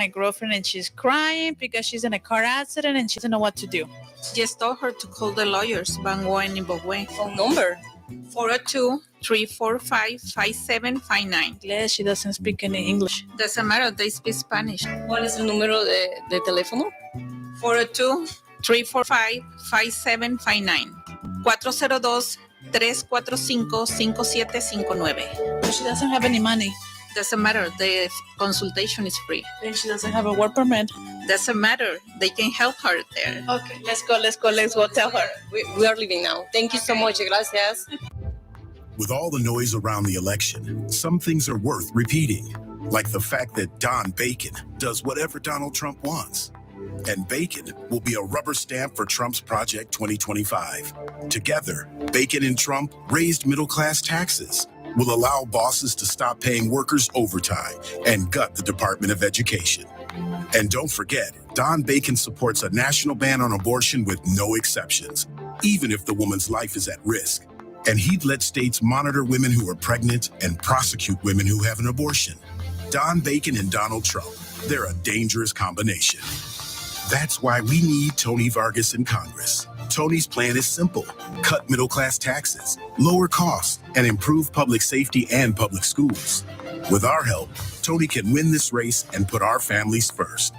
my girlfriend and she's crying because she's in a car accident and she doesn't know what to do. Just told her to call the lawyers, Bango and Ibogwe. Phone number? 402-345-5759. Yes, she doesn't speak any English. Doesn't matter, they speak Spanish. ¿Cuál es el número de teléfono? 402-345-5759. 402-345-5759. But she doesn't have any money. Doesn't matter, the consultation is free. And she doesn't have a work permit. Doesn't matter, they can help her there. Okay, let's go tell her. We are leaving now. Thank you so much. Gracias. With all the noise around the election, some things are worth repeating, like the fact that Don Bacon does whatever Donald Trump wants. And Bacon will be a rubber stamp for Trump's Project 2025. Together, Bacon and Trump raised middle-class taxes, will allow bosses to stop paying workers overtime, and gut the Department of Education. And don't forget, Don Bacon supports a national ban on abortion with no exceptions, even if the woman's life is at risk. And he'd let states monitor women who are pregnant and prosecute women who have an abortion. Don Bacon and Donald Trump, they're a dangerous combination. That's why we need Tony Vargas in Congress. Tony's plan is simple: cut middle-class taxes, lower costs, and improve public safety and public schools. With our help, Tony can win this race and put our families first.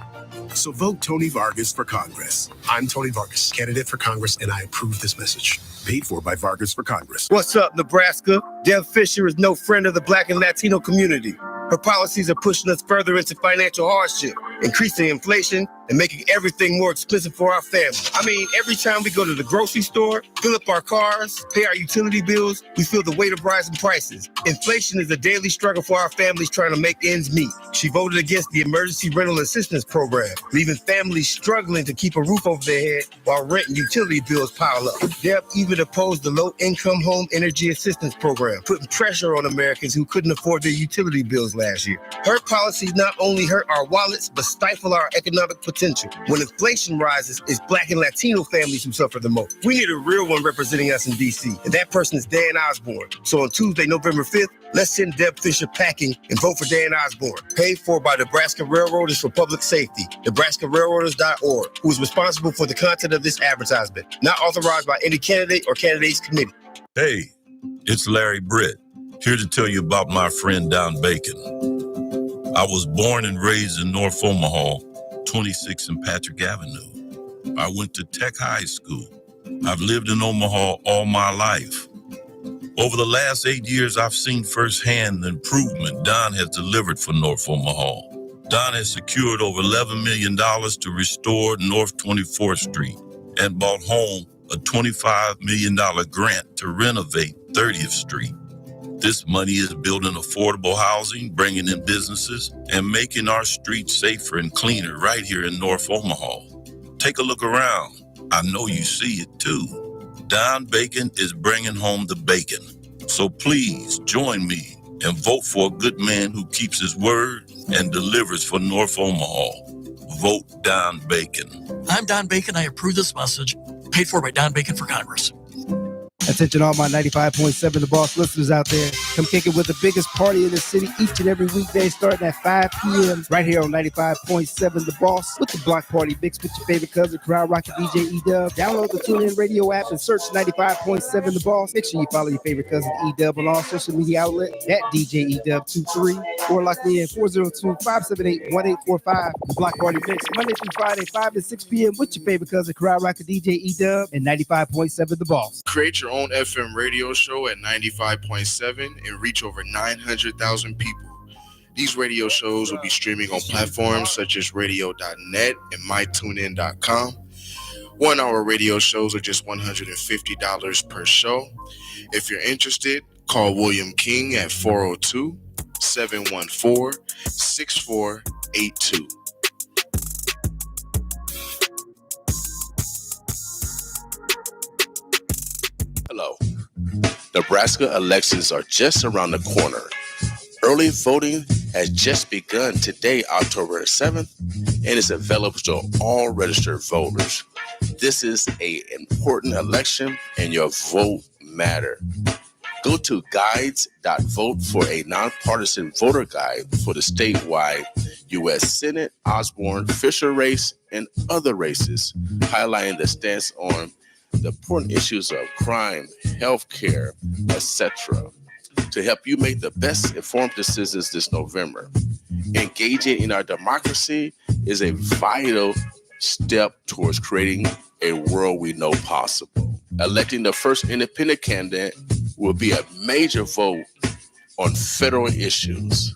So vote Tony Vargas for Congress. I'm Tony Vargas, candidate for Congress, and I approve this message. Paid for by Vargas for Congress. What's up, Nebraska? Deb Fisher is no friend of the Black and Latino community. Her policies are pushing us further into financial hardship, increasing inflation, and making everything more expensive for our family. I mean, every time we go to the grocery store, fill up our cars, pay our utility bills, we feel the weight of rising prices. Inflation is a daily struggle for our families trying to make ends meet. She voted against the Emergency Rental Assistance Program, leaving families struggling to keep a roof over their head while rent and utility bills pile up. Deb even opposed the Low-Income Home Energy Assistance Program, putting pressure on Americans who couldn't afford their utility bills last year. Her policies not only hurt our wallets, but stifle our economic potential. When inflation rises, it's Black and Latino families who suffer the most. We need a real one representing us in D.C., and that person is Dan Osborne. So on Tuesday, November 5th, let's send Deb Fisher packing and vote for Dan Osborne. Paid for by Nebraska Railroaders for Public Safety, NebraskaRailroaders.org, who is responsible for the content of this advertisement. Not authorized by any candidate or candidates committee. Hey, it's Larry Britt, here to tell you about my friend Don Bacon. I was born and raised in North Omaha, 26 and Patrick Avenue. I went to Tech High School. I've lived in Omaha all my life. Over the last 8 years, I've seen firsthand the improvement Don has delivered for North Omaha. Don has secured over $11 million to restore North 24th Street and brought home a $25 million grant to renovate 30th Street. This money is building affordable housing, bringing in businesses, and making our streets safer and cleaner right here in North Omaha. Take a look around. I know you see it too. Don Bacon is bringing home the bacon. So please join me and vote for a good man who keeps his word and delivers for North Omaha. Vote Don Bacon. I'm Don Bacon. I approve this message. Paid for by Don Bacon for Congress. Attention all my 95.7 The Boss listeners out there. Come kick it with the biggest party in the city each and every weekday starting at 5 p.m. right here on 95.7 The Boss with the block party mix with your favorite cousin, Crowd Rocket DJ E-Dub. Download the TuneIn Radio app and search 95.7 The Boss. Make sure you follow your favorite cousin E-Dub on all social media outlets at DJ E-Dub23 or lock me in 402-578-1845. The block party mix Monday through Friday 5 to 6 p.m. with your favorite cousin, Crowd Rocket DJ E-Dub and 95.7 The Boss. Create your own FM radio show at 95.7 and reach over 900,000 people. These radio shows will be streaming on platforms such as radio.net and mytunein.com. 1 hour radio shows are just $150 per show. If you're interested, call William King at 402-714-6482. Hello. Nebraska elections are just around the corner. Early voting has just begun today, October 7th, and is available to all registered voters. This is an important election, and your vote matters. Go to guides.vote for a nonpartisan voter guide for the statewide U.S. Senate, Osborne, Fisher race, and other races, highlighting the stance on the important issues of crime, healthcare, etc., to help you make the best informed decisions this November. Engaging in our democracy is a vital step towards creating a world we know possible. Electing the first independent candidate will be a major vote on federal issues.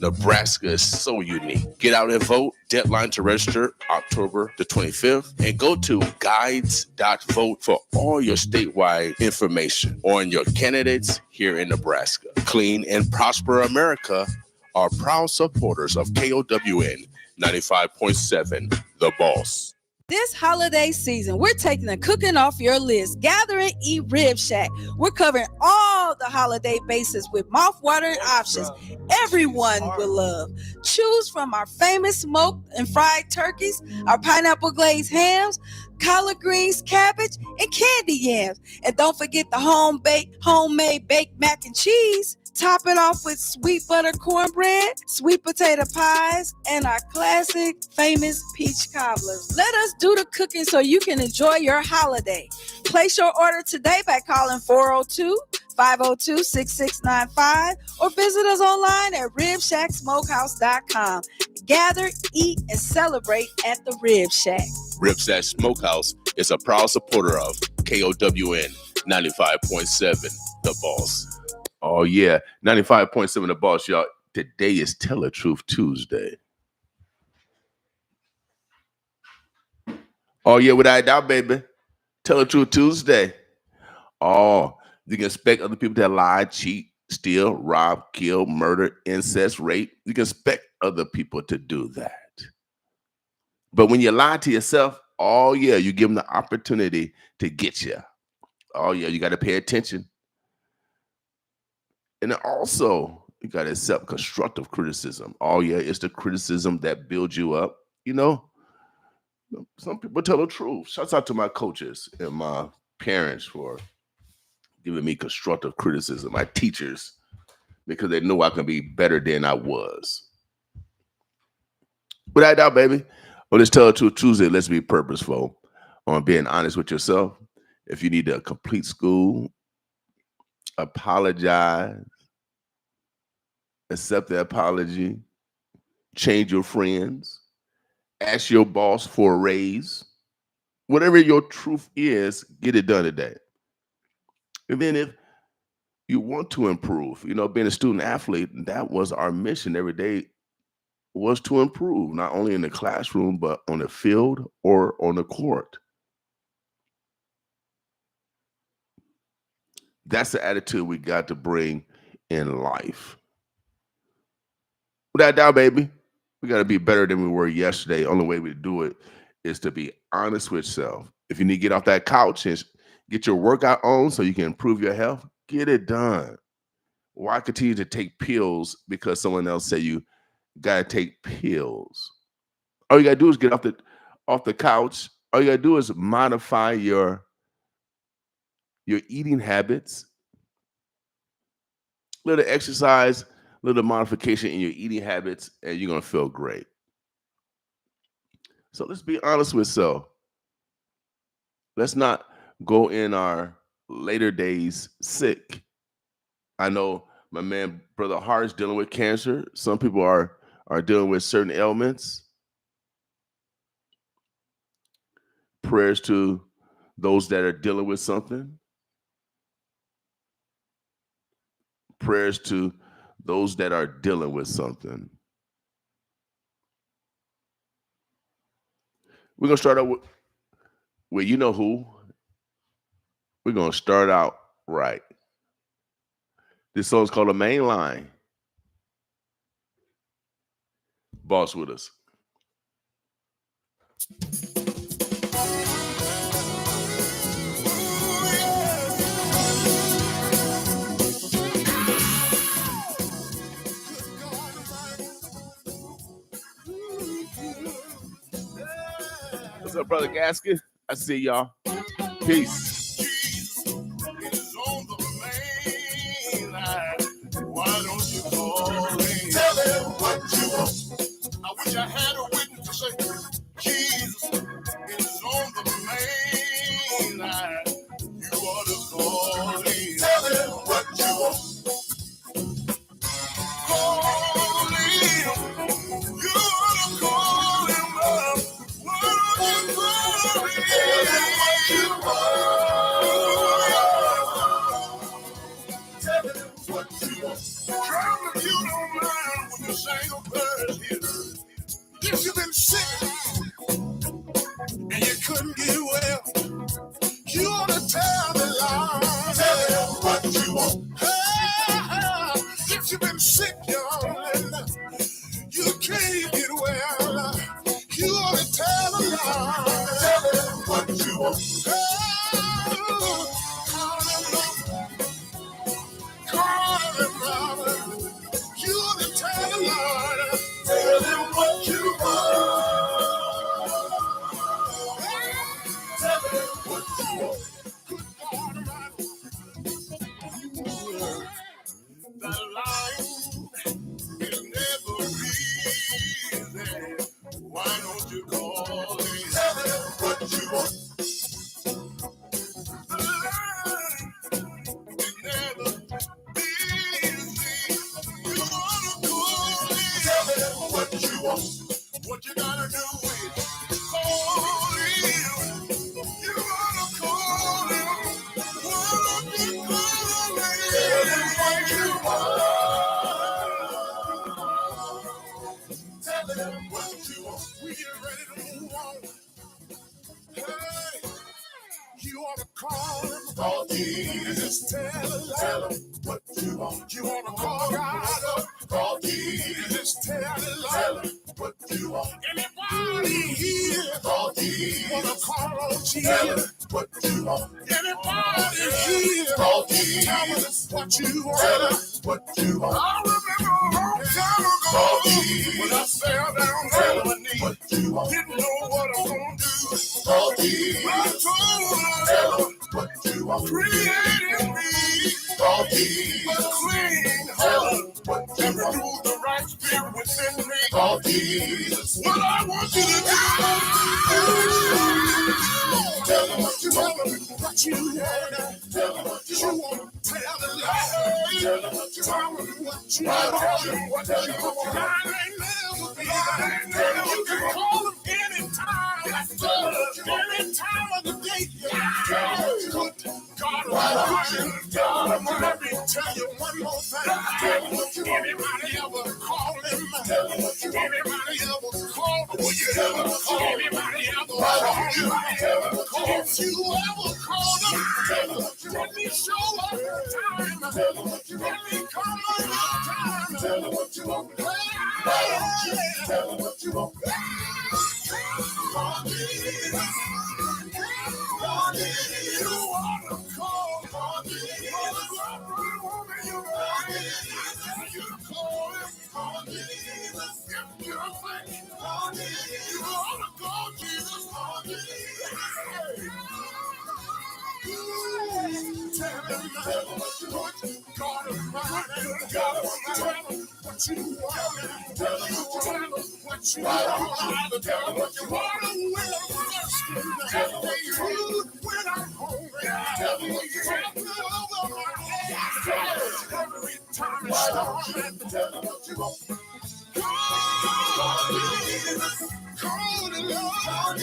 Nebraska is so unique. Get out and vote. Deadline to register October the 25th. And go to guides.vote for all your statewide information on your candidates here in Nebraska. Clean and Prosper America are proud supporters of KOWN 95.7, The Boss. This holiday season, we're taking the cooking off your list. Gather and eat Rib Shack. We're covering all the holiday bases with mouth-watering options everyone will love. Choose from our famous smoked and fried turkeys, our pineapple glazed hams, collard greens, cabbage, and candy yams. And don't forget the homemade baked mac and cheese. Top it off with sweet butter cornbread, sweet potato pies, and our classic famous peach cobblers. Let us do the cooking so you can enjoy your holiday. Place your order today by calling 402-502-6695 or visit us online at ribshacksmokehouse.com. Gather, eat, and celebrate at the Rib Shack. Rib Shack Smokehouse is a proud supporter of KOWN 95.7, The Boss. Oh, yeah. 95.7 The Boss, y'all. Today is Tell the Truth Tuesday. Oh, yeah, without doubt, baby. Tell the Truth Tuesday. Oh, you can expect other people to lie, cheat, steal, rob, kill, murder, incest, rape. You can expect other people to do that. But when you lie to yourself, oh, yeah, you give them the opportunity to get you. Oh, yeah, you got to pay attention. And also, you got to accept constructive criticism. Oh, yeah, it's the criticism that builds you up. You know, some people tell the truth. Shouts out to my coaches and my parents for giving me constructive criticism. My teachers, because they know I can be better than I was. Without doubt, baby, on this Tell the Truth Tuesday, let's be purposeful on being honest with yourself. If you need to complete school, apologize, accept the apology, change your friends, ask your boss for a raise. Whatever your truth is, get it done today. And then if you want to improve, you know, being a student athlete, that was our mission every day, was to improve, not only in the classroom, but on the field or on the court. That's the attitude we got to bring in life. Without doubt, baby, we got to be better than we were yesterday. Only way we do it is to be honest with yourself. If you need to get off that couch and get your workout on so you can improve your health, get it done. Why continue to take pills because someone else said you got to take pills? All you got to do is get off the couch. All you got to do is modify your eating habits, little exercise, little modification in your eating habits, and you're going to feel great. So let's be honest with ourselves. Let's not go in our later days sick. I know my man, Brother Hart, is dealing with cancer. Some people are dealing with certain ailments. Prayers to those that are dealing with something. Prayers to those that are dealing with something. We're going to start out with you know who. We're going to start out right. This song's called The Main Line. Boss with us. What's up, Brother Gaskin? I see y'all. Peace. Why don't you call him? Tell him what you want. If you've been sick and you couldn't get well, you ought to tell the Lord. Tell him what you want. If you've been sick, y'all, and you can't get well, you ought to tell the Lord. Tell him what you want. Call him out. You ought to tell the Lord. Tell him what you want. Tell him what you want. Good God Almighty. The line will never be there. Why don't you call me? Tell him what you want. The line will never be easy. You wanna call me? Tell him what you want. What you gotta do is call him. You wanna call him? Wanna be calling? Tell him what you want. Tell him what you want. We get ready to move on. Hey, you ought to call him. Call Jesus. Tell him what you want. You wanna call God up. Call Jesus. Tell him what you want. Anybody here? Call Jesus. Wanna call on Jesus? Tell him what you want. Anybody here? Call Jesus. Tell him what you want. Tell him what you want. I remember a long time ago when I fell down on my knee. What you want. Didn't know what I'm gonna do. Call Jesus. I told him what you want. Created me. Call Jesus. A clean heart. What you want. Renew the right spirit within me. Call Jesus. What I want you to do. Tell him what you want. What you want. Tell him what you want. Tell him what you want. Tell him what you want. What you want. I ain't never be. You can call him anytime. Any time of the day. God, let me tell you one more thing. Anybody ever call him? Anybody ever call him? Anybody ever call him? If you ever call him, let me show up time. Let me come on time. Tell him what you want. Tell him what you want. You want to call me. You call him. If you're thinking, you want to call Jesus. Tell him what you want. God of mine. Tell him what you want. Tell him what you want. Tell him what you want. When I'm thirsty, tell him what you want. When I'm hungry, tell him what you want. Over my head, every time it's storming, tell him what you want. Call the Lord.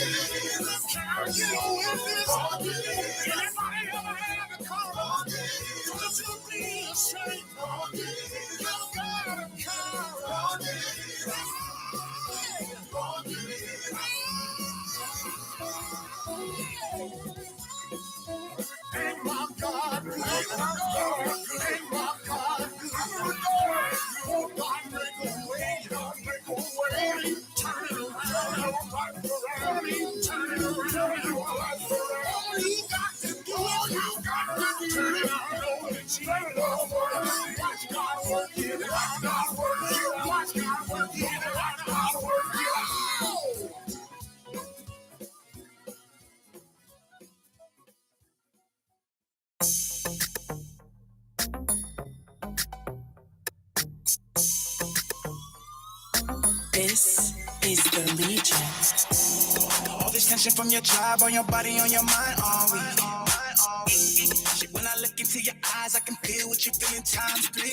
Can I get a witness? Anybody ever had to call? Don't you be ashamed. You gotta call. Ain't my God good? Ain't my God good? Oh, God, make a way. God, make a way. Turn it around, life around. Turn it around, life around. All you got to do, all you got to turn it around. Turn it over. Watch God work it out. God work it out. Watch God work it out. God work it out. This is the Legion. All this tension from your job, on your body, on your mind, all week. When I look into your eyes, I can feel what you're feeling times 3.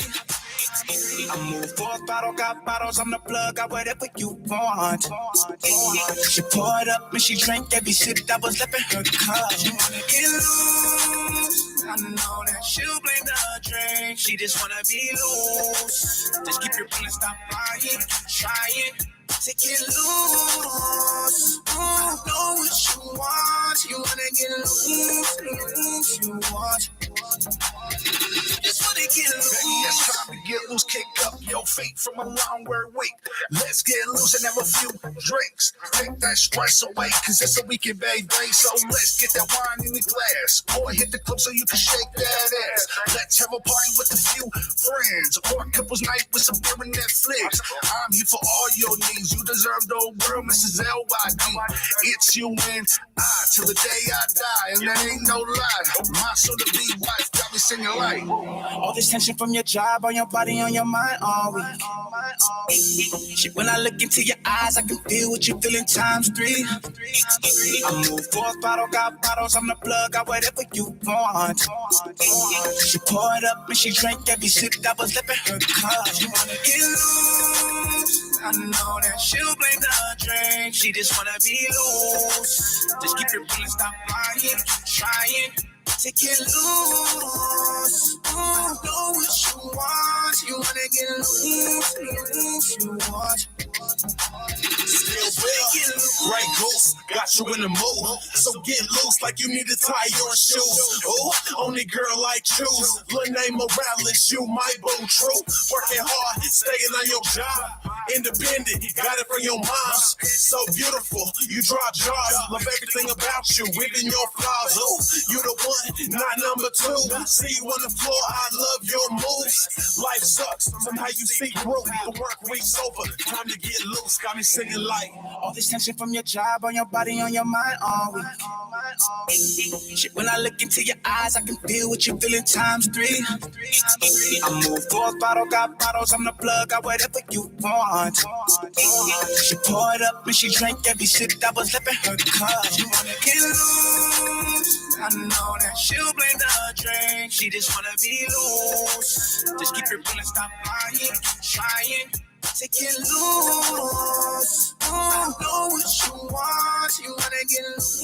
I move forth, bottle, got bottles on the plug, got whatever you want. She poured up and she drank every sip that was left in her cup. She wanna get loose, I know that she'll blame the drink. She just wanna be loose. Just keep your feelings, stop lying, try it. to get loose. I know what you want. You wanna get loose. You want. Just wanna get loose. Baby, it's time to get loose. Kick up your feet from a long work week. Let's get loose and have a few drinks. Take that stress away, cause it's a weekend, baby. So let's get that wine in the glass. Or hit the club so you can shake that ass. Let's have a party with a few friends. Or a couple's night with some beer and Netflix. I'm here for all your needs. You deserve the whole world, Mrs. LYD. It's you and I till the day I die. And that ain't no lie. My soon-to-be wife got me singing like all this tension from your job, on your body, on your mind all week. Shit, when I look into your eyes, I can feel what you feeling times 3. I move fourth bottle, got bottles, I'm the plug, got whatever you want. She poured up and she drank every sip that was left in her cup. She wanna get loose. I know that she'll blame the drink. She just wanna be loose. Just keep your feelings, stop lying, trying to get loose. I know what you want. You wanna get loose. You want. Still real, right goose, got you in the mood. So get loose like you need to tie your shoes. Oh, only girl I choose. Lene Morales, you my boo true. Working hard, staying on your job. Independent, got it from your mom. So beautiful, you drop jars. Love everything about you, even your flaws. Oh, you the one, not number 2. See you on the floor, I love your moves. Life sucks, somehow you see through. The work week's over, time to get loose. Got me singing like all this tension from your job, on your body, on your mind all week. Shit, when I look into your eyes, I can feel what you feeling times 3. I move fourth bottle, got bottles, I'm the plug, got whatever you want. She poured up and she drank every sip that was left in her cup. She wanna get loose. I know that she'll blame the drink. She just wanna be loose. Just keep your feelings, stop lying, trying to get loose. I know what you want. You wanna get loose.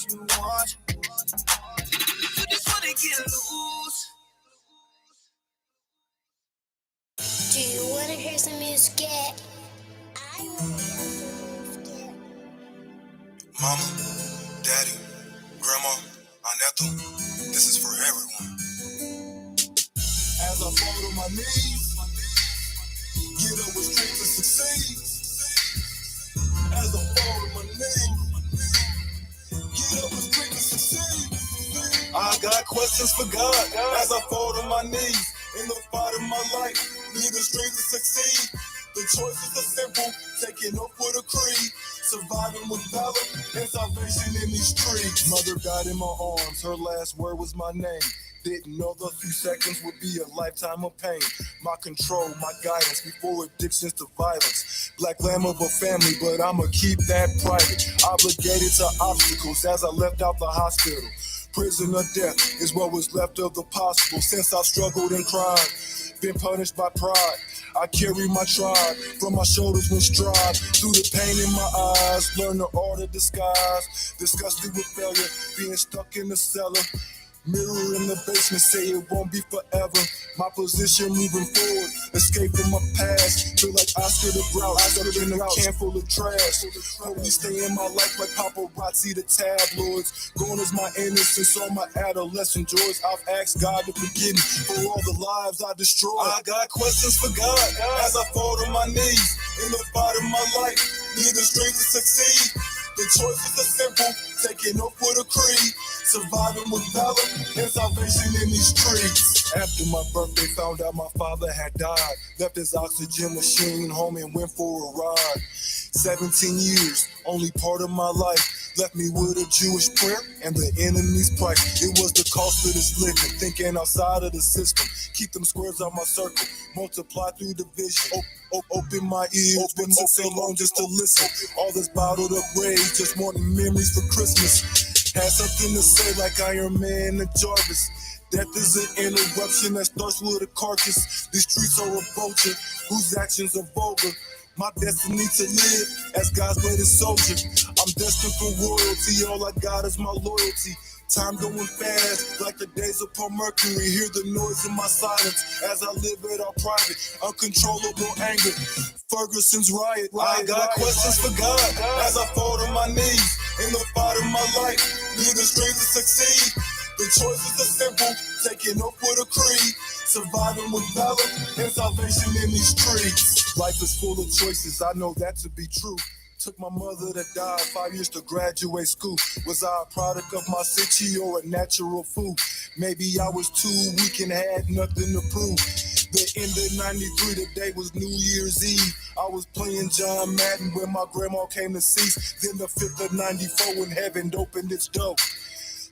You want. You just wanna get loose. Do you want to hear some music yet? Mama, Daddy, Grandma, Aunt Ethel, this is for everyone. as I fall to my knees, get up with strength to succeed. As I fall to my knees, get up with strength to succeed. I got questions for God as I fall to my knees. In the fight of my life, need the strength to succeed. The choices are simple, taking up with a creed. Surviving with valor and salvation in these streets. Mother died in my arms, her last word was my name. Didn't know the few seconds would be a lifetime of pain. My control, my guidance before addictions to violence. Black lamb of a family, but I'ma keep that private. Obligated to obstacles as I left out the hospital. Prison or death is what was left of the possible. Since I've struggled and cried, been punished by pride. I carry my tribe from my shoulders when strive. Through the pain in my eyes, learn the art of disguise. Disgusted with failure, being stuck in the cellar. Mirror in the basement, say it won't be forever. My position moving forward, escape from my past. Feel like Oscar the Grouch, stuck in a can full of trash. Police stay in my life like paparazzi the tabloids. Gone is my innocence, all my adolescent joys. I've asked God to forgive me for all the lives I destroyed. I got questions for God as I fall to my knees. In the fight of my life, need the strength to succeed. The choices are simple, taking up with a creed. Surviving with valor and salvation in these streets. After my birthday, found out my father had died. Left his oxygen machine home and went for a ride. 17 years, only part of my life. Left me with a Jewish prayer and the enemy's price. It was the cost of this living, thinking outside of the system. Keep them squares on my circle, multiply through division. Open my ears, been so long just to listen. All this bottled up rage, just wanting memories for Christmas. Had something to say like Iron Man and Jarvis. Death is an interruption that starts with a carcass. These streets are a vulture whose actions are vulgar. My destiny to live as God's latest soldier. I'm destined for royalty, all I got is my loyalty. Time going fast, like the days upon Mercury. Hear the noise in my silence as I live it all private. Uncontrollable anger, Ferguson's riot. I got questions for God as I fall to my knees. In the fight of my life, need the strength to succeed. The choices are simple, taking up with a creed. Surviving with valor and salvation in these streets. Life is full of choices, I know that to be true. Took my mother to die, 5 years to graduate school. Was I a product of my city or a natural food? Maybe I was too weak and had nothing to prove. The end of 93, the day was New Year's Eve. I was playing John Madden when my grandma came to cease. Then the 5th of 94 when heaven opened its door.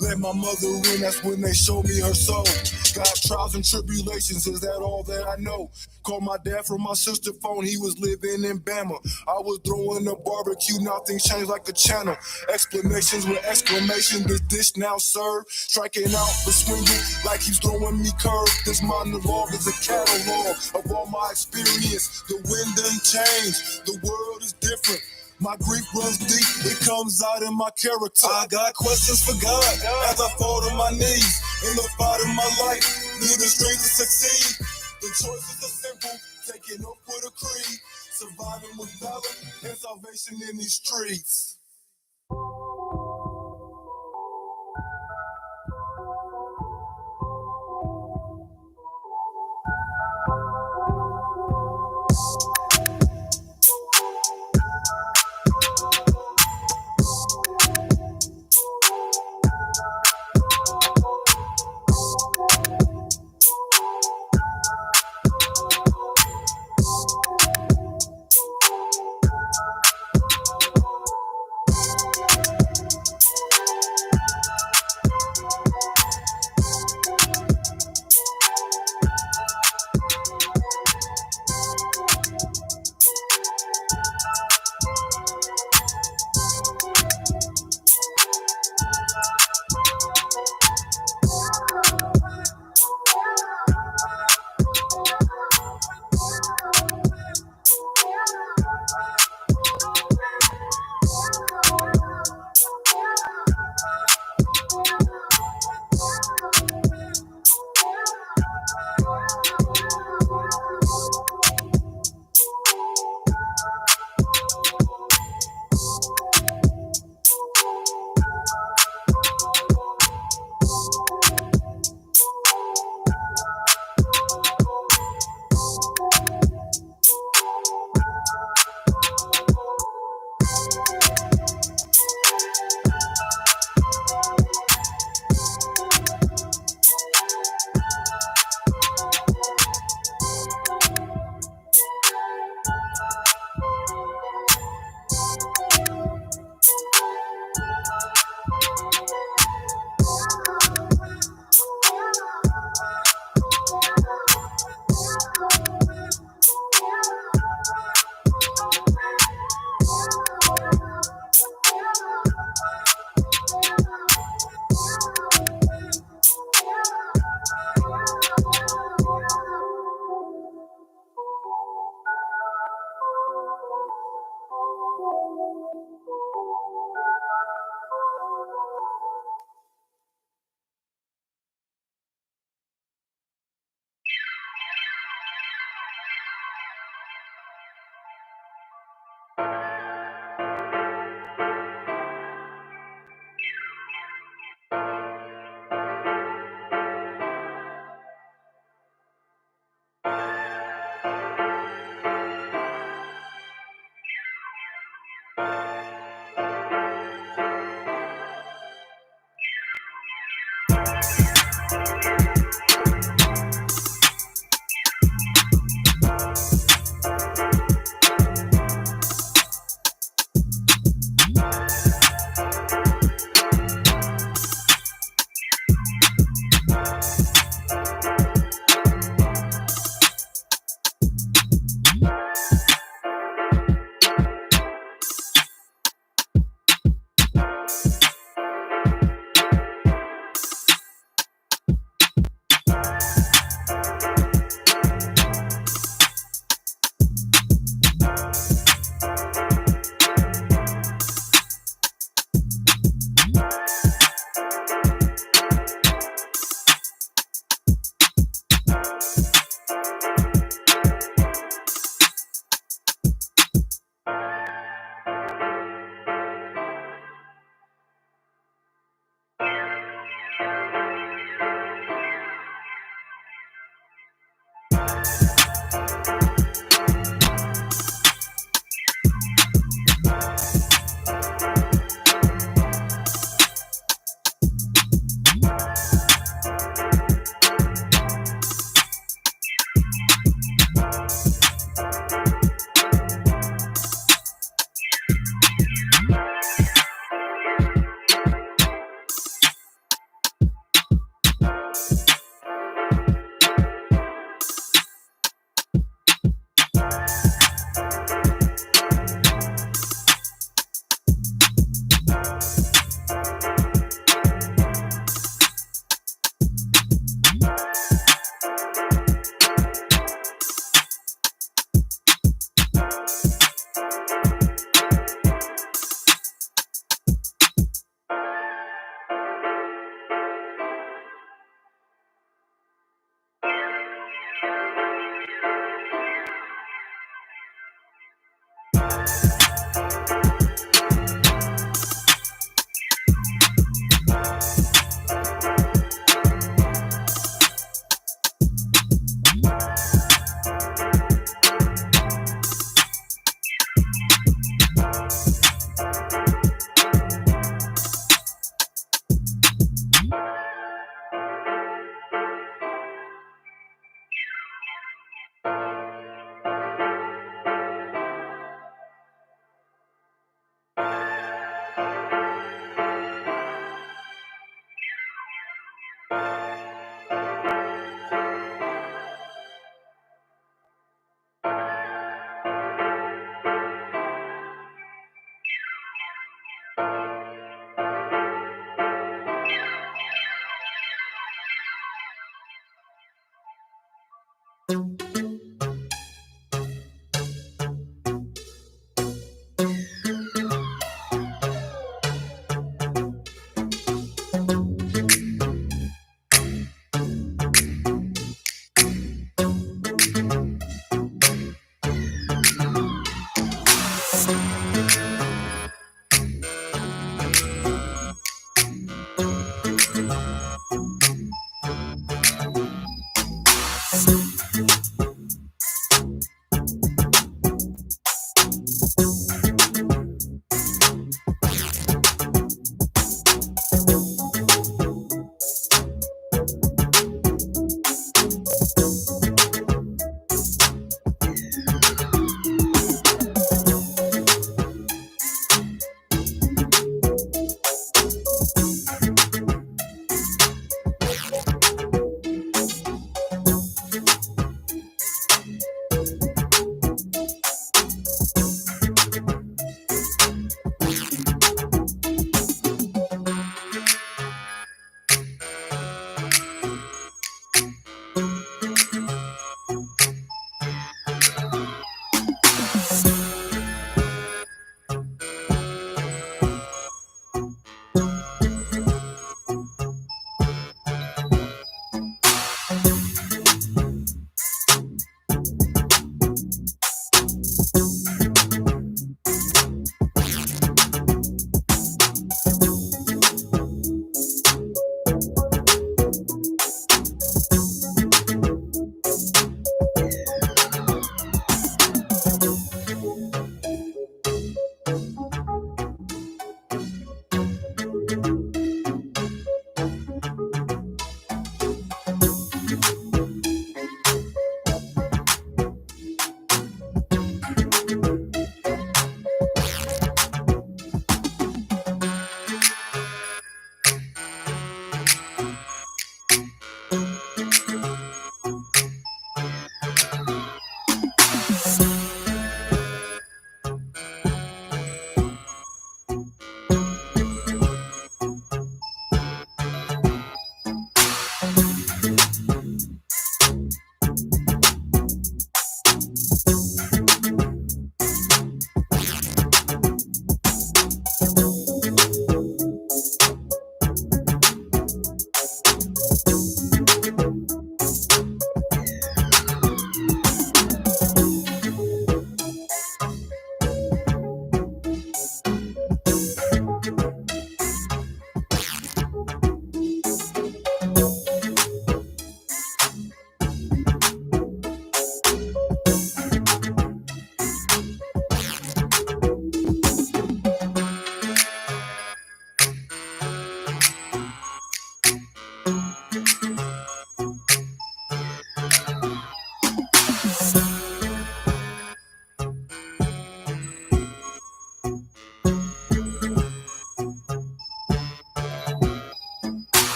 Let my mother in, that's when they showed me her soul. Got trials and tribulations, is that all that I know? Called my dad from my sister's phone, he was living in Bama. I was throwing a barbecue, now things changed like the channel. Explanations with exclamation, this dish now served. Striking out the swinging like he's throwing me curve. This monologue is a catalog of all my experience. The wind done changed, the world is different. My grief runs deep, it comes out in my character. I got questions for God as I fall to my knees. In the fight of my life, need the strength to succeed. The choices are simple, taking up with a creed. Surviving with valor and salvation in these streets.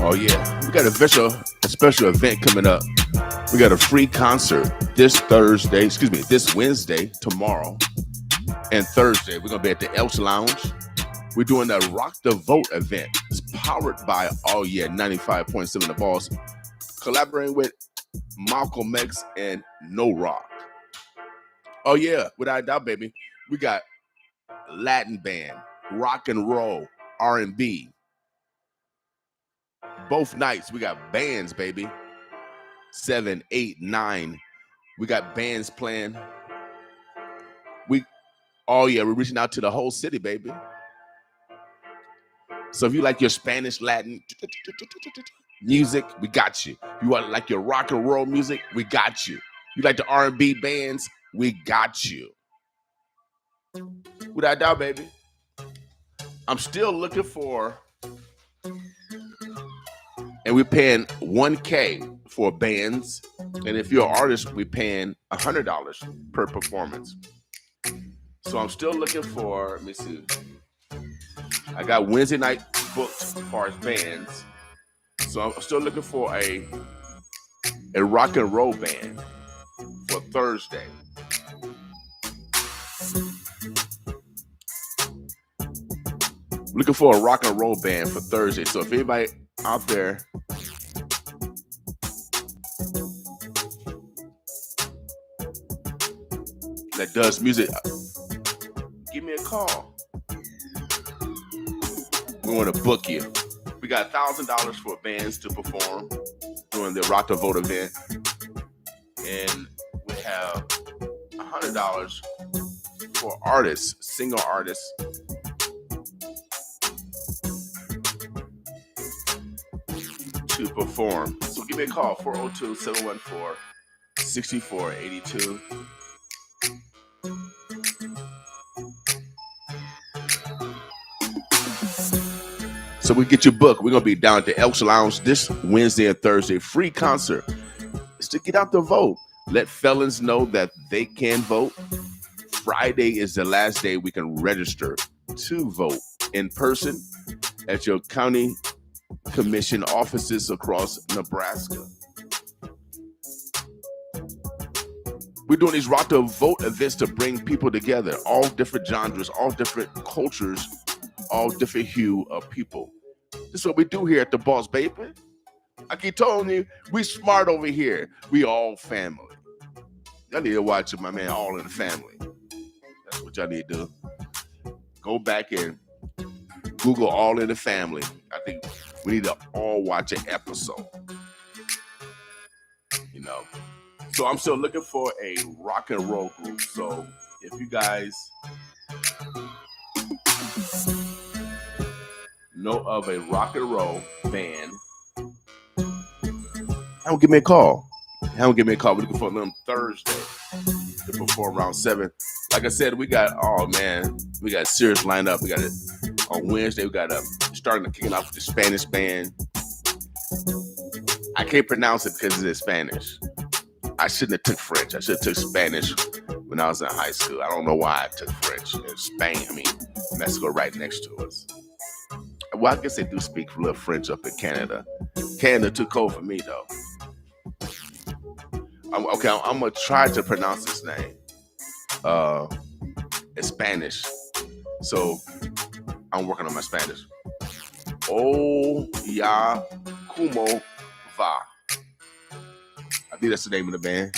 Oh yeah, we got a special event coming up. We got a free concert this Wednesday, tomorrow, and Thursday. We're gonna be at the Elks Lounge. We're doing a Rock the Vote event. It's powered by 95.7 The Boss, collaborating with Malcolm X and No Rock. Oh yeah, without a doubt, baby. We got Latin band, rock and roll, R&B. Both nights we got bands, baby. 7, 8, 9. We got bands playing. We're reaching out to the whole city, baby. So if you like your Spanish, Latin music, we got you. You want like your rock and roll music, we got you. You like the R&B bands, we got you. Without a doubt, baby. I'm still looking for, and we're paying $1K for bands. And if you're an artist, we're paying $100 per performance. So I'm still looking for, let me see. I got Wednesday night booked as far as bands. So I'm still looking for a rock and roll band for Thursday. Looking for a rock and roll band for Thursday. So if anybody out there that does music, give me a call. We want to book you. We got $1,000 for bands to perform during the Rock the Vote event. And we have $100 for artists, single artists. To perform. So give me a call, 402-714-6482. So we get your book. We're going to be down at the Elks Lounge this Wednesday and Thursday. Free concert. It's to get out the vote. Let felons know that they can vote. Friday is the last day we can register to vote in person at your county commission offices across Nebraska. We're doing these Rock the Vote events to bring people together, all different genres, all different cultures, all different hue of people. This is what we do here at The Boss, baby. I keep telling you, we smart over here. We all family. Y'all need to watch my man, All in the Family. That's what y'all need to do. Go back and Google All in the Family. I think we need to all watch an episode. You know. So I'm still looking for a rock and roll group. So if you guys know of a rock and roll band, give me a call. We're looking for them Thursday to perform around 7. Like I said, we got serious lineup. We got it on Wednesday. We got kicking off with the Spanish band. I can't pronounce it because it's Spanish. I shouldn't have took French. I should have took Spanish when I was in high school. I don't know why I took French. Mexico right next to us. Well, I guess they do speak a little French up in Canada. Canada too cold for me, though. I'm going to try to pronounce his name. It's Spanish. So I'm working on my Spanish. Oh, ya, como va. I think that's the name of the band.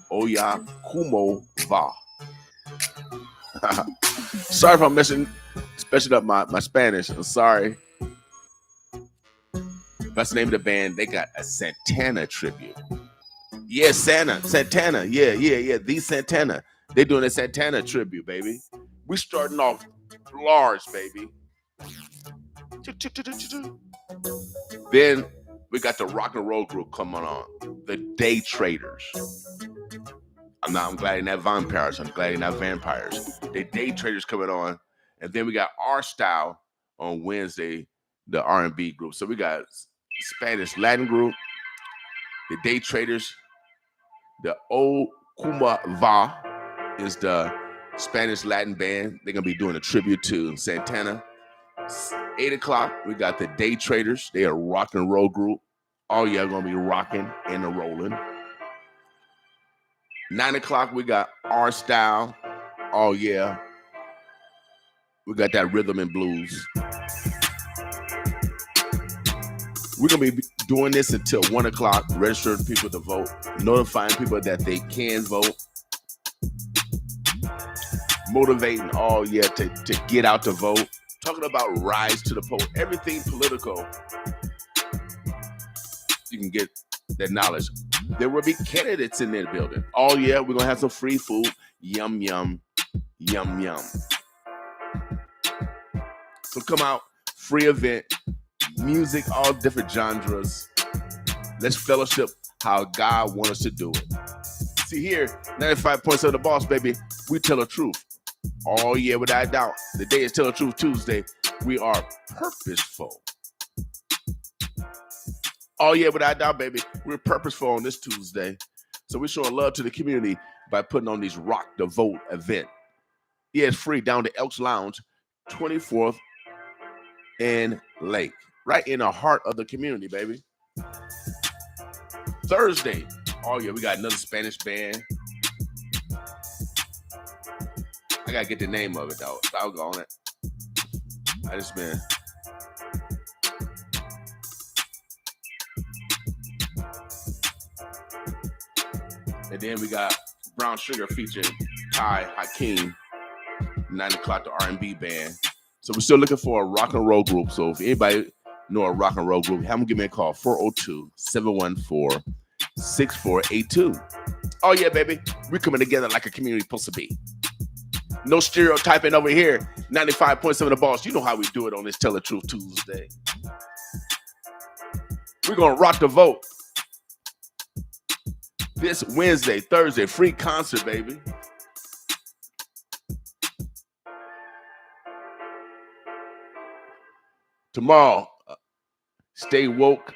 Oh, ya, como va. Sorry if I'm messing up my Spanish. I'm sorry. That's the name of the band. They got a Santana tribute. Yeah, Santana. Yeah. The Santana. They're doing a Santana tribute, baby. We starting off large, baby. Then we got the rock and roll group coming on. The Day Traders. I'm glad in that vampires. The Day Traders coming on. And then we got our style on Wednesday, the R&B group. So we got Spanish Latin group, the Day Traders, the O Kuma Va is the Spanish Latin band. They're going to be doing a tribute to Santana. 8 o'clock, we got the Day Traders. They are a rock and roll group. Oh, yeah, going to be rocking and rolling. 9 o'clock, we got Our Style. Oh, yeah. We got that rhythm and blues. We're going to be doing this until 1 o'clock, registering people to vote, notifying people that they can vote, motivating all to get out to vote, talking about rise to the poll, everything political. You can get that knowledge. There will be candidates in their building. Oh, yeah, we're going to have some free food. Yum, yum, yum, yum. So come out, free event, music, all different genres. Let's fellowship how God wants us to do it. See here, 95.7 The Boss, baby, we tell the truth. Oh, yeah, without a doubt. The day is Tell the Truth Tuesday. We are purposeful. Oh, yeah, without a doubt, baby. We're purposeful on this Tuesday. So we're showing love to the community by putting on these Rock the Vote event. Yeah, it's free down to Elks Lounge, 24th and Lake. Right in the heart of the community, baby. Thursday. Oh, yeah, we got another Spanish band. I got to get the name of it, though. I'll go on it. I just been... And then we got Brown Sugar featuring Kai Hakeem, 9 o'clock, the R&B band. So we're still looking for a rock and roll group. So if anybody know a rock and roll group, have them give me a call, 402-714-6482. Oh, yeah, baby. We're coming together like a community supposed to be. No stereotyping over here. 95.7 The Boss. You know how we do it on this Tell the Truth Tuesday. We're going to rock the vote. This Wednesday, Thursday, free concert, baby. Tomorrow, Stay Woke,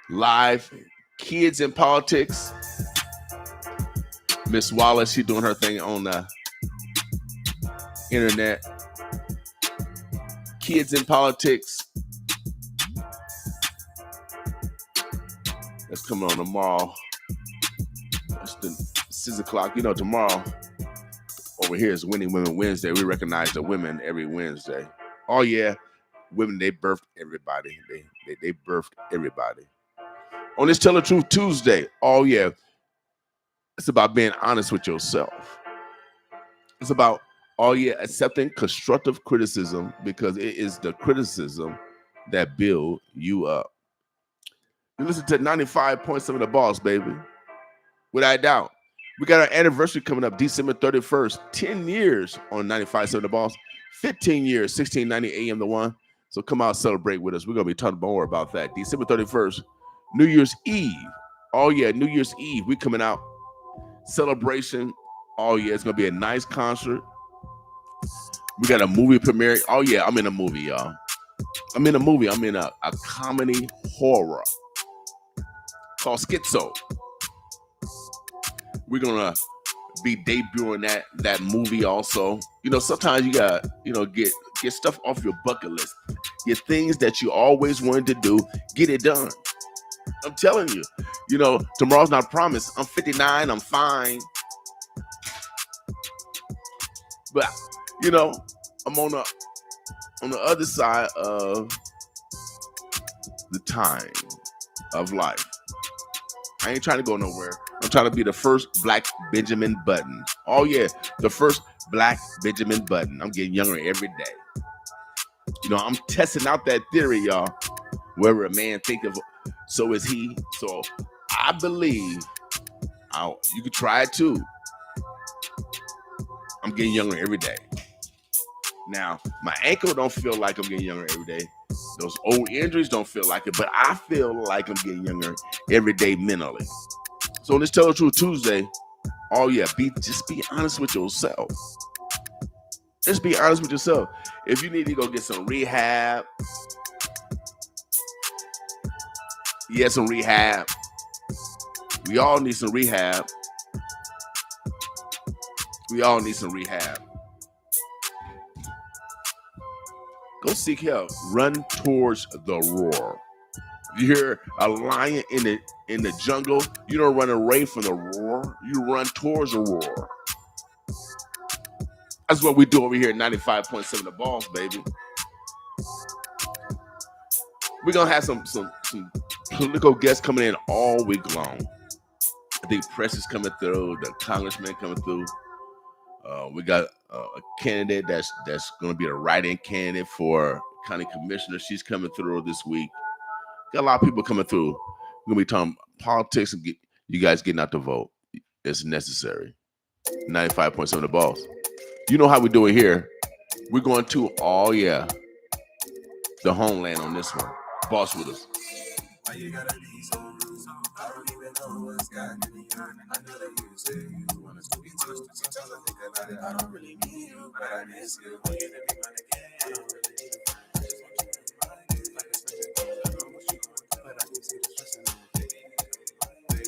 live, Kids in Politics. Miss Wallace, she doing her thing on the internet. Kids in Politics. That's coming on tomorrow. That's the 6 o'clock. You know, tomorrow over here is Winning Women Wednesday. We recognize the women every Wednesday. Oh, yeah. Women, they birthed everybody. They birthed everybody. On this Tell the Truth Tuesday, oh, yeah. It's about being honest with yourself. It's about, oh, yeah, accepting constructive criticism because it is the criticism that build you up. You listen to 95.7 The Boss, baby. Without a doubt. We got our anniversary coming up December 31st. 10 years on 95.7 The Boss. 15 years, 1690 AM The One. So come out, celebrate with us. We're going to be talking more about that. December 31st, New Year's Eve. Oh, yeah, New Year's Eve. We coming out. Celebration. Oh, yeah, it's going to be a nice concert. We got a movie premiere. Oh, yeah, I'm in a movie, y'all. I'm in a movie. I'm in a comedy horror called Schizo. We're going to be debuting that movie also. You know, sometimes you got to, you know, get stuff off your bucket list. Get things that you always wanted to do. Get it done. I'm telling you, you know, tomorrow's not promised. I'm 59. I'm fine. But, you know, I'm on the other side of the time of life. I ain't trying to go nowhere. I'm trying to be the first Black Benjamin Button. Oh, yeah, the first Black Benjamin Button. I'm getting younger every day. You know, I'm testing out that theory, y'all. Wherever a man think of, so is he. So I believe you could try it too. I'm getting younger every day. Now, my ankle don't feel like I'm getting younger every day. Those old injuries don't feel like it, but I feel like I'm getting younger every day mentally. So on this Tell the Truth Tuesday, oh yeah, just be honest with yourself. Just be honest with yourself. If you need to go get some rehab, some rehab. We all need some rehab. We all need some rehab. Go seek help. Run towards the roar. You hear a lion in the jungle, you don't run away from the roar. You run towards the roar. That's what we do over here at 95.7 The Boss, baby. We're gonna have some political guests coming in all week long. I think press is coming through, the congressman coming through. We got a candidate that's going to be a write-in candidate for county commissioner. She's coming through this week. Got a lot of people coming through. We're going to be talking politics and you guys getting out to vote. It's necessary. 95.7 The Boss. You know how we do it here. We're going to, the homeland on this one. Boss with us. Why you gotta be so rude? I don't even know what's got me. I know that you say you want us to be touched. Sometimes I think about it. I don't really need you, but I miss you. Want you to be mine again. I don't really need a friend. I just want you to be mine. Like a special thing. I know what you want, but I can see the stress in it.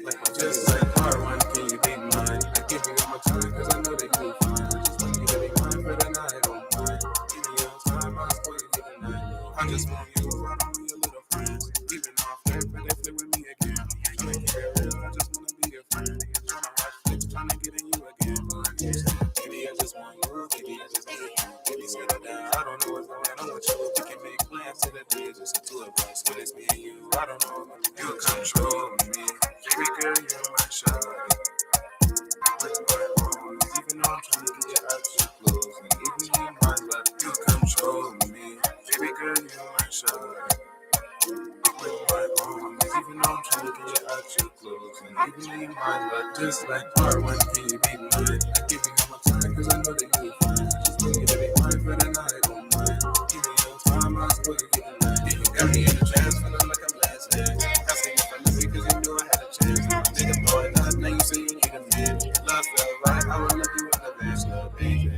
Like I'm just like hard one. Can you be mine? I give you all my time because I know that you'll find. I just want you to be mine for the night. I don't mind. Give me your time. I'll spoil you for the night. I just want you. I don't want your little friends. Even off that, but they flip with me again. I'm trying to get real. I just want to be your friend. Trying to watch flips, trying to get in you again. Baby, I just want you. Baby, I just need you. Baby, settle down. I don't know what's going on with you. We can make plans to the day, just the two of us. But it's me and you. I don't know. You control me. Baby girl, you're my shawty. Even though I'm trying to get you out your clothes, and even you my love, you control me. Baby girl, you're my shawty. Even though I'm trying to get you out your clothes, and even you my love, just like part one, can you be mine? I give you all my time, cause I know that you'll find. I just want you to be mine for the night, I don't mind. Give me your time, I'll spoil you for the night. Yeah, you got me in the trance, feeling like I'm last man. Asking if I miss you, cause you knew I had a chance. Nigga blowing up, now you say you need a man. Love felt right, I would love you in the best, love, baby.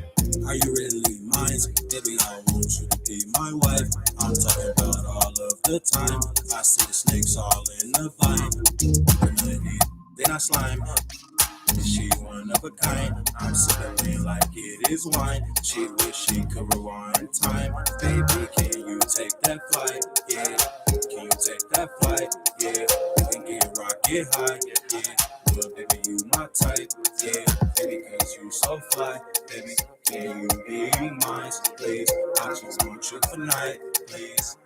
Are you really mine? Baby, I want you to be my wife. I'm talking about all of the time. I see the snakes all in the vine. Then I slime. She one of a kind. I'm sipping like it is wine. She wish she could rewind time. Baby, can you take that flight? Yeah. Can you take that flight? Yeah. We can get rocket high. Yeah. Well, baby, you my type. Yeah. Baby, cause you so fly. Baby, can you be mine? Please, I just want you tonight. Please.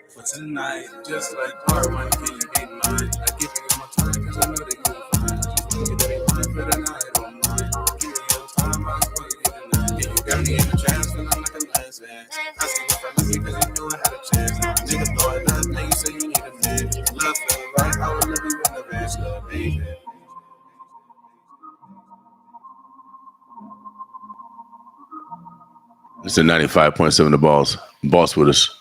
For tonight, just like part one, can you be mine? I give you all my time, cause I know that you'll find. I just want you to be mine for the night, I don't mind. Give me your time, I'll spoil you for the night. Yeah, you got me in the trance, feeling like I'm last man. Asking if I miss you, cause you knew I had a chance. Nigga blowing up, now you say you need a man. Love felt right, I would love you in the best, love, baby. It's a 95.7 The Boss. Boss with us.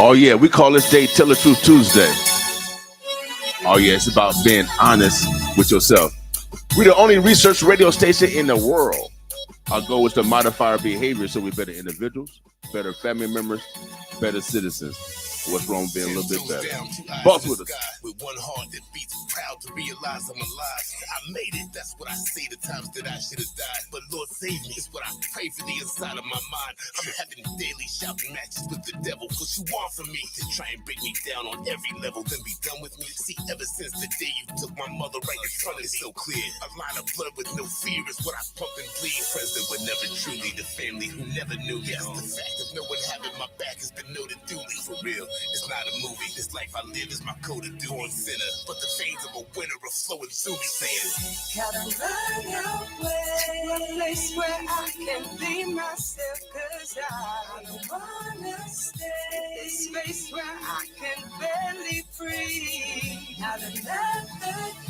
Oh yeah, we call this day Tell the Truth Tuesday. Oh yeah, it's about being honest with yourself. We're the only research radio station in the world. Our goal is to modify our behavior so we're better individuals, better family members, better citizens. What's wrong with being a little bit better? Boss with us. With one heart that beats proud to realize I'm alive. I made it, that's what I say the times that I should have died. But Lord save me, is what I pray for the inside of my mind. I'm having daily shouting matches with the devil. What you want from me? To try and break me down on every level, then be done with me. See, ever since the day you took my mother right in front of me, it's so clear. A line of blood with no fear is what I pump and bleed. Friends that were never truly the family who never knew. Yes, the fact of no one having my back has been noted duly. For real, it's not a movie. This life I live is my code of doing sinner. But the veins of a winner are flowing through me saying, gotta run away, a place where I can be myself, cause I don't wanna stay, a space where I can barely breathe. Not another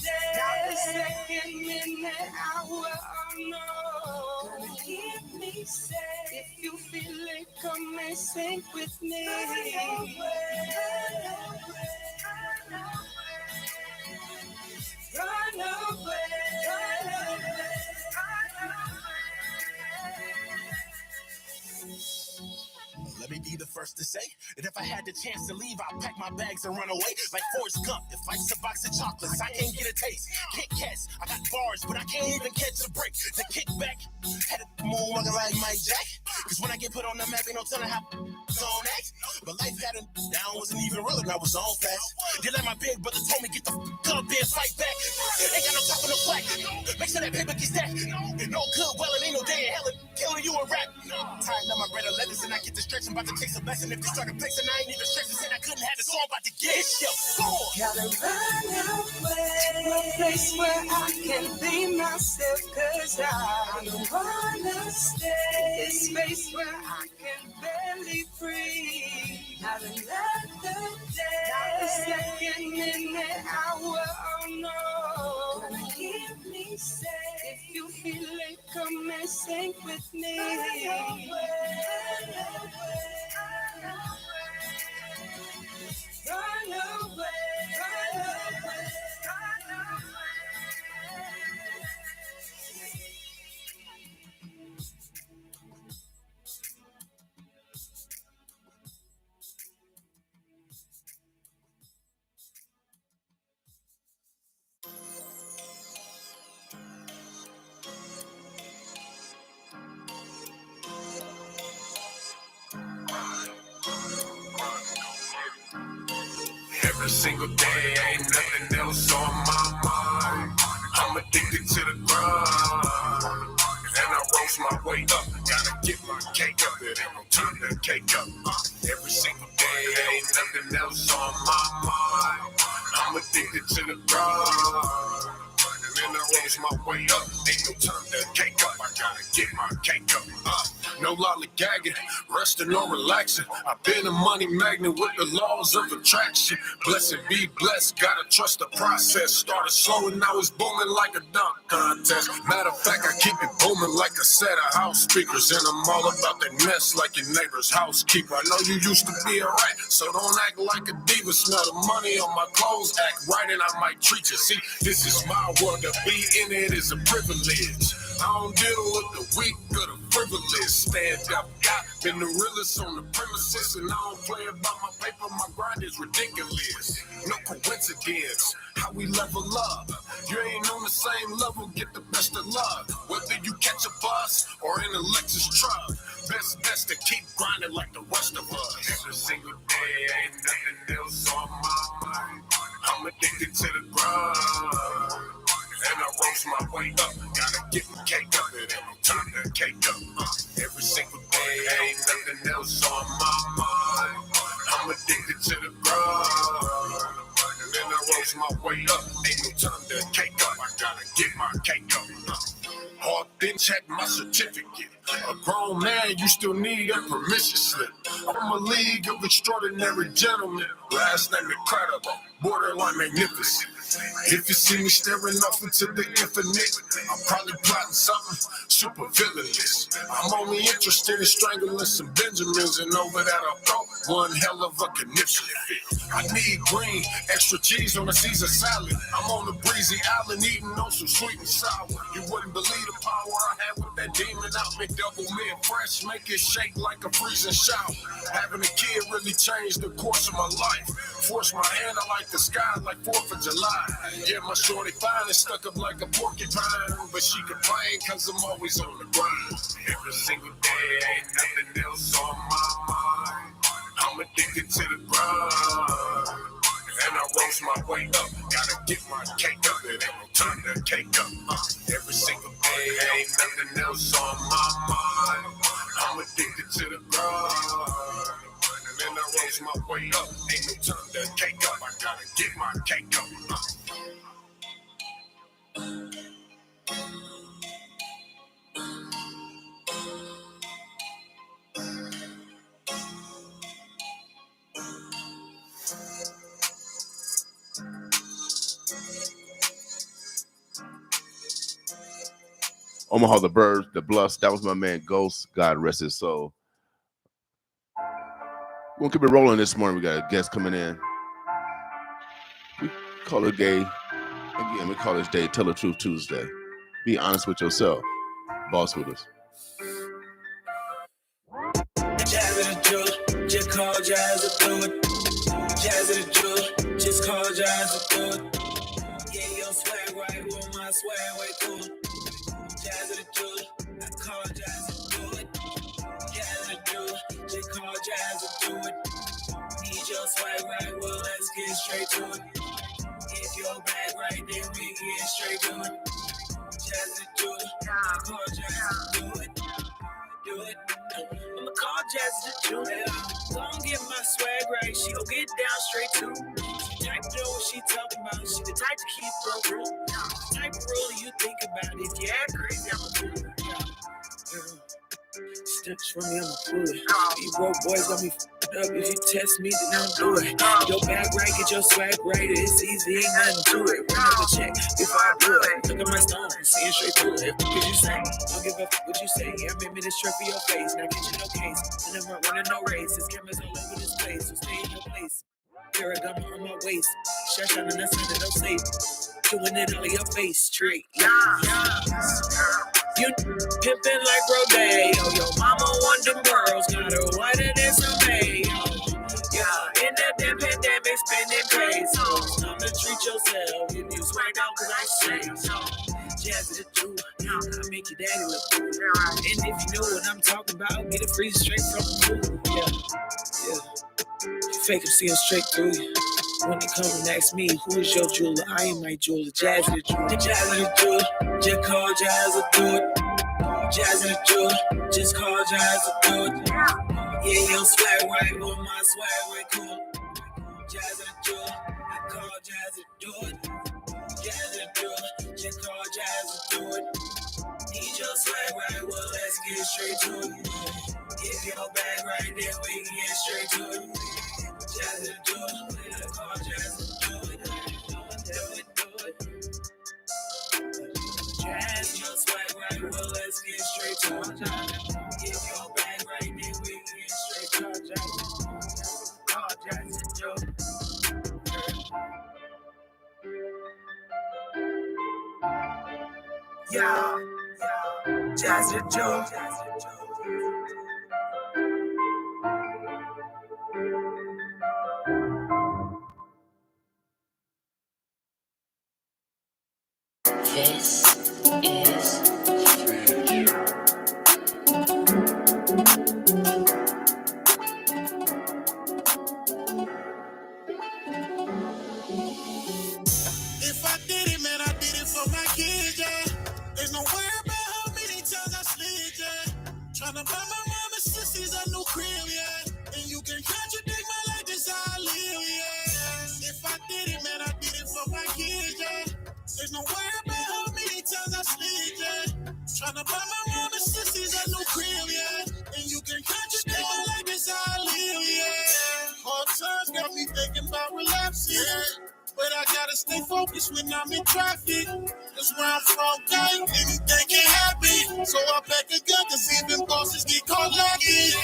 day, not a second, minute, hour, oh no. Gonna keep me safe. If you feel it, come and sing with me. Run away, run away, run away. Let me be the first to say that if I had the chance to leave, I'd pack my bags and run away. Like Forrest Gump, if life's a box of chocolates, I can't get a taste. Kit Kats, I got bars, but I can't even catch a break. The kickback, had a moon walking like Mike Jack. Cause when I get put on the map, ain't no telling how on act. But life had a down, wasn't even real, and I was on fast. Then like my big brother told me, get the f up there and fight back. Ain't got no top on the flag. Make sure that paper gets stacked. No good, well, it ain't no day in hell of killing you a rap. Tying up my bread of letters and I get to stretch. I'm about to take some lesson. If they start a place and I ain't even stressing, said I couldn't have it, so I'm about to get it. Yo, gotta run away to a place where I can be myself, cause I don't wanna stay in space where I can barely breathe. Not another day, not a second, minute, hour, oh no. Gonna keep me safe. If you feel it, come and sing with me. Run away. Run away. Every single day, ain't nothing else on my mind. I'm addicted to the grind, and I roast my way up. Gotta get my cake up, it ain't no time to cake up. Every single day, ain't nothing else on my mind. I'm addicted to the grind, and I roast my way up. Ain't no time to cake up, I gotta get my cake up. No lollygagging, resting or relaxing. I've been a money magnet with the laws of attraction. Blessed be blessed, gotta trust the process. Started slow and now it's booming like a dunk contest. Matter of fact, I keep it booming like a set of house speakers. And I'm all about that mess like your neighbor's housekeeper. I know you used to be a rat, so don't act like a diva. Smell the money on my clothes, act right and I might treat you. See, this is my world, to be in it is a privilege. I don't deal with the weak or the frivolous. Stand up, been the realest on the premises, and I don't play about my paper. My grind is ridiculous. No coincidence how we level up. You ain't on the same level, get the best of luck. Whether you catch a bus or in a Lexus truck, best to keep grinding like the rest of us. Every single day, ain't nothing else on my mind. I'm addicted to the grind, and I roast my way up. Gotta get my cake up, it ain't no time to cake up. Every single day, ain't nothing else on my mind. I'm addicted to the grind, and then I roast my way up. Ain't no time to cake up, I gotta get my cake up. Hard then check my certificate. A grown man, you still need a permission slip. I'm a league of extraordinary gentlemen. Last name incredible, borderline magnificent. If you see me staring off into the infinite, I'm probably plotting something super villainous. I'm only interested in strangling some Benjamins, and over that I thought one hell of a conniption fit. I need green, extra cheese on a Caesar salad. I'm on the breezy island eating on some sweet and sour. You wouldn't believe the power I had with that demon out me. Double mint fresh, make it shake like a freezing shower. Having a kid really changed the course of my life. Forced my hand, I like the sky like 4th of July. Yeah, my shorty fine and stuck up like a porcupine, but she complain cause I'm always on the grind. Every single day, ain't nothing else on my mind. I'm addicted to the grind, and I roast my way up. Gotta get my cake up, it ain't no time to cake up. Every single day, ain't nothing else on my mind. I'm addicted to the grind, and then I roast my way up. Ain't no time to cake up, I gotta get my cake up. Omaha the Birds, the Bluffs. That was my man Ghost. God rest his soul. We're gonna keep it rolling this morning. We got a guest coming in. We call it day. Again, we call this day Tell the Truth Tuesday. Be honest with yourself. Boss with us. Jazz to do it. Jazz to do it. Just call Jazz to do it. Yeah, your swag right with my swag way cool. Jazz to do it. I call Jazz to do it. Jazz to do it. Just call Jazz to do it. Need your swag right, well, let's get straight to it. If your bag right, then we get straight to it. Jazz to do it. I call Jazz to do it. Do it. I'ma call Jazz to do it. Gon' get my swag right, she gon' get down straight to it. She type to know what she talking about. She the type to keep her rule. The type of rule you think about. If you act crazy, I'ma do it. Steps from me, I'ma pull it. These broke boys got me f***ed up. If you test me, then I'll do it. Your bag right, get your swag right. It's easy, ain't nothing to it. Run up a check before I do it. Look at my stones, seeing straight through it. What could you say? Don't give a f*** what you say. Yeah, I made me this shirt for your face. Now get you no case. And I'm not running no race. There's cameras all over this place, so stay in your place. Ferragamo on my waist. Shut shot on the side of no safe. Doing it all in your face, straight. Yeah. You pimpin' like Rodeo. Your mama want them girls, got her whiter than some mayo. Yeah, in that damn pandemic, spending pesos. Time to treat yourself. If you swagged out, cause I say so. Jazz to the truth, I make your daddy look cool. And if you know what I'm talking about, get it free straight from the pool. Yeah. You fake him, see him straight through you. When they come and ask me, who is your jeweler? I ain't my jeweler. Jazz the jeweler. Jazz the jeweler. Just call Jazz to do it. Jazz the jeweler. Just call Jazz to do it. Yeah, your swag right, well, my swag right cool. Jazz the jeweler. I call Jazz to do it. Jazz the jeweler. Just call Jazz to do it. Need your swag right, well, let's get straight to it. If your bag right, then we can get straight to it. Jazz to do it. Call Jazz to do it. Do it. Jazz your swag right, well, let's get straight to it. If your bag right, then we can get straight to it. Call Jazz to do it. Yeah, Jazz to do it. This is If I did it, man, I did it for my kids, yeah. There's no worry about how many times I slid, yeah. Tryna buy my mama sissies a new crib, yeah. And you can contradict my life, this how I live, yeah. If I did it, man, I did it for my kids, yeah. There's no worry about how many times I slid, yeah. Tryna buy my mama sissies a new crib, yeah. And you can contradict my life, this how I live, yeah. Hard times got me thinking about relapsing, yeah. But I gotta stay focused when I'm in traffic. Cause where I'm from, gang, anything can happen. So I pack a gun, cause even bosses get caught lacking.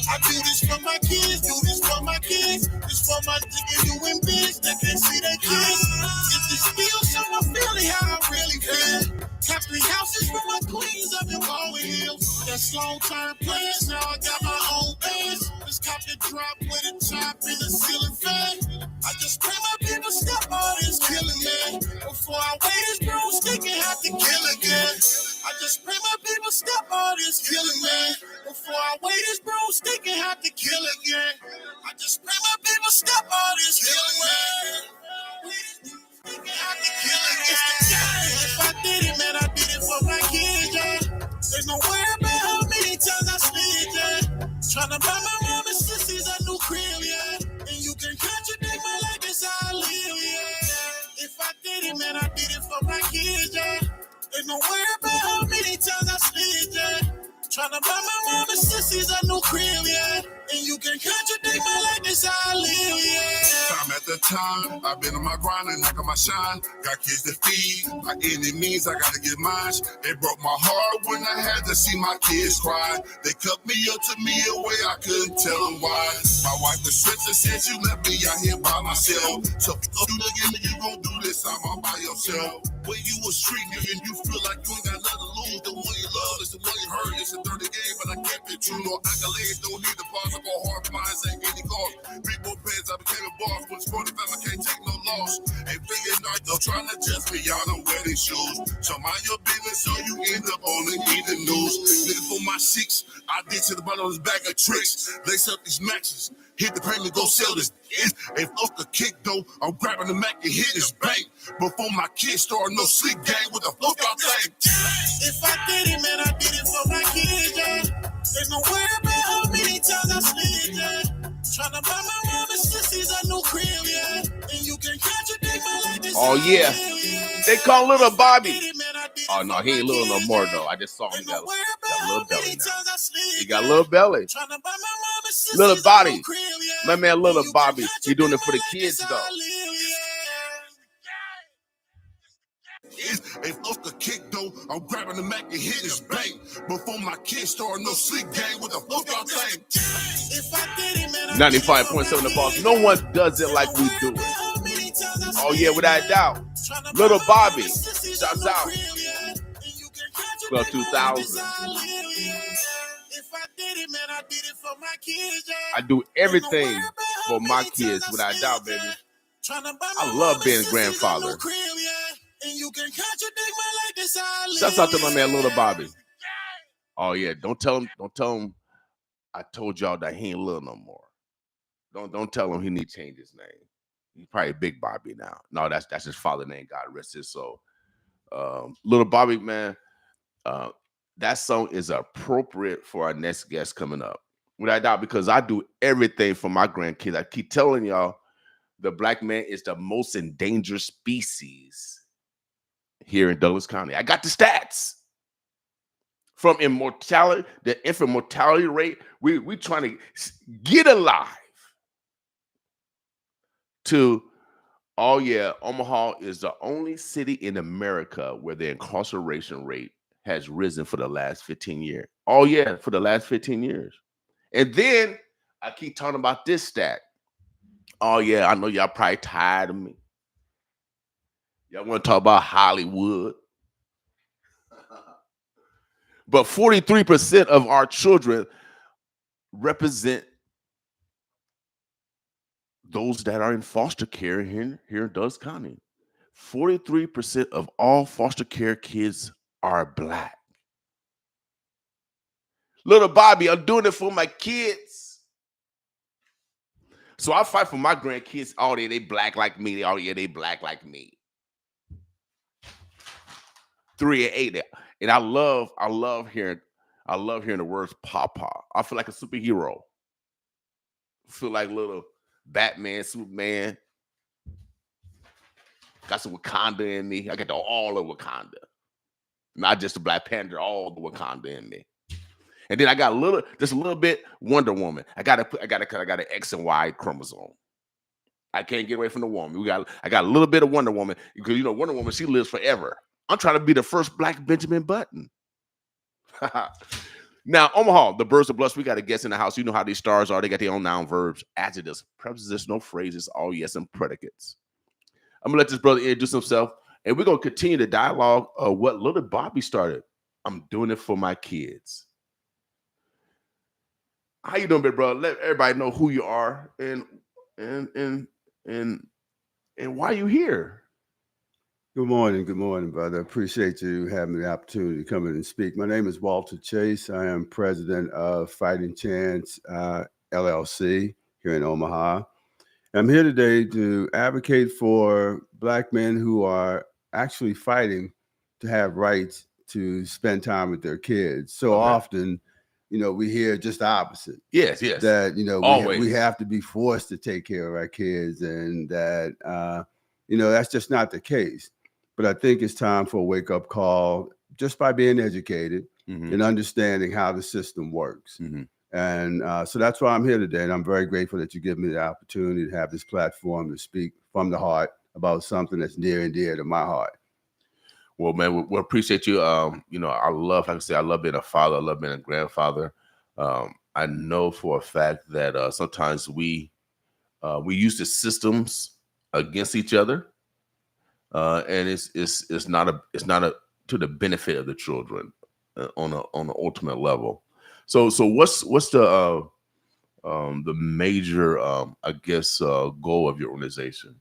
I do this for my kids, do this for my kids. This for my nigga, you and bitch that can't see their kids. If this feels so, I'm feeling how I really feel. Got 3 houses for my queens up in Bowen Hills. That's long-term plans, now I got my own bands. Just cop the drop with a top and a ceiling fan. I just pray my people stop all this killing, man. Before I weigh this broomstick and have to kill again. I just pray my people stop all this killing, man. Before I weigh this broomstick and have to kill again. I just pray my people stop all this killing, man. If I did it, man, I did it for my kids, yeah. There's no worry about how many times I slid, yeah. Tryna buy my mama sissies a new crib, yeah. And you can contradict my life, this how I live, yeah. If I did it, man, I did it for my kids, yeah. There's no worry about how many times I slid, yeah. Tryna buy my mama sissies a new crib, yeah. And you can contradict my life, this how I live, yeah. Time after time, I've been on my grind and I got my shine. Got kids to feed, by any means I gotta get mine. It broke my heart when I had to see my kids cry. They cut me up, took me away, I couldn't tell them why. My wife was strict and said you left me out here by myself. So if you again, you gon' do this time all by yourself. When you a street nigga and you feel like you ain't got nothing to lose, the one you love is the one you hurt. It's a dirty game, but I kept it true. No accolades, don't need the pause. I go hard minds, ain't any call. boss. Big boy pants, I became a boss. When sporting family can't take no loss. Ain't thinking night though, trying to judge me, y'all don't wear these shoes. So mind your business, so you end up on the evening news. Nigga for my six, I did to the bottom of his bag of tricks. Lace up these matches. Hit the payment, go sell this. If fuck a kick though, I'm grabbing the Mac and hit his bank. Before my kids start no sleep game, what the fuck y'all think? If I did it, man, I did it for my kids, yeah. There's no worry about how many times I slid, yeah. Tryna buy my mom and sisters a new crib, yeah. And you can contradict my life. Oh yeah, they call Little Bobby. Oh no, he ain't little no more though. I just saw him. He got a little belly now. He got a little belly. Little Bobby, my man, Little Bobby. He doing it for the kids though. If fuck a kick though, I'm grabbing the Mac and hit his bank. Before my kids start no sleep game, what the fuck y'all think? 95.7 The Boss. No one does it like we do it. Oh yeah, without a doubt. Little Bobby. Shouts out. Club 2000. I do everything for my kids without a doubt, baby. I love being a grandfather. Shouts out to my man Little Bobby. Oh yeah, don't tell him I told y'all that he ain't little no more. Don't tell him he need to change his name. He's probably Big Bobby now. No, that's his father name. God rest his soul. Little Bobby, man, that song is appropriate for our next guest coming up. Without doubt, because I do everything for my grandkids. I keep telling y'all, the black man is the most endangered species here in Douglas County. I got the stats. From immortality, the infant mortality rate, we trying to get alive, to, oh yeah, Omaha is the only city in America where the incarceration rate has risen for the last 15 years. Oh yeah, for the last 15 years. And then I keep talking about this stat. Oh yeah, I know y'all probably tired of me. Y'all want to talk about Hollywood. But 43% of our children represent those that are in foster care here in Douglas County. 43% of all foster care kids are black. Little Bobby, I'm doing it for my kids. So I fight for my grandkids. Oh, they black like me. Oh, yeah, they black like me. 3 and 8. And I love hearing the words Papa. I feel like a superhero. I feel like little Batman, Superman. Got some Wakanda in me. I got all of Wakanda. Not just the Black Panther, all the Wakanda in me. And then I got just a little bit Wonder Woman. I got an X and Y chromosome. I can't get away from the woman. I got a little bit of Wonder Woman because Wonder Woman, she lives forever. I'm trying to be the first black Benjamin Button. Now, Omaha, the birds of blush. We got a guest in the house. You know how these stars are. They got their own noun, verbs, adjectives, prepositional phrases, all yes, and predicates. I'm gonna let this brother introduce himself, and we're gonna continue the dialogue of what Little Bobby started. I'm doing it for my kids. How you doing, big brother? Let everybody know who you are and why you here. Good morning, brother. Appreciate you having the opportunity to come in and speak. My name is Walter Chase. I am president of Fighting Chance LLC here in Omaha. I'm here today to advocate for black men who are actually fighting to have rights to spend time with their kids. So often, we hear just the opposite. Yes. That, we have to be forced to take care of our kids, and that, that's just not the case. But I think it's time for a wake-up call just by being educated and understanding how the system works. And so that's why I'm here today. And I'm very grateful that you give me the opportunity to have this platform to speak from the heart about something that's near and dear to my heart. Well, man, we appreciate you. I love being a father. I love being a grandfather. I know for a fact that sometimes we use the systems against each other. And it's not to the benefit of the children on an ultimate level. So what's the the major, I guess, goal of your organization?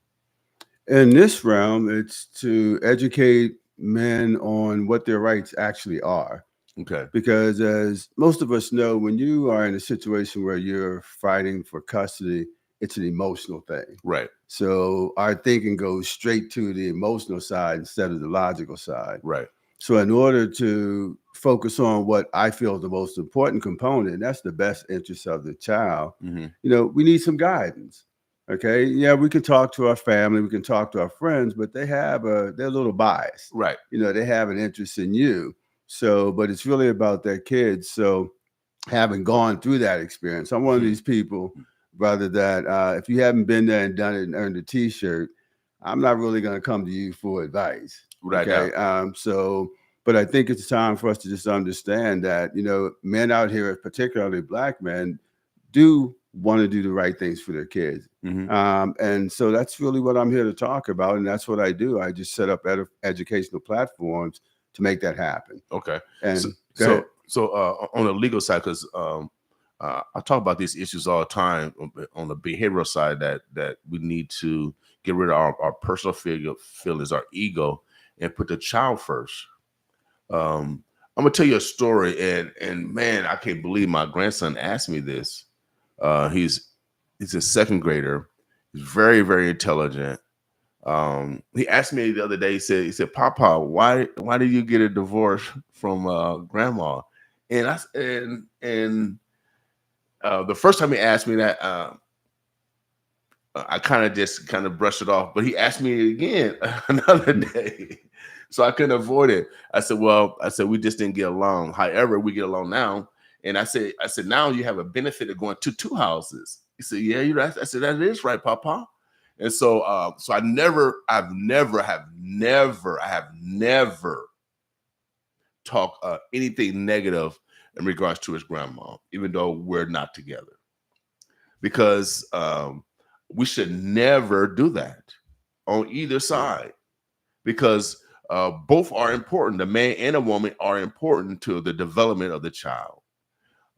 In this realm, it's to educate men on what their rights actually are. Okay. Because as most of us know, when you are in a situation where you're fighting for custody, it's an emotional thing. Right. So our thinking goes straight to the emotional side instead of the logical side. Right. So in order to focus on what I feel is the most important component, that's the best interest of the child, Mhm. we need some guidance. Okay. Yeah, we can talk to our family, we can talk to our friends, but they're a little biased. Right. They have an interest in you. So, but it's really about their kids. So having gone through that experience, I'm one of these people, brother, that if you haven't been there and done it and earned a t-shirt, I'm not really going to come to you for advice. Right. Okay. But I think it's time for us to just understand that, men out here, particularly Black men, do want to do the right things for their kids. Mhm. And so that's really what I'm here to talk about. And that's what I do. I just set up educational platforms to make that happen. Okay. And So on the legal side, because I talk about these issues all the time on the behavioral side, that we need to get rid of our personal feelings, our ego, and put the child first. I'm gonna tell you a story, and man, I can't believe my grandson asked me this. He's a second grader. He's very, very intelligent. He asked me the other day. He said, "Papa, why did you get a divorce from grandma?" And the first time he asked me that, I kind of brushed it off. But he asked me again another day, so I couldn't avoid it. I said, we just didn't get along. However, we get along now. And I said, now you have a benefit of going to two houses. He said, yeah, you're right. I said, that is right, Papa. And so, I've never talked anything negative in regards to his grandma, even though we're not together, because we should never do that on either side, because both are important. The man and a woman are important to the development of the child.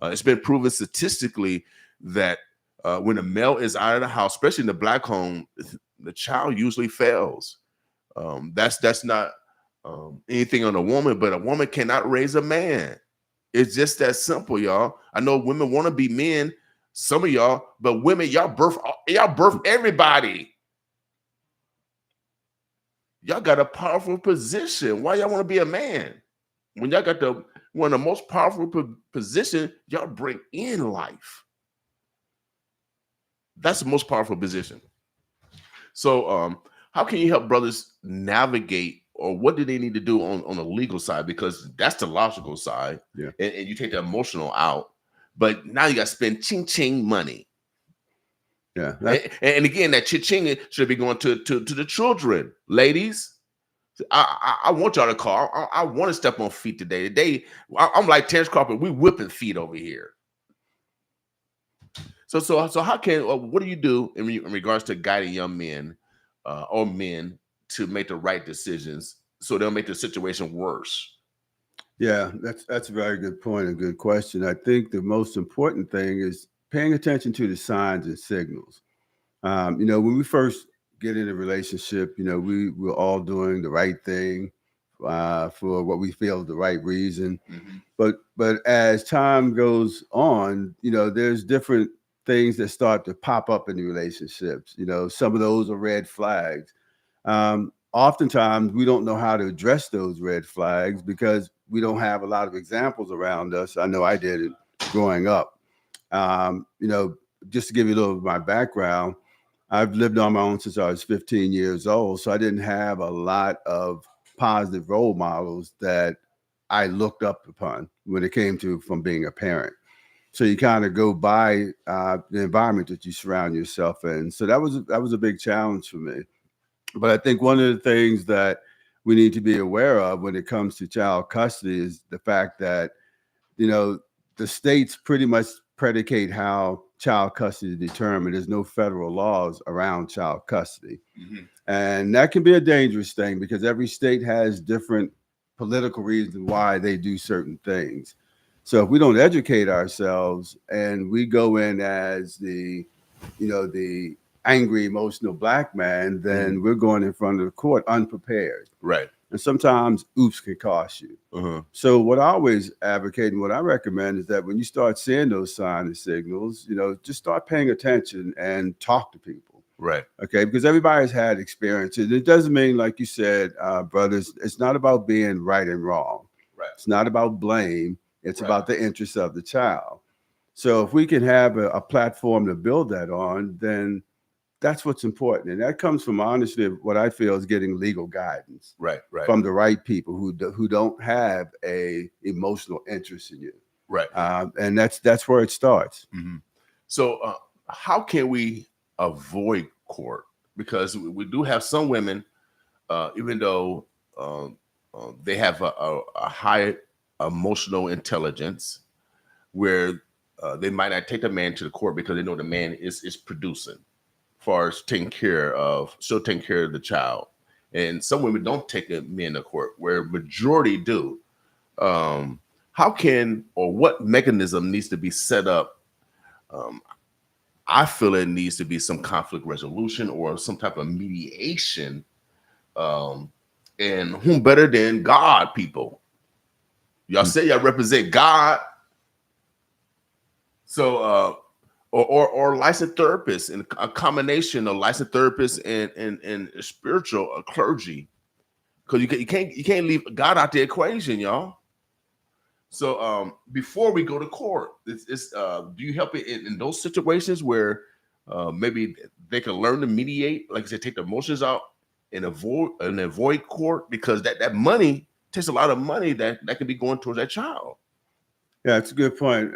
It's been proven statistically that when a male is out of the house, especially in the Black home, the child usually fails. That's not anything on a woman, but a woman cannot raise a man. It's just that simple, y'all. I know women want to be men, some of y'all, but women, y'all birth everybody. Y'all got a powerful position. Why y'all want to be a man? When y'all got one of the most powerful position, y'all bring in life. That's the most powerful position. So how can you help brothers navigate, or what do they need to do on the legal side? Because that's the logical side. Yeah. And you take the emotional out, but now you got to spend ching money. Yeah. And again, that ching should be going to the children. Ladies, I want y'all to call. I want to step on feet today. Today, I'm like Terrence Crawford. We whipping feet over here. So how can, what do you do in regards to guiding young men or men to make the right decisions so they'll make the situation worse? Yeah, that's a very good point, a good question. I think the most important thing is paying attention to the signs and signals. When we first get in a relationship, we're all doing the right thing for what we feel is the right reason. Mm-hmm. But as time goes on, there's different things that start to pop up in the relationships. Some of those are red flags. Oftentimes we don't know how to address those red flags because we don't have a lot of examples around us. I know I did it growing up. Just to give you a little of my background, I've lived on my own since I was 15 years old. So I didn't have a lot of positive role models that I looked up upon when it came to from being a parent. So you kind of go by the environment that you surround yourself in. So that was a big challenge for me. But I think one of the things that we need to be aware of when it comes to child custody is the fact that, the states pretty much predicate how child custody is determined. There's no federal laws around child custody. Mm-hmm. And that can be a dangerous thing because every state has different political reasons why they do certain things. So if we don't educate ourselves and we go in as the angry, emotional black man, then we're going in front of the court unprepared. Right. And sometimes oops can cost you. So what I always advocate and what I recommend is that when you start seeing those signs and signals, just start paying attention and talk to people. Right. Okay. Because everybody's had experiences. It doesn't mean, like you said, brothers, it's not about being right and wrong. Right. It's not about blame. It's about the interests of the child. So if we can have a platform to build that on, then that's what's important. And that comes from, honestly, what I feel is getting legal guidance from the right people who don't have a emotional interest in you. Right. And that's where it starts. So how can we avoid court? Because we do have some women, even though they have a high emotional intelligence, where they might not take the man to the court because they know the man is producing, far as still taking care of the child. And some women don't take a man to court, where majority do. How can, or what mechanism needs to be set up? I feel it needs to be some conflict resolution or some type of mediation. And whom better than God, people? Y'all say y'all represent God. So, or licensed therapists, and a combination of licensed therapists and spiritual clergy, because you can't leave God out the equation, y'all. So before we go to court, do you help it in those situations where maybe they can learn to mediate, like I said, take the emotions out and avoid court, because that money takes a lot of money that can be going towards that child. Yeah, it's a good point.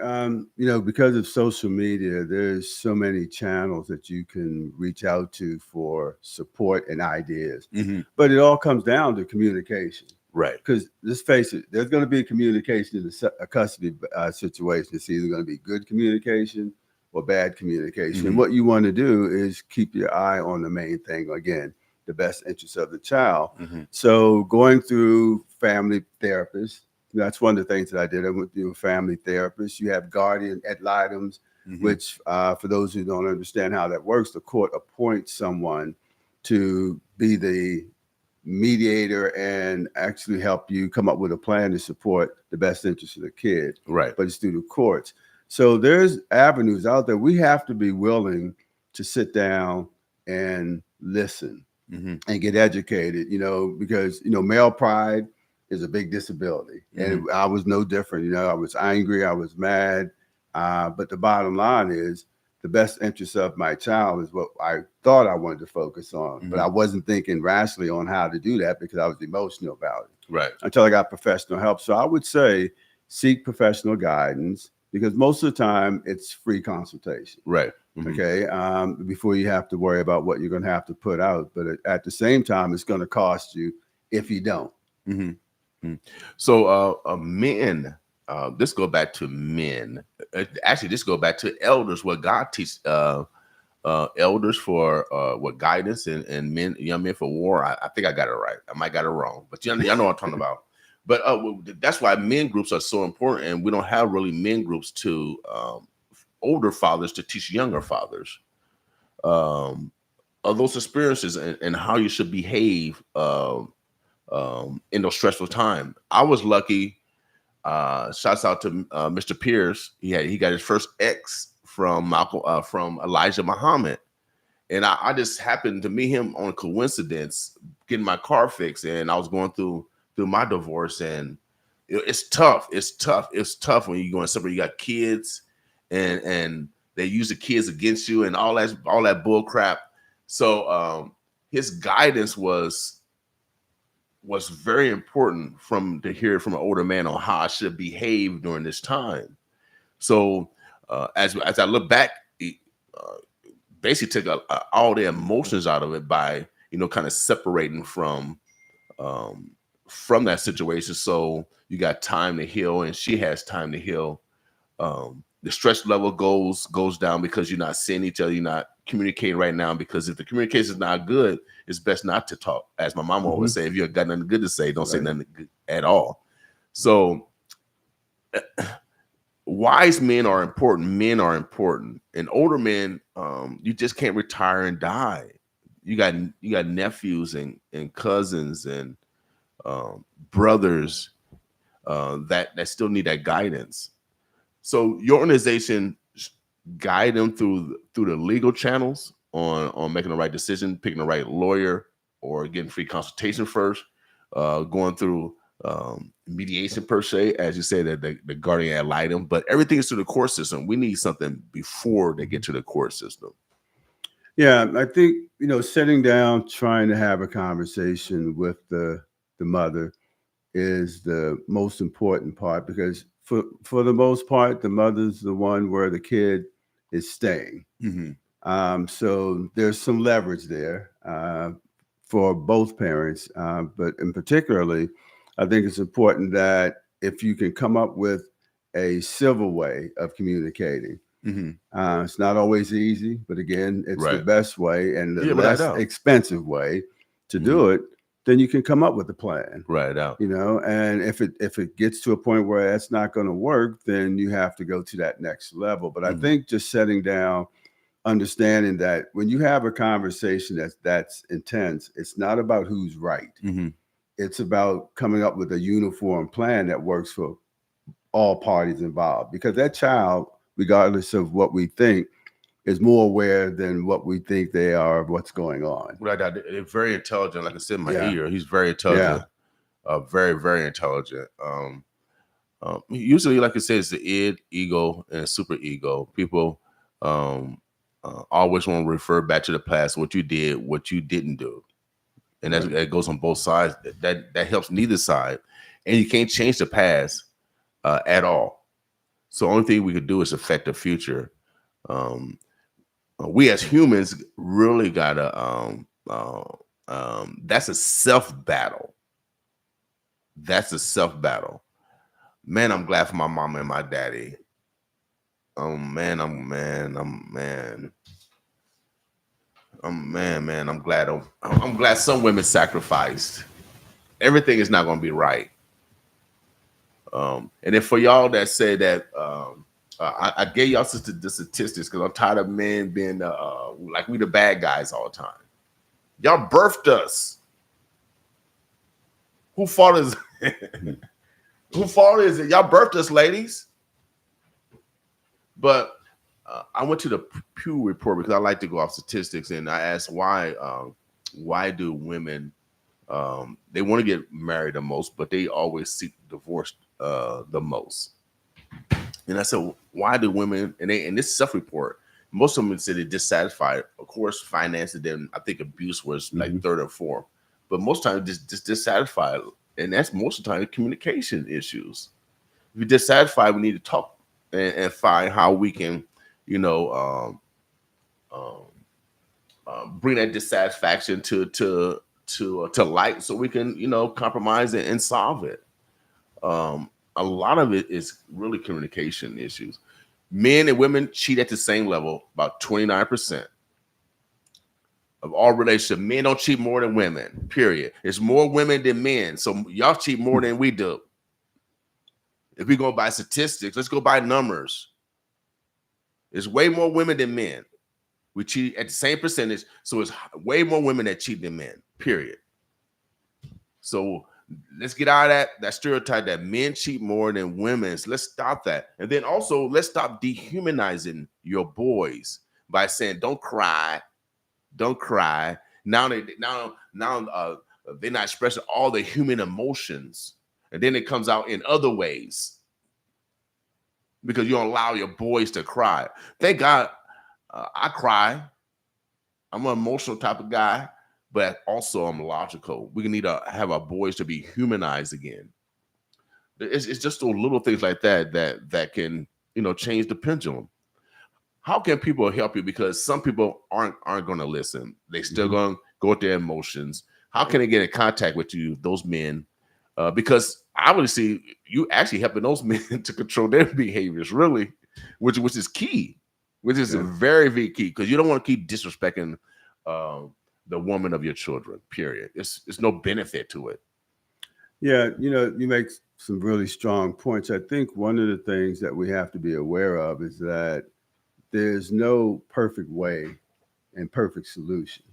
Because of social media, there's so many channels that you can reach out to for support and ideas. But it all comes down to communication. Right. Because let's face it, there's going to be communication in a custody situation. It's either going to be good communication or bad communication. And what you want to do is keep your eye on the main thing, again, the best interest of the child. So going through family therapists, that's one of the things that I did. I went through a family therapist. You have guardian ad litems, which for those who don't understand how that works, the court appoints someone to be the mediator and actually help you come up with a plan to support the best interest of the kid. Right. But it's through the courts. So there's avenues out there. We have to be willing to sit down and listen and get educated, because, male pride is a big disability. And I was no different. I was angry, I was mad. But the bottom line is the best interest of my child is what I thought I wanted to focus on. But I wasn't thinking rationally on how to do that because I was emotional about it. Right. Until I got professional help. So I would say seek professional guidance, because most of the time it's free consultation. Right. Okay. Before you have to worry about what you're going to have to put out. But at the same time, it's going to cost you if you don't. So men, this go back to men. Actually, this go back to elders, what God teaches elders for what guidance and men, young men for war. I think I got it right. I might got it wrong, but y'all know what I'm talking about. But that's why men groups are so important, and we don't have really men groups to older fathers to teach younger fathers of those experiences and how you should behave in those stressful times. I was lucky. Shouts out to Mr. Pierce. He got his first ex from Elijah Muhammad, and I just happened to meet him on a coincidence, getting my car fixed, and I was going through my divorce, and it's tough. It's tough when you go in separate. You got kids, and they use the kids against you, and all that bull crap. So his guidance was very important to hear from an older man on how I should behave during this time. So as I look back, basically took all the emotions out of it by kind of separating from that situation. So you got time to heal, and she has time to heal. The stress level goes down because you're not seeing each other, you're not communicating right now, because if the communication is not good, it's best not to talk. As my mama always say, if you got nothing good to say, don't say nothing good at all. So wise men are important. Men are important, and older men, you just can't retire and die. You got nephews and cousins and brothers that still need that guidance. So your organization guide them through the legal channels on making the right decision, picking the right lawyer, or getting free consultation first, going through mediation per se, as you say, that the guardian ad litem, but everything is through the court system. We need something before they get to the court system. Yeah, I think, sitting down, trying to have a conversation with the mother is the most important part, because for the most part, the mother's the one where the kid is staying. So there's some leverage there for both parents, but in particularly, I think it's important that if you can come up with a civil way of communicating. It's not always easy, but again, it's the best way and the less expensive way to do it. Then you can come up with a plan. And if it gets to a point where that's not going to work, then you have to go to that next level. But I think just sitting down, understanding that when you have a conversation that's intense, it's not about who's right. It's about coming up with a uniform plan that works for all parties involved, because that child, regardless of what we think, is more aware than what we think they are of what's going on. They're very intelligent. Like I said in my ear, he's very intelligent. Very, very intelligent. Usually, like I said, it's the id, ego, and super ego. People always want to refer back to the past, what you did, what you didn't do. And that goes on both sides. That helps neither side. And you can't change the past at all. So the only thing we could do is affect the future. We as humans really gotta that's a self battle. That's a self battle. Man, I'm glad for my mama and my daddy. I'm glad. I'm glad some women sacrificed. Everything is not gonna be right. And then for y'all that say that I gave y'all the statistics because I'm tired of men being like we the bad guys all the time. Y'all birthed us. Who fault is who fault is it? Y'all birthed us, ladies. But I went to the Pew report because I like to go off statistics, and I asked why do women they want to get married the most, but they always seek divorce the most. And I said, why do women, and this self-report, most of them said they're dissatisfied. Of course, finance, and then I think abuse was like third or fourth. But most times just dissatisfied. And that's most of the time communication issues. If you're dissatisfied, we need to talk and find how we can, bring that dissatisfaction to light so we can, compromise and solve it. A lot of it is really communication issues. Men and women cheat at the same level, about 29% of all relationships. Men don't cheat more than women, period. It's more women than men. So y'all cheat more than we do. If we go by statistics, let's go by numbers. There's way more women than men. We cheat at the same percentage. So it's way more women that cheat than men, period. So let's get out of that stereotype that men cheat more than women. So let's stop that. And then also let's stop dehumanizing your boys by saying, don't cry. Don't cry. Now they're not expressing all the human emotions. And then it comes out in other ways because you don't allow your boys to cry. Thank God I cry. I'm an emotional type of guy. But also I'm logical. We need to have our boys to be humanized again. It's just those little things like that can change the pendulum. How can people help you? Because some people aren't going to listen. They still going to go with their emotions. How can they get in contact with you, those men? Because obviously you actually helping those men to control their behaviors, really, which is key, which is very, very key, because you don't want to keep disrespecting the woman of your children, period. It's no benefit to it. Yeah, you make some really strong points. I think one of the things that we have to be aware of is that there's no perfect way and perfect solution,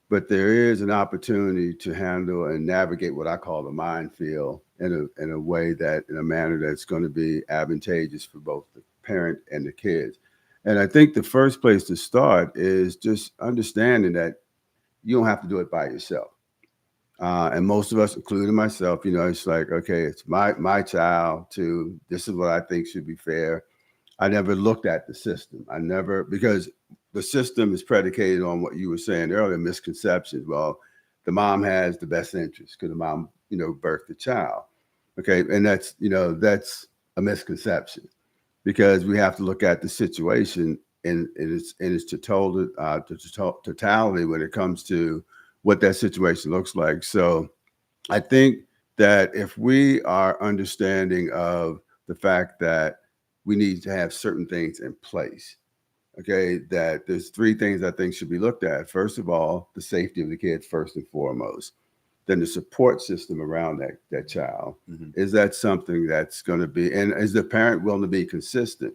but there is an opportunity to handle and navigate what I call the minefield in a way that, in a manner that's going to be advantageous for both the parent and the kids. And I think the first place to start is just understanding that you don't have to do it by yourself. And most of us, including myself, it's like, okay, it's my child too. This is what I think should be fair. I never looked at the system. Because the system is predicated on what you were saying earlier, misconceptions. Well, the mom has the best interest because the mom, birthed the child. Okay. And that's a misconception, because we have to look at the situation in its totality when it comes to what that situation looks like. So I think that if we are understanding of the fact that we need to have certain things in place, okay, that there's three things I think should be looked at. First of all, the safety of the kids first and foremost. Then the support system around that child. Is that something that's going to be, and is the parent willing to be consistent?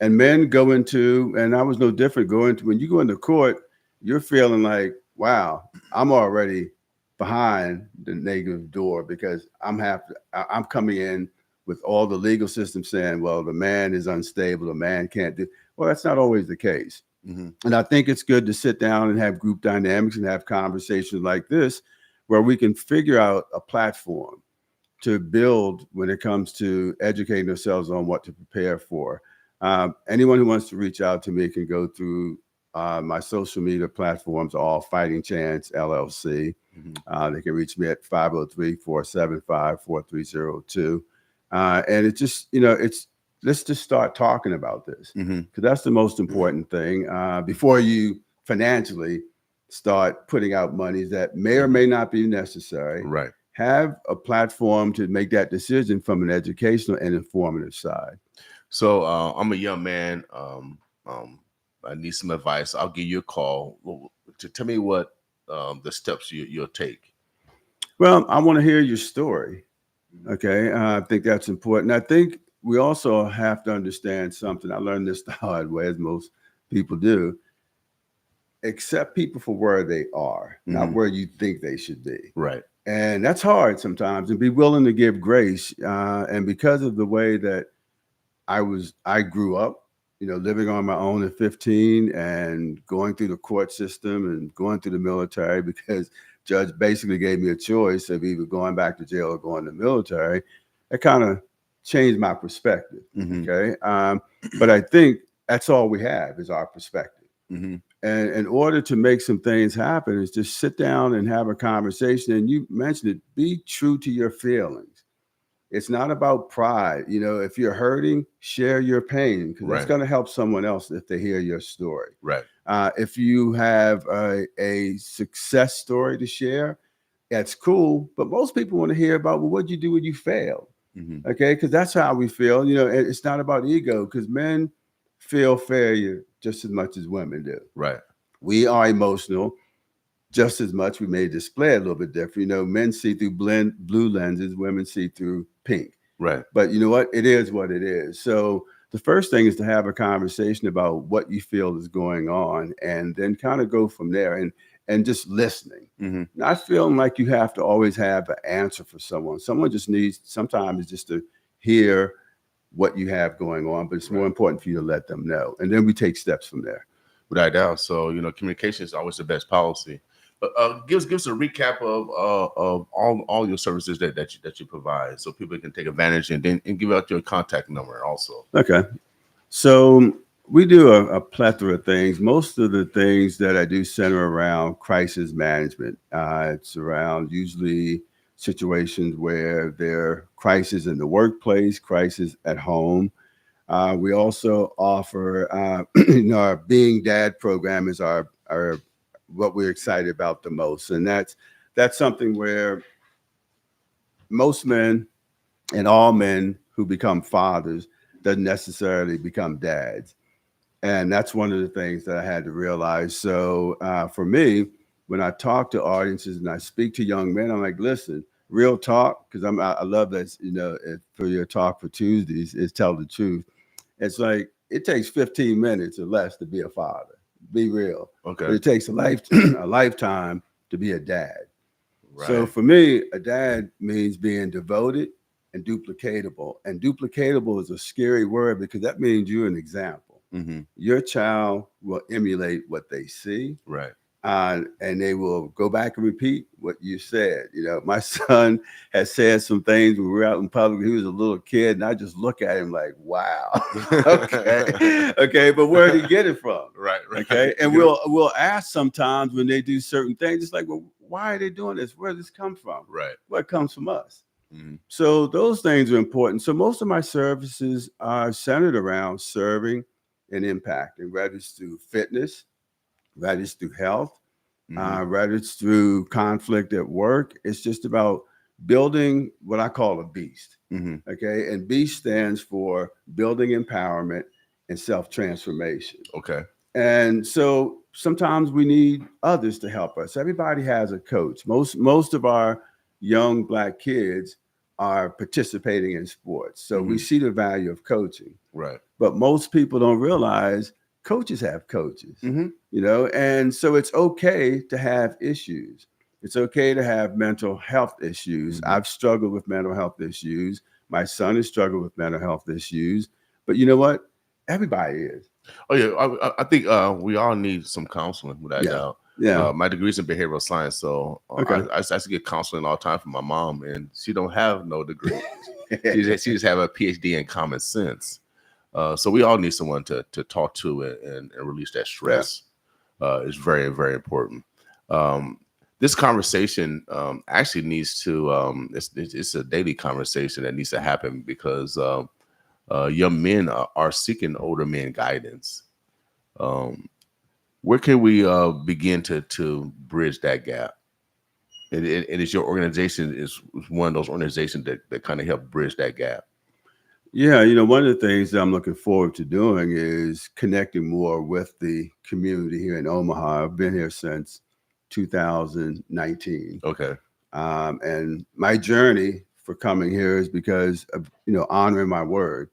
And men go into, and I was no different, when you go into court, you're feeling like, wow, I'm already behind the negative door because I'm coming in with all the legal system saying, well, the man is unstable, the man can't do. Well, that's not always the case. And I think it's good to sit down and have group dynamics and have conversations like this, where we can figure out a platform to build when it comes to educating ourselves on what to prepare for. Anyone who wants to reach out to me can go through my social media platforms, all Fighting Chance LLC. They can reach me at 503-475-4302. And it just, let's just start talking about this, because that's the most important thing before you financially start putting out monies that may or may not be necessary. Right. Have a platform to make that decision from an educational and informative side. So I'm a young man. I need some advice. I'll give you a call to tell me what the steps you'll take. Well, I want to hear your story. Okay. I think that's important. I think we also have to understand something. I learned this the hard way, as most people do. Accept people for where they are, not where you think they should be. Right. And that's hard sometimes, and be willing to give grace. And because of the way that I grew up, living on my own at 15 and going through the court system and going through the military, because judge basically gave me a choice of either going back to jail or going to the military. It kind of changed my perspective. Okay. But I think that's all we have is our perspective. And in order to make some things happen is just sit down and have a conversation. And you mentioned it, be true to your feelings. It's not about pride. If you're hurting, share your pain, because that's going to help someone else if they hear your story. Right. If you have a success story to share, that's cool. But most people want to hear about, well, what'd you do when you failed? Okay, because that's how we feel. It's not about ego, because men feel failure just as much as women do. Right. We are emotional just as much. We may display it a little bit different. Men see through blue lenses, women see through pink. Right. But you know what? It is what it is. So the first thing is to have a conversation about what you feel is going on, and then kind of go from there and just listening. Not feeling like you have to always have an answer for someone. Someone just needs sometimes just to hear what you have going on, but it's more important for you to let them know. And then we take steps from there. Without doubt. So, communication is always the best policy. But give us a recap of all your services that you provide, so people can take advantage, and give out your contact number also. Okay. So we do a plethora of things. Most of the things that I do center around crisis management. It's around usually situations where there are crises in the workplace, crisis at home. We also offer, our Being Dad program is our what we're excited about the most. And that's something where most men and all men who become fathers doesn't necessarily become dads. And that's one of the things that I had to realize. So for me, when I talk to audiences and I speak to young men, I'm like, listen, real talk, because I love that, for your talk for Tuesdays is tell the truth. It's like it takes 15 minutes or less to be a father. Be real. Okay. But it takes a lifetime to be a dad. Right. So for me, a dad means being devoted and duplicatable. And duplicatable is a scary word because that means you're an example. Mm-hmm. Your child will emulate what they see. Right. And they will go back and repeat what you said. My son has said some things when we were out in public. He was a little kid, and I just look at him like, wow. Okay, but where did he get it from? Right. Okay, and we'll ask sometimes when they do certain things, it's like, well, why are they doing this? Where does this come from? Right. Well, it comes from us. Mm-hmm. So those things are important. So most of my services are centered around serving and impacting, whether it's through fitness, whether it's through health, whether it's through conflict at work. It's just about building what I call a beast. Mm-hmm. Okay. And beast stands for building empowerment and self-transformation. Okay. And so sometimes we need others to help us. Everybody has a coach. Most of our young Black kids are participating in sports. So we see the value of coaching. Right. But most people don't realize coaches have coaches, and so it's okay to have issues. It's okay to have mental health issues. I've struggled with mental health issues. My son has struggled with mental health issues. But you know what? Everybody is. Oh, yeah. I think we all need some counseling without doubt. Yeah. My degree's in behavioral science, so I used to get counseling all the time from my mom, and she don't have no degree. she just have a PhD in common sense. So we all need someone to talk to and release that stress. Is very, very important. This conversation actually needs to, it's a daily conversation that needs to happen because young men are seeking older men guidance. Where can we begin to bridge that gap? And is your organization is one of those organizations that kind of help bridge that gap? Yeah, one of the things that I'm looking forward to doing is connecting more with the community here in Omaha. I've been here since 2019. Okay. And my journey for coming here is because of, honoring my word,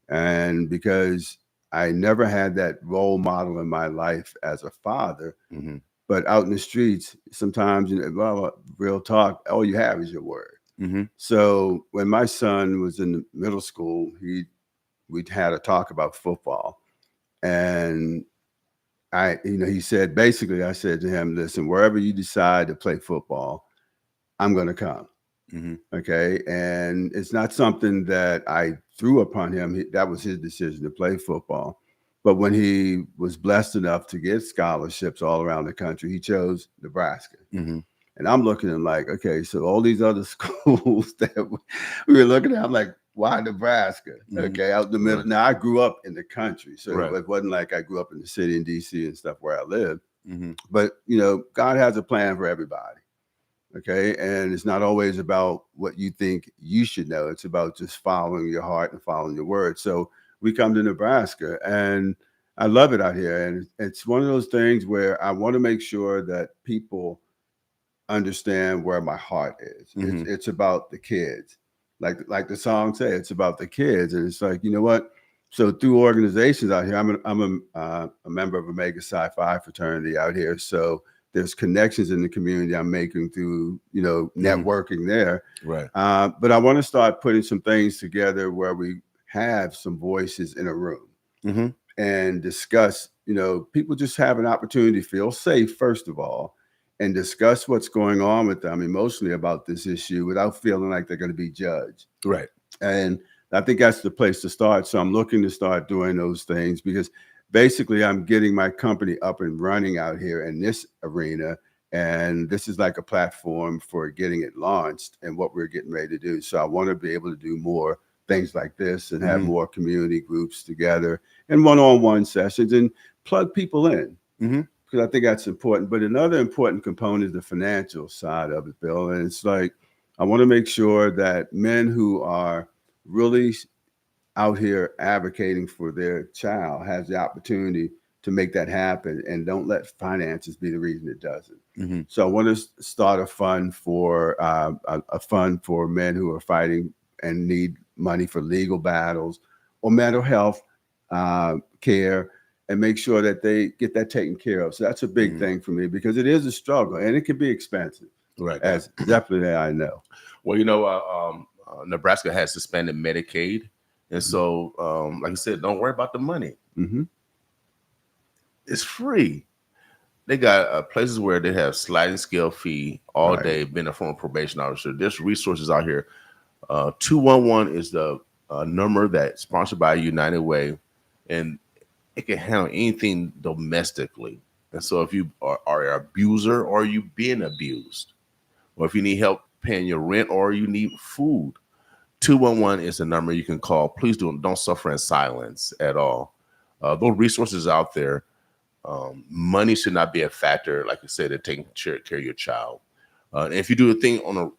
and because I never had that role model in my life as a father. Mm-hmm. But out in the streets, sometimes, real talk, all you have is your word. Mm-hmm. So when my son was in middle school, we'd had a talk about football, and he said, basically, I said to him, listen, wherever you decide to play football, I'm going to come. Mm-hmm. Okay. And it's not something that I threw upon him. That was his decision to play football. But when he was blessed enough to get scholarships all around the country, he chose Nebraska. Mm-hmm. And I'm looking at him like, okay, so all these other schools that we were looking at, I'm like, why Nebraska? Mm-hmm. Okay, out in the middle. Right. Now, I grew up in the country, so Right. it wasn't like I grew up in the city in D.C. and stuff where I live. Mm-hmm. But, God has a plan for everybody. Okay, and it's not always about what you think you should know. It's about just following your heart and following your word. So we come to Nebraska, and I love it out here. And it's one of those things where I want to make sure that people understand where my heart is. Mm-hmm. It's about the kids, like the song said. It's about the kids, and it's like, you know what? So through organizations out here, I'm a member of Omega Psi Phi fraternity out here. So there's connections in the community I'm making through networking there. Right. But I want to start putting some things together where we have some voices in a room Mm-hmm. and discuss. People just have an opportunity to feel safe, first of all, and discuss what's going on with them emotionally about this issue without feeling like they're going to be judged. Right. And I think that's the place to start. So I'm looking to start doing those things because basically I'm getting my company up and running out here in this arena. And this is like a platform for getting it launched and what we're getting ready to do. So I want to be able to do more things like this and have more community groups together and one-on-one sessions and plug people in. Mm-hmm. Because I think that's important. But another important component is the financial side of it, Bill. And it's like, I want to make sure that men who are really out here advocating for their child has the opportunity to make that happen, and don't let finances be the reason it doesn't. Mm-hmm. So I want to start a fund for men who are fighting and need money for legal battles or mental health care, and make sure that they get that taken care of. So that's a big thing for me, because it is a struggle and it can be expensive. Right. As definitely I know. Well, Nebraska has suspended Medicaid. And so, like I said, don't worry about the money. Mm-hmm. It's free. They got places where they have sliding scale fee all day, being a former probation officer. There's resources out here. 211 is the number that's sponsored by United Way, and it can handle anything domestically. And so if you are an abuser, or you being abused, or if you need help paying your rent, or you need food, 211 is the number you can call. Please don't suffer in silence at all. Those resources out there. Money should not be a factor, like I said, in taking care of your child. And if you do the thing on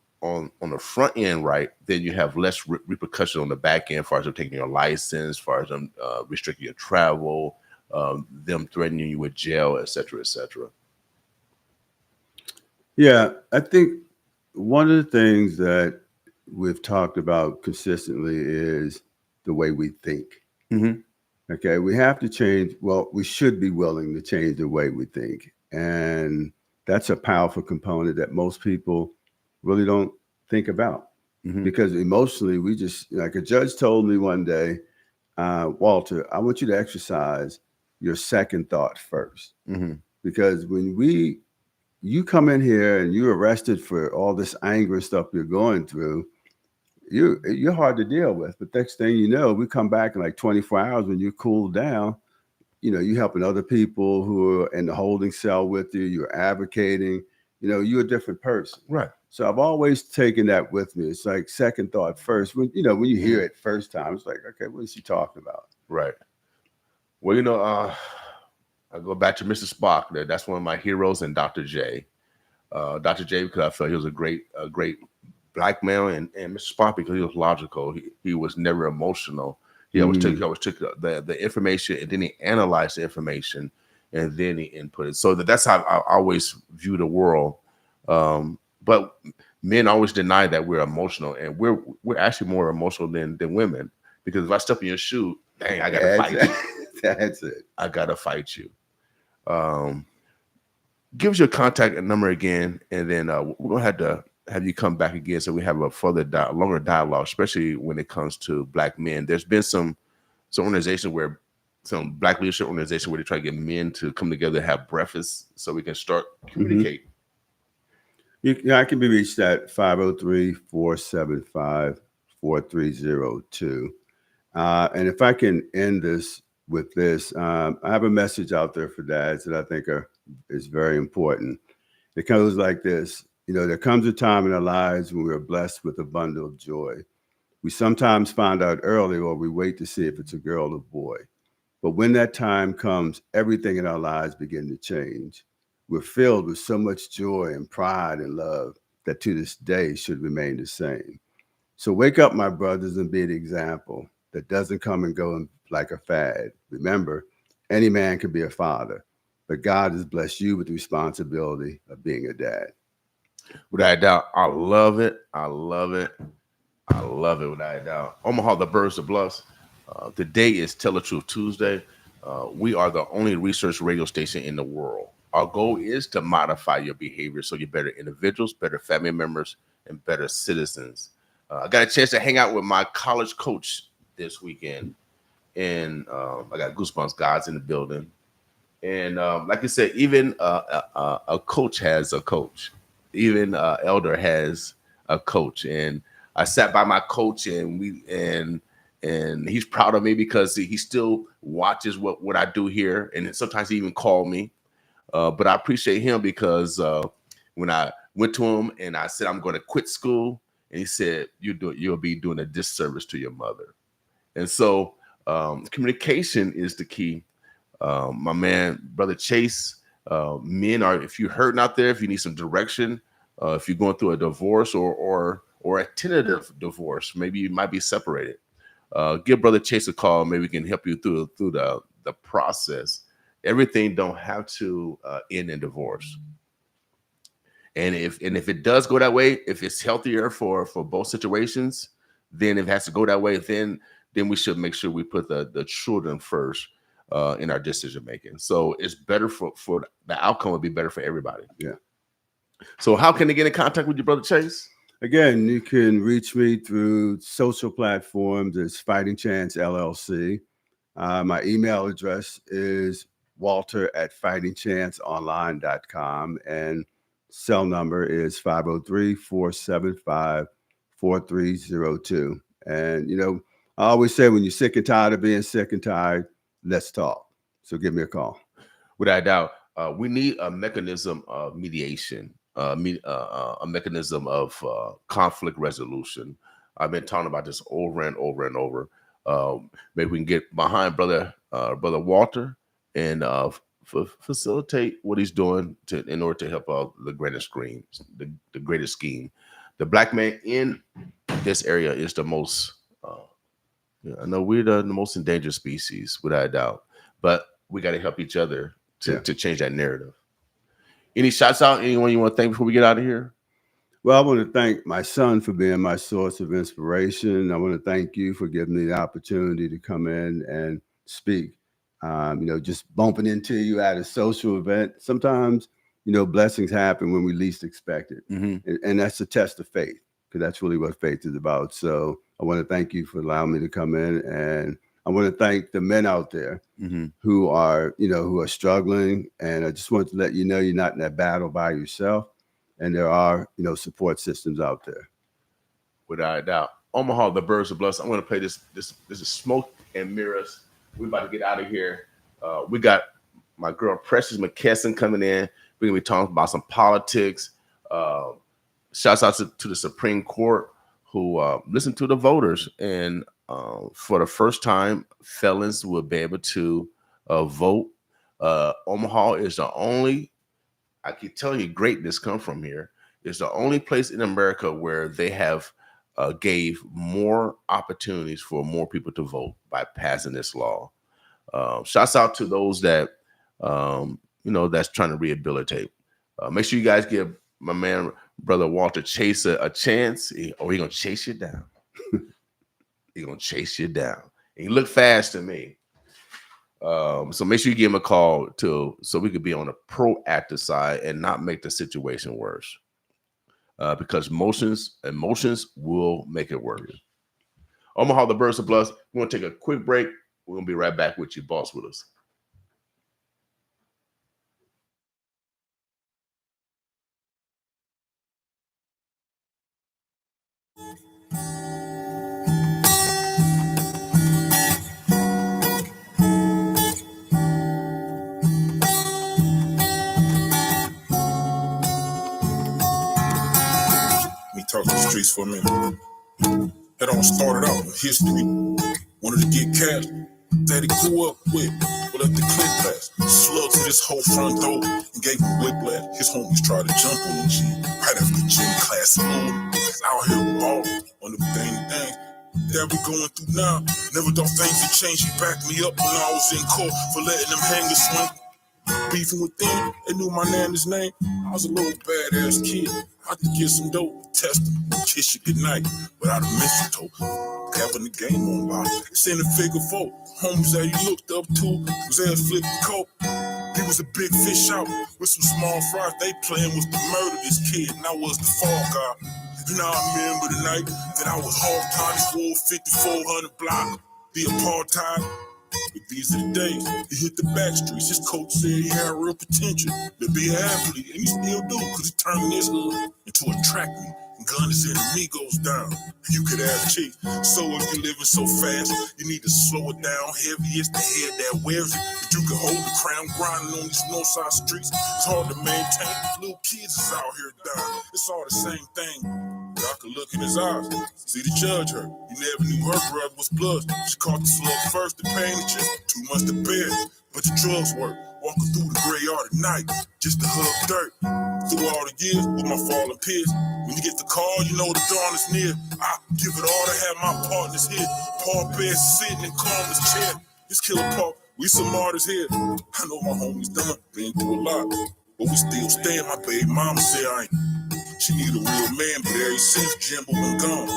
the front end right, then you have less repercussion on the back end, as far as them taking your license, as far as them restricting your travel, them threatening you with jail, et cetera, et cetera. Yeah, I think one of the things that we've talked about consistently is the way we think. Mm-hmm. Okay, we have to change. Well, we should be willing to change the way we think. And that's a powerful component that most people really don't think about. Mm-hmm. Because emotionally, we just, like a judge told me one day, Walter, I want you to exercise your second thought first. Mm-hmm. Because when you come in here and you're arrested for all this anger and stuff you're going through, you're hard to deal with. But next thing you know, we come back in like 24 hours when you're cooled down. You're helping other people who are in the holding cell with you. You're advocating. You're a different person. Right. So I've always taken that with me. It's like second thought first. When you hear it first time, it's like, okay, what is she talking about? Right. Well, I go back to Mr. Spock. That's one of my heroes, and Dr. J. Dr. J, because I felt he was a great black man, and Mr. Spock because he was logical. He was never emotional. He always took the information, and then he analyzed the information, and then he input it. So that's how I always view the world. But men always deny that we're emotional, and we're actually more emotional than women. Because if I step in your shoe, dang, I gotta fight you. That's it. I gotta fight you. Give us your contact number again, and then we're gonna have to have you come back again so we have a further longer dialogue, especially when it comes to black men. There's been some organizations where some black leadership organization where they try to get men to come together and have breakfast so we can start communicating. I can be reached at 503-475-4302. And if I can end this with this, I have a message out there for dads that I think is very important. It goes like this. There comes a time in our lives when we're blessed with a bundle of joy. We sometimes find out early, or we wait to see if it's a girl or boy. But when that time comes, everything in our lives begin to change. We're filled with so much joy and pride and love that to this day should remain the same. So wake up, my brothers, and be the example that doesn't come and go like a fad. Remember, any man can be a father, but God has blessed you with the responsibility of being a dad. Without a doubt, I love it. I love it. I love it, without a doubt. Omaha, the Birds, the Bluffs. Today is Tell the Truth Tuesday. We are the only research radio station in the world. Our goal is to modify your behavior so you're better individuals, better family members, and better citizens. I got a chance to hang out with my college coach this weekend, and I got goosebumps. God's in the building. And like I said, even a coach has a coach. Even elder has a coach, and I sat by my coach, and he's proud of me because he still watches what I do here, and sometimes he even called me. But I appreciate him because when I went to him and I said I'm going to quit school, and he said you'll be doing a disservice to your mother. And so communication is the key. My man, Brother Chase. Men are, if you're hurting out there, if you need some direction, if you're going through a divorce or a tentative divorce, maybe you might be separated. Give Brother Chase a call. Maybe we can help you through the process. everything don't have to end in divorce. And if it does go that way, if it's healthier for both situations, then if it has to go that way, then we should make sure we put the children first in our decision making. So it's better for the outcome would be better for everybody. Yeah. So how can they get in contact with you, Brother Chase? Again, you can reach me through social platforms. It's Fighting Chance LLC. My email address is walter@fightingchanceonline.com, and cell number is 503-475-4302. And, I always say when you're sick and tired of being sick and tired, let's talk. So give me a call. Without a doubt, we need a mechanism of mediation, a mechanism of conflict resolution. I've been talking about this over and over and over. Maybe we can get behind Brother Walter and facilitate what he's doing in order to help the greatest scheme. The greatest scheme. The black man in this area is the most. I know we're the most endangered species, without a doubt, but we got to help each other to change that narrative. Any shots out? Anyone you want to thank before we get out of here? Well, I want to thank my son for being my source of inspiration. I want to thank you for giving me the opportunity to come in and speak. Just bumping into you at a social event. Sometimes, blessings happen when we least expect it. Mm-hmm. And that's a test of faith, because that's really what faith is about. So I want to thank you for allowing me to come in. And I want to thank the men out there who are struggling. And I just want to let you know you're not in that battle by yourself. And there are, support systems out there. Without a doubt. Omaha, the birds are blessed. I'm going to play this. This is Smoke and Mirrors. We're about to get out of here. We got my girl Precious McKesson coming in. We're going to be talking about some politics. Shouts out to the Supreme Court who listened to the voters. And for the first time, felons will be able to vote. Omaha is the only, I keep telling you, greatness come from here. It's the only place in America where they have gave more opportunities for more people to vote by passing this law. Shouts out to those that, that's trying to rehabilitate. Make sure you guys give my man, Brother Walter Chase a chance, or he's going to chase you down. He's going to chase you down. And he looked fast to me. So make sure you give him a call so we could be on the proactive side and not make the situation worse. Because emotions will make it worse. Omaha, the birds are blessed. We're going to take a quick break. We're going to be right back with you. Boss with us. Talk to the streets for a minute. That all started out in history. Wanted to get cash that he grew up with. But let the clip pass. Slugged to this whole front door and gave him whiplash. His homies tried to jump on the G right after gym class. Out here balling on the things that we going through now. Never thought things would change. He backed me up when I was in court for letting them hang the swing. Beefing with them, they knew my nana's name. I was a little badass kid. I could get some dope, test them, kiss you goodnight without a mistletoe. Having the game on lock, sending figure four. Homies that you looked up to was ass flipping coke. He was a big fish out with some small fries. They plan was to murder this kid, and I was the fall guy. And I remember the night that I was hog-tied for 5400 block, the apartheid. But these are the days he hit the back streets. His coach said he had real potential to be an athlete, and he still do, because he turned his hood into a track meet. Gun is in amigos down. You could ask Chief. So if you're living so fast, you need to slow it down. Heavy is the head that wears it. But you can hold the crown grinding on these north side streets. It's hard to maintain. Little kids is out here dying. It's all the same thing. But I could look in his eyes. See the judge her. You never knew her brother was blood. She caught the slug first. The pain is just too much to bear. But the drugs work. Walking through the gray yard at night, just to hug dirt. Through all the years with my fallen peers. When you get the call, you know the dawn is near. I give it all to have my partners here. Paul Bear sitting in calm as chair. This killer Paul We some martyrs here. I know my homies done, been through a lot. But we still stand, my baby mama say I ain't. She need a real man, but ever since Jimbo been gone.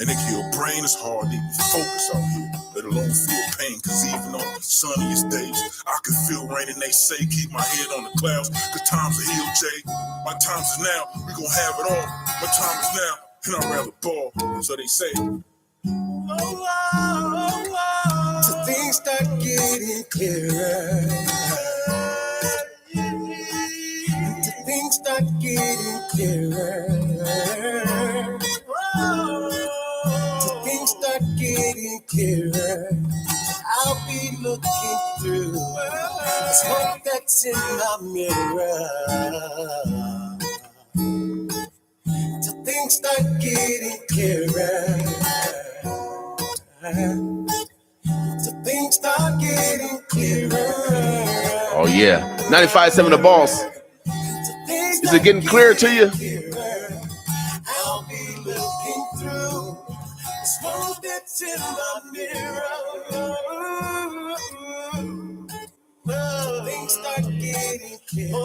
And they kill brain, it's hard to even focus out here, let alone feel pain. Cause even on the sunniest days, I can feel rain and they say, keep my head on the clouds. Cause times are healed, Jay. My times is now, we gon' have it all. My time is now, and I'd rather ball. So they say, So things start getting clearer. Till things start getting clearer. Till things start getting clearer. I'll be looking through the smoke that's in my mirror. Till things start getting clearer. So things start getting clearer. Oh yeah, 95.7 The Boss. Is it getting clear to you? I'll be looking through the smoke that's in my mirror. Things start getting clearer.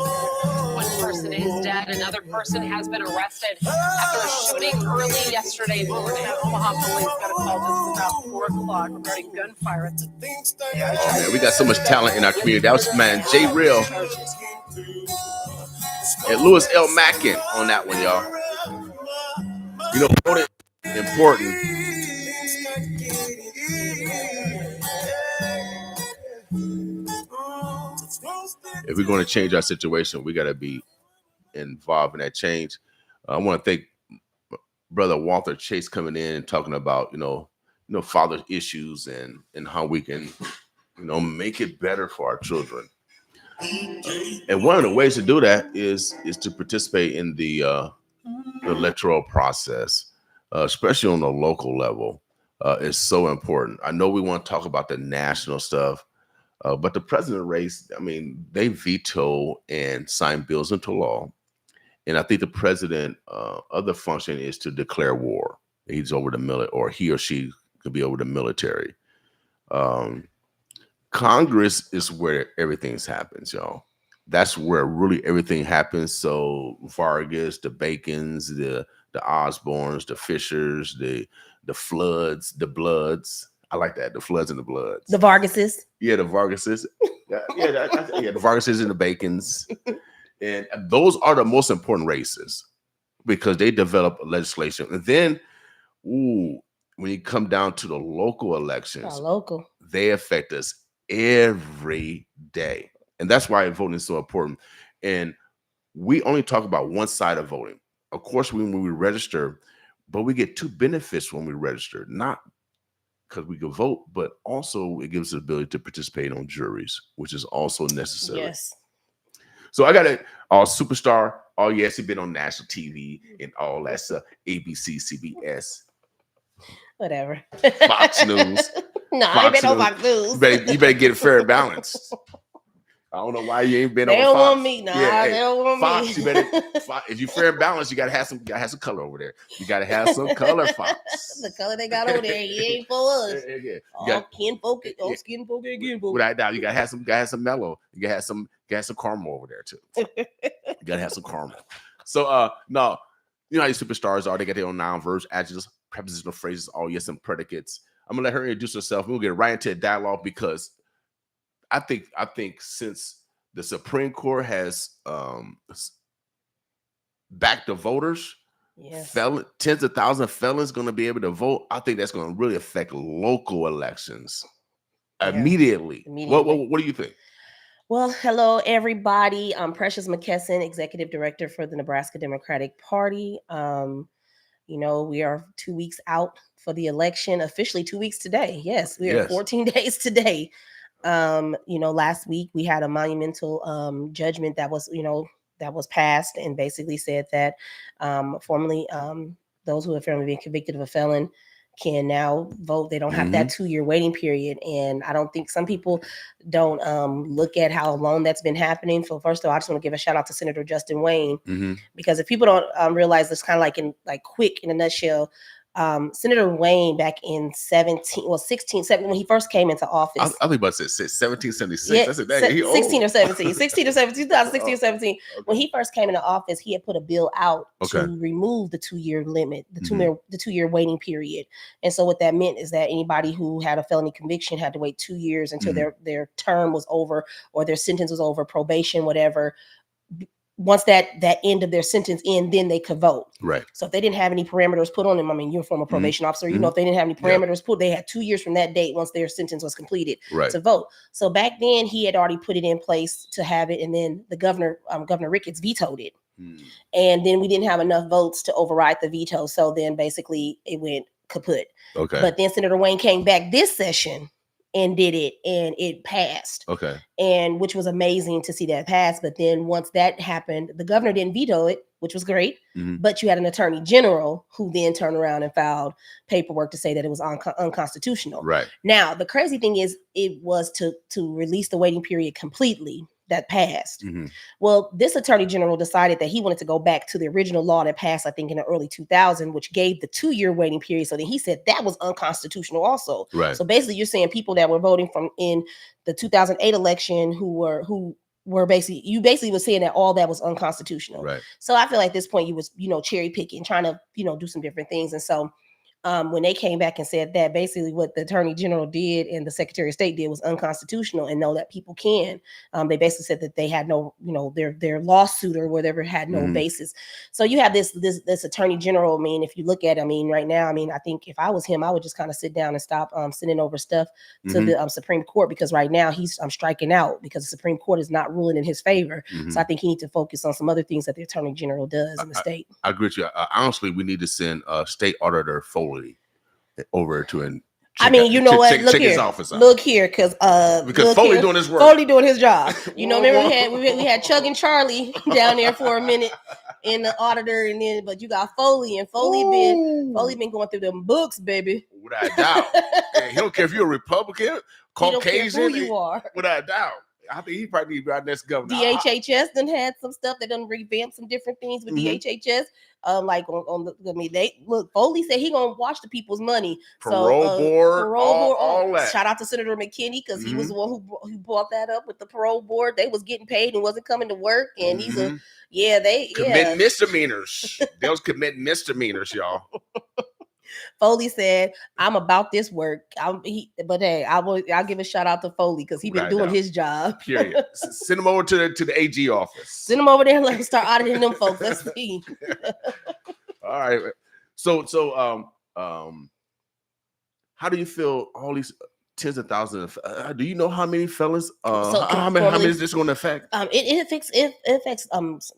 One person is dead. Another person has been arrested after a shooting early yesterday morning. Omaha police got a call. This is about 4 o'clock regarding gunfire at the Oh man, we got so much talent in our community. That was man Jay Real and Louis L. Mackin on that one, y'all. You know, voting important. If we're going to change our situation, we got to be involved in that change. I want to thank Brother Walter Chase coming in and talking about, you know, father issues and how we can, make it better for our children. And one of the ways to do that is to participate in the electoral process, especially on the local level. Is so important. I know we want to talk about the national stuff, but the president race, I mean, they veto and sign bills into law. And I think the president, other function is to declare war. He's over the military, or he or she could be over the military. Congress is where everything happens, y'all. That's where really everything happens. So Vargas, the Bacons, the Osborns, the Fishers, the Floods, the Bloods. I like that. The Floods and the Bloods. The Vargases. Yeah, the Vargases. The Vargases and the Bacons. And those are the most important races because they develop legislation. And then, when you come down to the local elections, they affect us every day. And that's why voting is so important. And we only talk about one side of voting. Of course, when we register, but we get two benefits when we register, not because we can vote, but also it gives us the ability to participate on juries, which is also necessary. Yes. So I got a superstar. Oh, yes, he's been on national TV and all that stuff. ABC, CBS. Whatever. Fox News. No, I ain't been on Fox News. You better get it fair and balanced. I don't know why you ain't been on Fox. They don't want me. Nah, they don't want Fox, me. You better, if you fair and balanced, you gotta have some color over there. You gotta have some color, Fox. The color they got over there, he ain't for us. Yeah. All skin folk again, folk. Without doubt, you gotta have some mellow. You gotta have some caramel over there too. You gotta have some caramel. So no, you know how these superstars are. They got their own noun, verbs, adjectives, prepositional phrases, all yes and predicates. I'm gonna let her introduce herself. We'll get right into a dialogue because I think since the Supreme Court has backed the voters, tens of thousands of felons going to be able to vote. I think that's going to really affect local elections immediately. What do you think? Well, hello, everybody. I'm Precious McKesson, Executive Director for the Nebraska Democratic Party. We are 2 weeks out for the election, officially 2 weeks today. Yes, we are 14 days today. Last week we had a monumental judgment that was passed and basically said that formally those who have formerly been convicted of a felon can now vote. They don't have that 2-year waiting period. And I don't think some people don't look at how long that's been happening. So first of all, I just want to give a shout out to Senator Justin Wayne, because if people don't realize this, kind of quick in a nutshell, Senator Wayne back in 17 when he first came into office. I think about to say 1776. Yeah, I said, dang, he 16 old. or 17, 16 or 17, 2016 or 17. Okay. When he first came into office, he had put a bill out Okay. to remove the 2-year limit, the 2-year waiting period. And so what that meant is that anybody who had a felony conviction had to wait 2 years until their term was over or their sentence was over, probation, whatever. Once that end of their sentence in, then they could vote. Right. So if they didn't have any parameters put on them, I mean, you're a former probation officer, you know, if they didn't have any parameters put, they had 2 years from that date once their sentence was completed to vote. So back then he had already put it in place to have it. And then the Governor Ricketts vetoed it. And then we didn't have enough votes to override the veto. So then basically it went kaput. Okay. But then Senator Wayne came back this session and did it, and it passed. Okay. And which was amazing to see that pass. But then once that happened, the governor didn't veto it, which was great. But you had an attorney general who then turned around and filed paperwork to say that it was unconstitutional. Right. Now, the crazy thing is it was to release the waiting period completely that passed. Well, this attorney general decided that he wanted to go back to the original law that passed, I think, in the early 2000s, which gave the 2-year waiting period. So then he said that was unconstitutional also. Right. So basically you're saying people that were voting from in the 2008 election who were basically was saying that all that was unconstitutional. Right. So I feel like at this point you was, cherry picking, trying to, do some different things. And so when they came back and said that basically what the attorney general did and the secretary of state did was unconstitutional and know that people can, they basically said that they had no, their lawsuit or whatever had no basis. So you have this attorney general. I mean, if you look at, right now, I think if I was him, I would just kind of sit down and stop sending over stuff to the Supreme Court, because right now he's striking out because the Supreme Court is not ruling in his favor. So I think he needs to focus on some other things that the attorney general does in the state. I agree with you. Honestly, we need to send State Auditor Foley over to an. Look here, because Foley doing his work. Foley doing his job. Remember we had Chug and Charlie down there for a minute in the auditor, and then but you got Foley, and Foley been going through them books, baby. Without a doubt. He don't care if you're a Republican, Caucasian, who you are. Without a doubt. I think he probably need to be our next governor. DHHS done had some stuff that done revamp some different things with DHHS. Like Foley said he gonna watch the people's money. Parole board, all that. Shout out to Senator McKinney, because he was the one who brought that up with the parole board. They was getting paid and wasn't coming to work, and he's committing misdemeanors. They was committing misdemeanors, y'all. Foley said, "I'm about this work." I'll give a shout out to Foley because he been doing his job. Period. Send him over to the AG office. Send him over there and let him start auditing them folks. Let's see. All right. So how do you feel? All these tens of thousands. Do you know how many felons? How many is this going to affect? It affects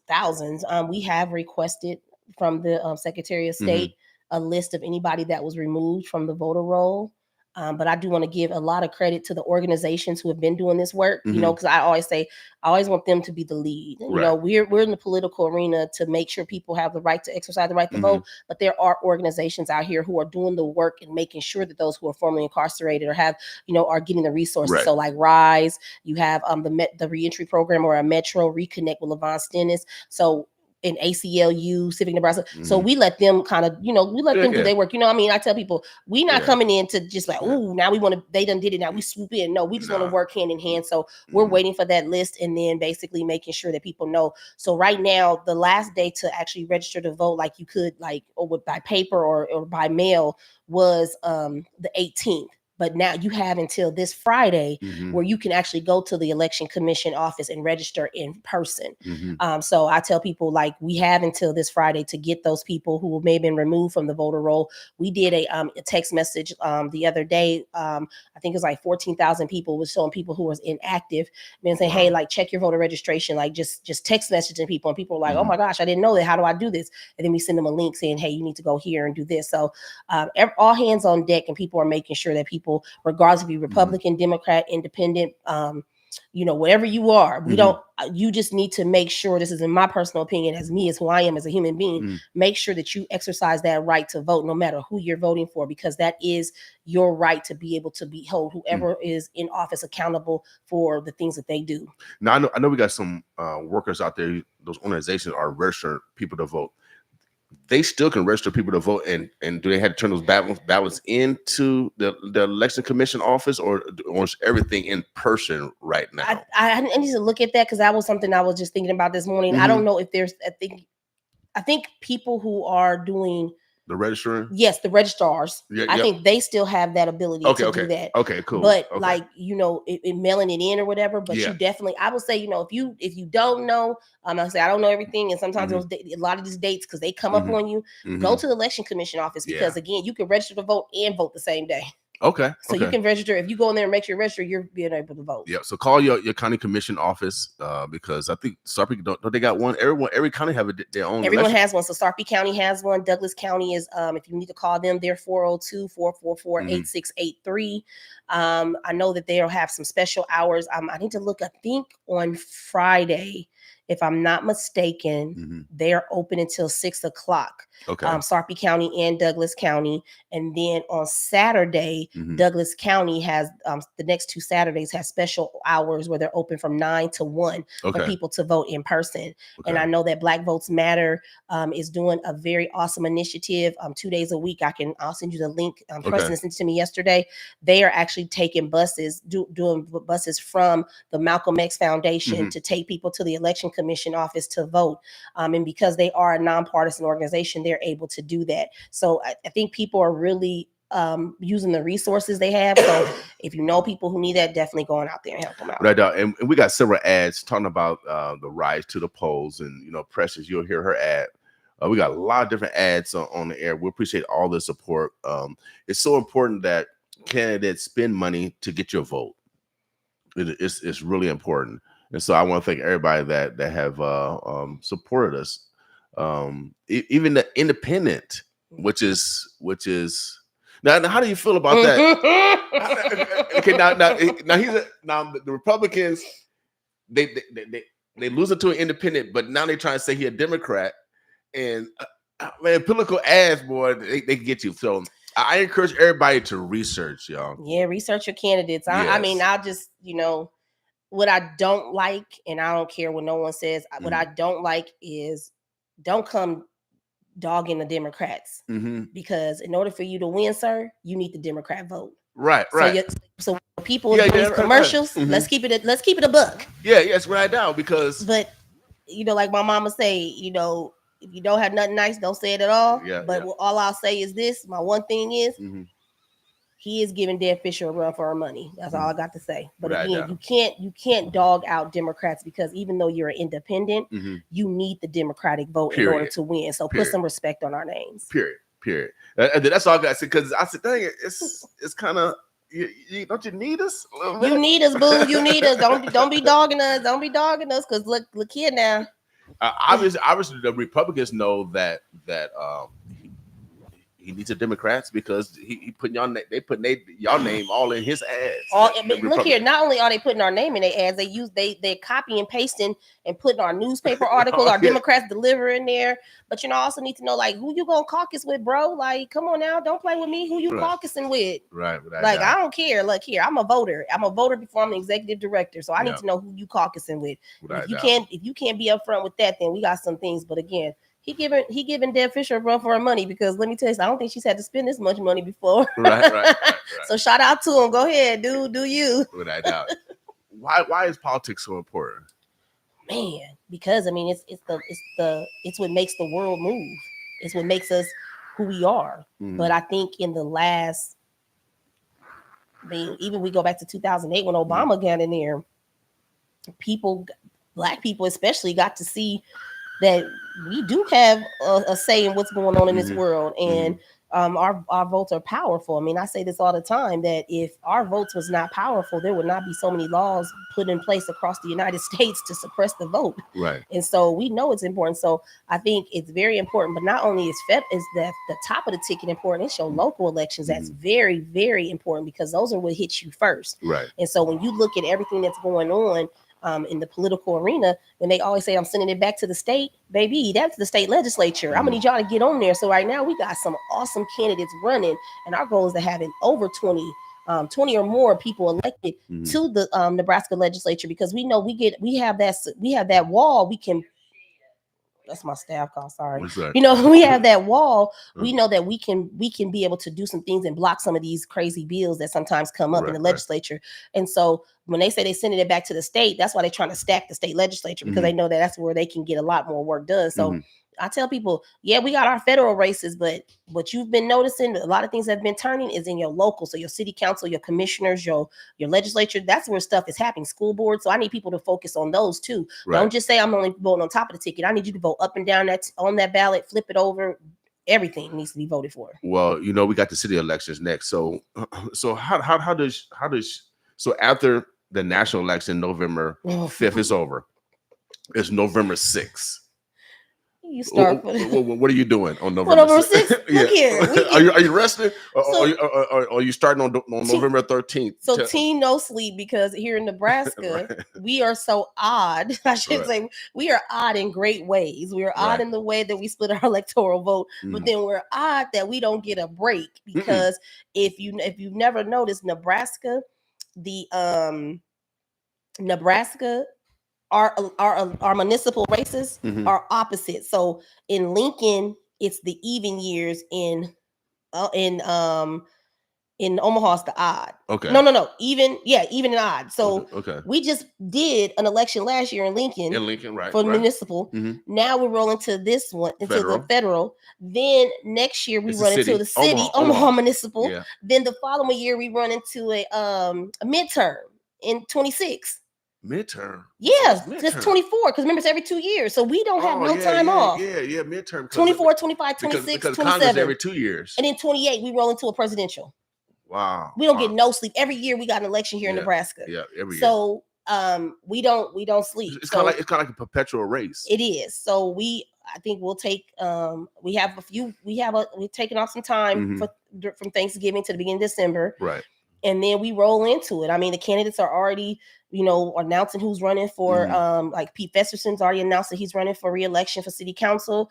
thousands. We have requested from the Secretary of State a list of anybody that was removed from the voter roll. But I do want to give a lot of credit to the organizations who have been doing this work, because I always want them to be the lead. And, we're in the political arena to make sure people have the right to exercise the right to vote, but there are organizations out here who are doing the work and making sure that those who are formerly incarcerated or have, are getting the resources. Right. So like RISE, you have the reentry program, or a Metro Reconnect with Levon Stennis. So in ACLU, Civic Nebraska. So we let them kind of, them do their work. I tell people, we not coming in to just like, now they done did it. Now we swoop in. No, we just want to work hand in hand. So we're waiting for that list and then basically making sure that people know. So right now, the last day to actually register to vote, like you could by paper or by mail, was the 18th. But now you have until this Friday where you can actually go to the Election Commission office and register in person. So I tell people, we have until this Friday to get those people who may have been removed from the voter roll. We did a text message the other day. I think it was 14,000 people was showing people who was inactive and saying, hey, check your voter registration, just text messaging people. And people are like, oh my gosh, I didn't know that. How do I do this? And then we send them a link saying, hey, you need to go here and do this. So all hands on deck, and people are making sure that people, regardless if you're Republican, Democrat, Independent, whatever you are, you just need to make sure, this is in my personal opinion, as who I am as a human being, make sure that you exercise that right to vote, no matter who you're voting for, because that is your right to be able to hold whoever is in office accountable for the things that they do. Now, I know we got some workers out there. Those organizations are registering people to vote. they still can register people to vote, and do they have to turn those ballots into the election commission office, or is everything in person right now? I need to look at that because that was something I was just thinking about this morning. I don't know if there's I think people who are doing the registering, yes, the registrars, Yeah, I yep. think they still have that ability to do that. Okay, cool. But Okay. like, you know, it mailing it in or whatever, but Yeah. you definitely, I would say, you know, if you don't know, I say I don't know everything, and sometimes those a lot of these dates, because they come up on you, go to the election commission office, because again, you can register to vote and vote the same day. Okay. So you can register. If you go in there and make sure you register, you're being able to vote. Yeah. So call your county commission office, because I think Sarpy don't they got one. Every county have their own. Everyone election. has one. So Sarpy County has one. Douglas County is, if you need to call them, they're 402-444-8683. I know that they'll have some special hours. I need to look, I think on Friday, if I'm not mistaken, they're open until 6 o'clock. Okay. Sarpy County and Douglas County. And then on Saturday, Douglas County has the next 2 Saturdays have special hours where they're open from 9 to 1 for people to vote in person. And I know that Black Votes Matter is doing a very awesome initiative. 2 days a week. I'll send you the link. President sent it to me yesterday. They are actually taking buses, doing buses from the Malcolm X Foundation to take people to the election commission office to vote. And because they are a nonpartisan organization, they're able to do that. So I think people are really using the resources they have. So if you know people who need that, definitely going out there and help them out. Right now, and we got several ads talking about the rise to the polls, and Precious, you'll hear her ad. We got a lot of different ads on the air. We appreciate all the support. It's so important that candidates spend money to get your vote. It's really important. And so I want to thank everybody that have supported us. Even the independent, which is now how do you feel about that? Okay, now the Republicans they lose it to an independent, but now they try to say he a Democrat, and man, political ads, boy, they can get you. So I encourage everybody to research, y'all. Yeah, research your candidates. I mean, I'll just, what I don't like, and I don't care what no one says, what I don't like is don't come dogging the Democrats, because in order for you to win, sir, you need the Democrat vote. Right. So people in these commercials, let's keep it a buck. Yeah, it's right now, because but like my mama say, if you don't have nothing nice, don't say it at all. All I'll say is this: my one thing is, he is giving Dan Fisher a run for our money. That's all I got to say. But again, you can't dog out Democrats, because even though you're an independent, you need the Democratic vote in order to win. So put some respect on our names. Period. And that's all I got to say, because I said, dang it, it's kind of, don't you need us? You need us, boo. You need us. Don't be dogging us. Don't be dogging us, because look here now. Obviously, the Republicans know that he needs the Democrats, because he put y'all name all in his ads. Look here, not only are they putting our name in their ads, they copy and pasting and putting our newspaper articles, our Democrats deliver in there. But I also need to know, like, who you gonna caucus with, bro? Like, come on now, don't play with me. Who you caucusing with? Right. Like, I don't care. Look here, I'm a voter. I'm a voter before I'm an executive director. So I need to know who you caucusing with. If you can't be upfront with that, then we got some things. But again, he giving Dan Fisher a run for her money, because let me tell you, I don't think she's had to spend this much money before. Right. So shout out to him. Go ahead, do you? Without doubt. Why is politics so important? Man, because it's what makes the world move. It's what makes us who we are. But I think in the last, even we go back to 2008 when Obama got in there, Black people especially, got to see that we do have a say in what's going on in this world, and our votes are powerful. I mean, I say this all the time, that if our votes was not powerful, there would not be so many laws put in place across the United States to suppress the vote. Right. And so we know it's important. So I think it's very important. But not only is that the top of the ticket important, it's your local elections. That's very, very important, because those are what hits you first. Right. And so when you look at everything that's going on in the political arena, when they always say I'm sending it back to the state, baby, that's the state legislature. I'm gonna need y'all to get on there. So right now we got some awesome candidates running, and our goal is to have over 20 or more people elected to the Nebraska legislature, because we know we have that wall. We can That's my staff call. Sorry. What's that? You know, we have that wall. We know that we can be able to do some things and block some of these crazy bills that sometimes come up in the legislature. And so when they say they sending it back to the state, that's why they're trying to stack the state legislature, because they know that that's where they can get a lot more work done. So I tell people, yeah, we got our federal races, but what you've been noticing, a lot of things that have been turning is in your local. So your city council, your commissioners, your legislature, that's where stuff is happening. School board. So I need people to focus on those too. Right. Don't just say I'm only voting on top of the ticket. I need you to vote up and down on that ballot, flip it over. Everything needs to be voted for. Well, you know, we got the city elections next. So how does so after the national election, November 5th is over. It's November 6th. You start. What are you doing on November 6th? Look here. Are you resting? Or are you starting on November 13th? So team no sleep, because here in Nebraska, we are so odd. I should say we are odd in great ways. We are odd in the way that we split our electoral vote, but then we're odd that we don't get a break, because if you've never noticed, Nebraska, our municipal races are opposite. So in Lincoln, it's the even years. In Omaha, it's the odd. Okay. No. Even and odd. So okay. We just did an election last year in Lincoln. Right. For municipal. Now we're rolling to this one, into the federal. Then next year we run into the city, Omaha municipal. Yeah. Then the following year we run into a midterm in 26. Midterm. Yeah, just 24. Because remember, it's every 2 years. So we don't have no time off. Yeah, midterm. 24, 25, 26, because 27. Congress every 2 years. And then 28, we roll into a presidential. Wow. We don't get no sleep. Every year we got an election here in Nebraska. Yeah, every year. So we don't sleep. It's kind of like a perpetual race. It is. So I think we'll take we've taken off some time from Thanksgiving to the beginning of December. Right. And then we roll into it. I mean, the candidates are already, announcing who's running for, like Pete Festerson's already announced that he's running for re-election for city council.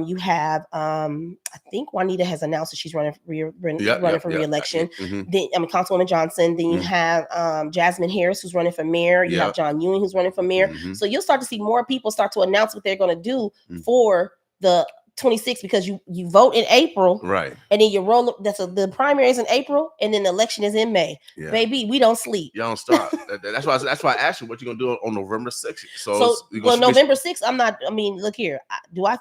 You have, I think Juanita has announced that she's running for re-election. Then, Councilwoman Johnson. Then you have Jasmine Harris, who's running for mayor. You have John Ewing, who's running for mayor. So you'll start to see more people start to announce what they're going to do for the 26, because you vote in April, right? And then you roll. The primary is in April, and then the election is in May. Yeah. Baby, we don't sleep. You don't stop. That's why I asked you what you're gonna do on November 6th. So November 6th, I'm not. I mean, look here. Do I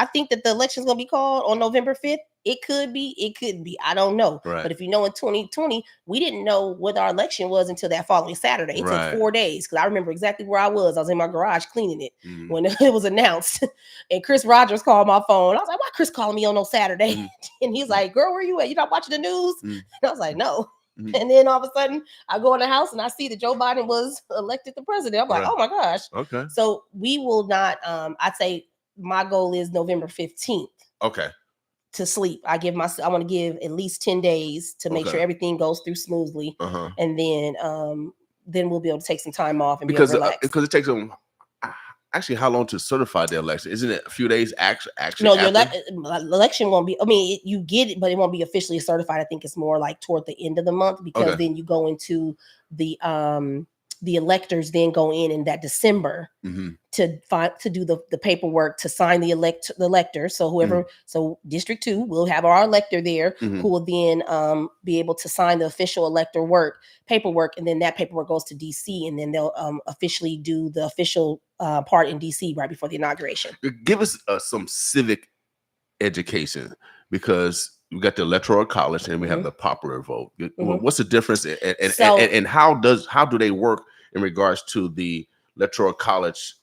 think that the election is gonna be called on November 5th? It could be. It could be. I don't know. Right. But if you know, in 2020, we didn't know what our election was until that following Saturday. It took 4 days, because I remember exactly where I was. I was in my garage cleaning it when it was announced. And Chris Rogers called my phone. I was like, "Why Chris calling me on no Saturday?" And he's like, "Girl, where you at? You not watching the news?" And I was like, "No." And then all of a sudden, I go in the house and I see that Joe Biden was elected the president. I'm like, "Oh my gosh!" Okay. So we will not. I'd say my goal is November 15th. Okay. To sleep. I want to give at least 10 days to make sure everything goes through smoothly. And then we'll be able to take some time off and be able to relax. Because it takes them actually how long to certify the election? Isn't it a few days actually? No, your election won't be. I mean, you get it, but it won't be officially certified. I think it's more like toward the end of the month, because then you go into the electors then go in that December to do the paperwork to sign the elector. So whoever, so District 2 will have our elector there who will then be able to sign the official elector paperwork, and then that paperwork goes to DC, and then they'll officially do the official part in DC right before the inauguration. Give us some civic education, because we got the electoral college and we have the popular vote. What's the difference, and how do they work in regards to the electoral college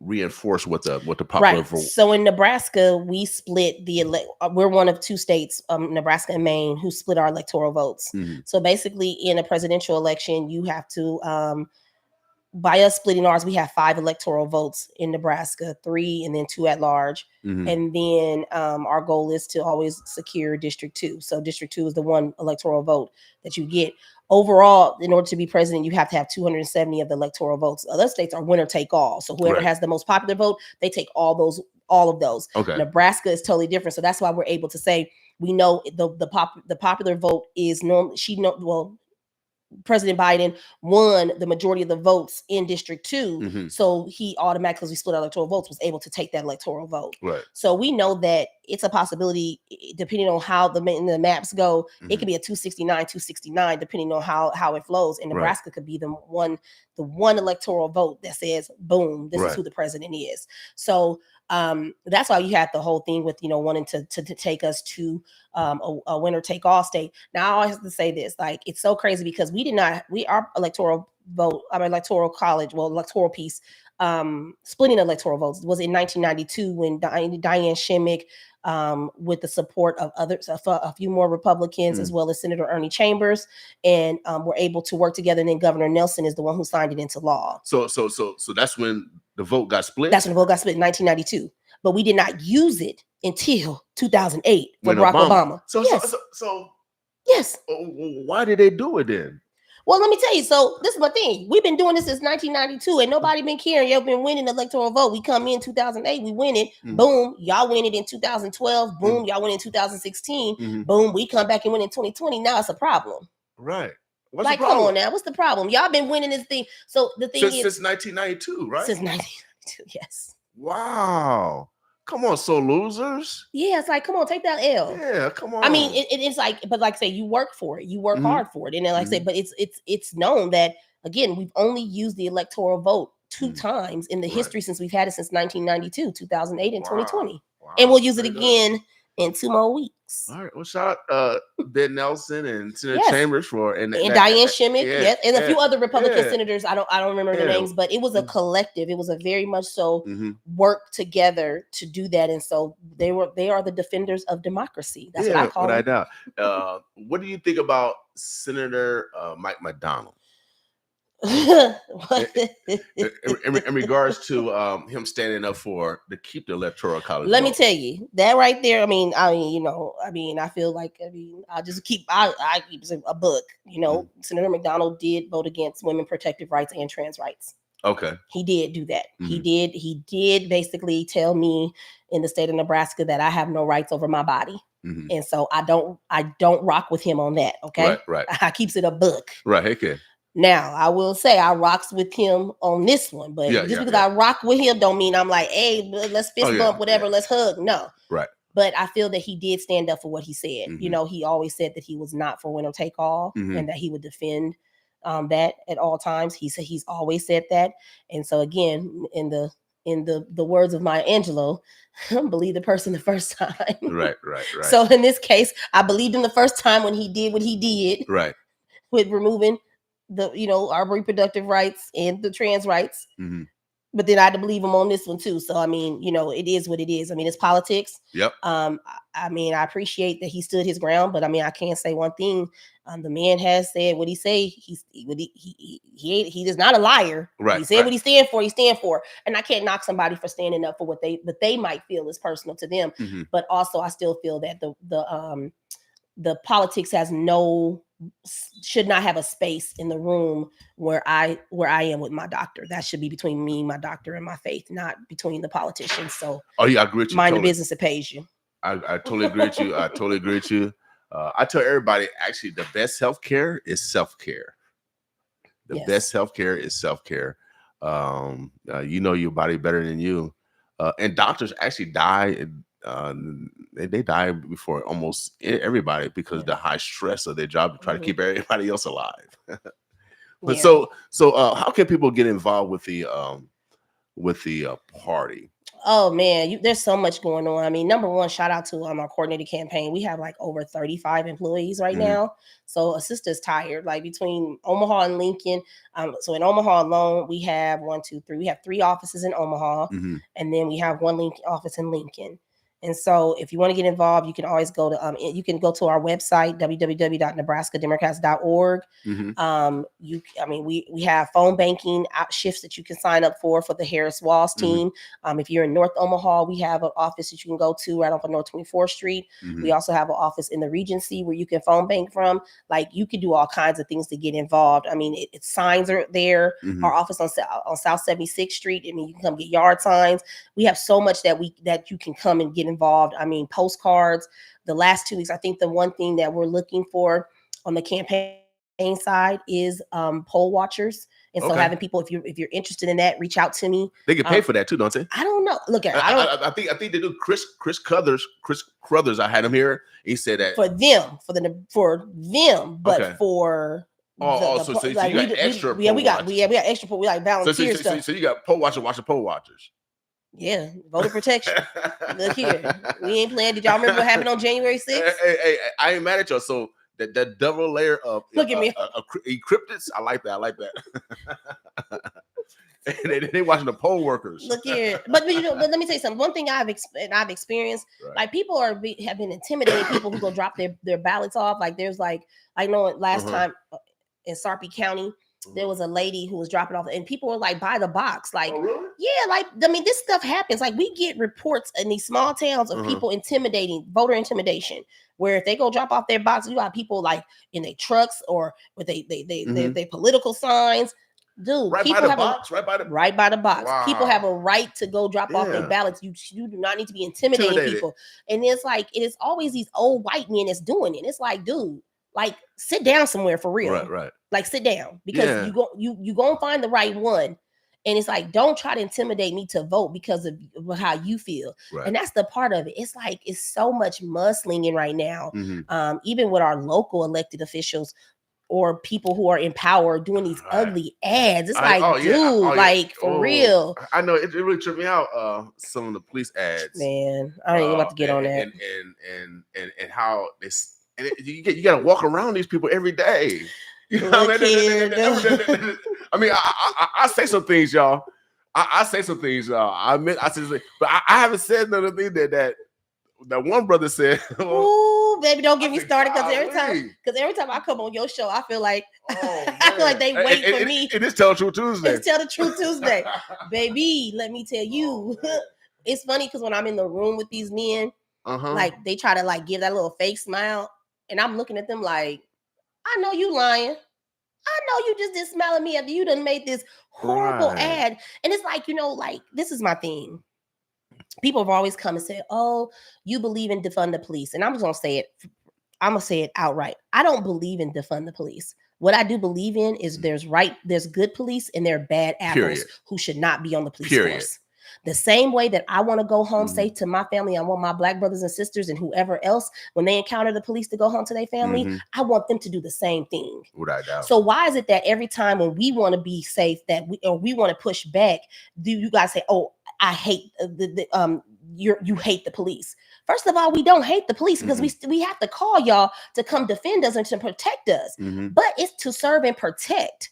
reinforced with the popular vote? So in Nebraska, we split we're one of two states, Nebraska and Maine, who split our electoral votes. So basically, in a presidential election, you have to by us splitting ours, we have 5 electoral votes in Nebraska, 3 and then 2 at large. And then our goal is to always secure District 2. So District 2 is the one electoral vote that you get. Overall, in order to be president, you have to have 270 of the electoral votes. Other states are winner take all. So whoever has the most popular vote, they take all of those. Okay. Nebraska is totally different. So that's why we're able to say we know the popular vote is normally President Biden won the majority of the votes in District 2. Mhm. So he automatically, because we split electoral votes, was able to take that electoral vote. Right. So we know that it's a possibility, depending on how the maps go, it could be a 269, depending on how it flows. And Right. Nebraska could be the one electoral vote that says, boom, this is Right. who the president is. So that's why you had the whole thing with, wanting to take us to a winner take all state. Now I always have to say this, like, it's so crazy because our electoral vote, our electoral college, electoral piece, splitting electoral votes was in 1992 when Diane Shimmick, with the support of others, a few more Republicans, as well as Senator Ernie Chambers, and were able to work together. And then Governor Nelson is the one who signed it into law. So that's when the vote got split. That's when the vote got split in 1992. But we did not use it until 2008 for When Barack Obama. So Yes. Why did they do it then? Well, let me tell you. So this is my thing. We've been doing this since 1992, and nobody been caring. Y'all been winning the electoral vote. We come in 2008, we win it. Boom, y'all win it in 2012. Boom, y'all win in 2016. Boom, we come back and win in 2020. Now it's a problem. Right. What's the problem? Come on now. What's the problem? Y'all been winning this thing. So the thing is, since 1992, right? Since 1992, yes. Wow. Come on, so losers. Yeah, it's like, come on, take that L. Yeah, come on. I mean, it's like, but like I say, you work for it, you work hard for it, and then like I say, but it's known that again, we've only used the electoral vote 2 times in the history since we've had it since 1992, 2008, and 2020, and we'll use it again in 2 more weeks. All right. Well, shout out Ben Nelson and Senator Chambers for and Diane Shimmick, and a few other Republican yeah. senators. I don't remember their names, but it was a collective. It was a very much so work together to do that, and so they are the defenders of democracy. That's what I call them. Without doubt. What do you think about Senator Mike McDonald? in regards to him standing up to keep the electoral college. Let me tell you that right there. I feel like I'll just keep I keep a book. Senator McDonald did vote against women protective rights and trans rights. Okay. He did do that. He did basically tell me in the state of Nebraska that I have no rights over my body. And so I don't rock with him on that. Okay. Right. I keeps it a book. Right. Okay. Now, I will say I rocks with him on this one, but because I rock with him don't mean I'm like, hey, let's fist bump, whatever, let's hug. No. Right. But I feel that he did stand up for what he said. He always said that he was not for winner take all and that he would defend that at all times. He's always said that. And so again, in the words of Maya Angelou, believe the person the first time. Right. So in this case, I believed him the first time when he did what he did. Right. With removing our reproductive rights and the trans rights. But then I had to believe him on this one too. So, it is what it is. It's politics. Yep. I appreciate that he stood his ground, but I can't say one thing. The man has said what he say. He is not a liar. Right. He said what he stand for. And I can't knock somebody for standing up for what they might feel is personal to them. But also I still feel that the politics should not have a space in the room where I am with my doctor. That should be between me, my doctor, and my faith, not between the politicians. So I agree with you. Mind the business that pays you. I totally agree with you. I totally agree with you. I tell everybody, actually, the best healthcare is self-care. The best healthcare is self-care. You know your body better than you. And doctors actually die. They die before almost everybody because of the high stress of their job to try to keep everybody else alive. But so how can people get involved with the party? Oh man, there's so much going on. Number one, shout out to our coordinated campaign. We have like over 35 employees right now. So a sister's tired, like between Omaha and Lincoln. So in Omaha alone, we have 3 offices in Omaha, and then we have 1 office in Lincoln. And so if you want to get involved, you can always go to our website, www.nebraskademocrats.org. We have phone banking shifts that you can sign up for the Harris Walls team. If you're in North Omaha, we have an office that you can go to right off of North 24th Street. We also have an office in the Regency where you can phone bank from. Like, you can do all kinds of things to get involved. Signs are there. Our office on South 76th Street. You can come get yard signs. We have so much that you can come and get involved. Postcards. The last 2 weeks, I think the one thing that we're looking for on the campaign side is poll watchers. And so Okay. having people, if you're interested in that, reach out to me. They get paid for that too, don't they? I don't know. Look, I think they do. Chris Crothers. I had him here. He said that for them, but Okay. for so you got extra. we got extra. We like volunteer stuff. So you got poll watchers watching poll watchers. Yeah, voter protection. Look here, we ain't playing. Did y'all remember what happened on January 6th? Hey, I ain't mad at y'all. So that double layer of Look at me. encrypted. I like that. And they watching the poll workers. Look here, but let me tell you something. One thing I've experienced, Right. like people have been intimidating people who go drop their ballots off. Like there's like I know last time in Sarpy County. There was a lady who was dropping off, and people were like by the box, like, yeah, like I mean, this stuff happens. Like we get reports in these small towns of people intimidating, voter intimidation, where if they go drop off their box, you got people like in their trucks or with they political signs. Dude, Right people by the have box, right by the box. Wow. People have a right to go drop off their Yeah. ballots. You do not need to be intimidating people. And it's like it is always these old white men that's doing it. It's like, dude, like sit down somewhere for real. Right. Like sit down because Yeah. you go and find the right one. And it's like, don't try to intimidate me to vote because of how you feel. Right. And that's the part of it. It's like it's so much mudslinging right now. Mhm. Even with our local elected officials or people who are in power doing these ugly ads. It's like, like for real. I know it really tripped me out. Some of the police ads, Man, I ain't even about to get on that. and how this and you got to walk around these people every day. You know what I mean? I mean, I say some things, y'all. I say some things, y'all. I say, but I haven't said another thing that one brother said. Ooh, baby, don't get me started because every time I come on your show, I feel like I feel like they wait for me. It is Tell the Truth Tuesday. It's Tell the Truth Tuesday, baby. Let me tell you, it's funny because when I'm in the room with these men, like they try to like give that little fake smile, and I'm looking at them like, I know you lying. I know you just didn't smile at me after you done made this horrible ad. And it's like, like this is my thing. People have always come and said, oh, you believe in defund the police. And I'm just going to say it. I'm going to say it outright. I don't believe in defund the police. What I do believe in is there's good police and there are bad apples who should not be on the police force. The same way that I want to go home safe to my family, I want my Black brothers and sisters and whoever else, when they encounter the police, to go home to their family. I want them to do the same thing. Without doubt. So why is it that every time when we want to be safe, that we want to push back, do you guys say, "Oh, I hate you hate the police"? First of all, we don't hate the police because we have to call y'all to come defend us and to protect us. But it's to serve and protect,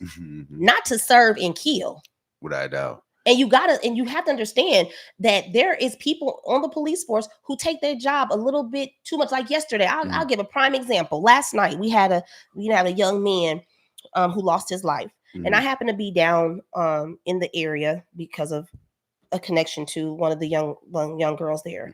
not to serve and kill. Without doubt. And you have to understand that there is people on the police force who take their job a little bit too much. Like yesterday, I'll give a prime example. Last night we had a young man who lost his life, and I happened to be down in the area because of a connection to one of the young girls there.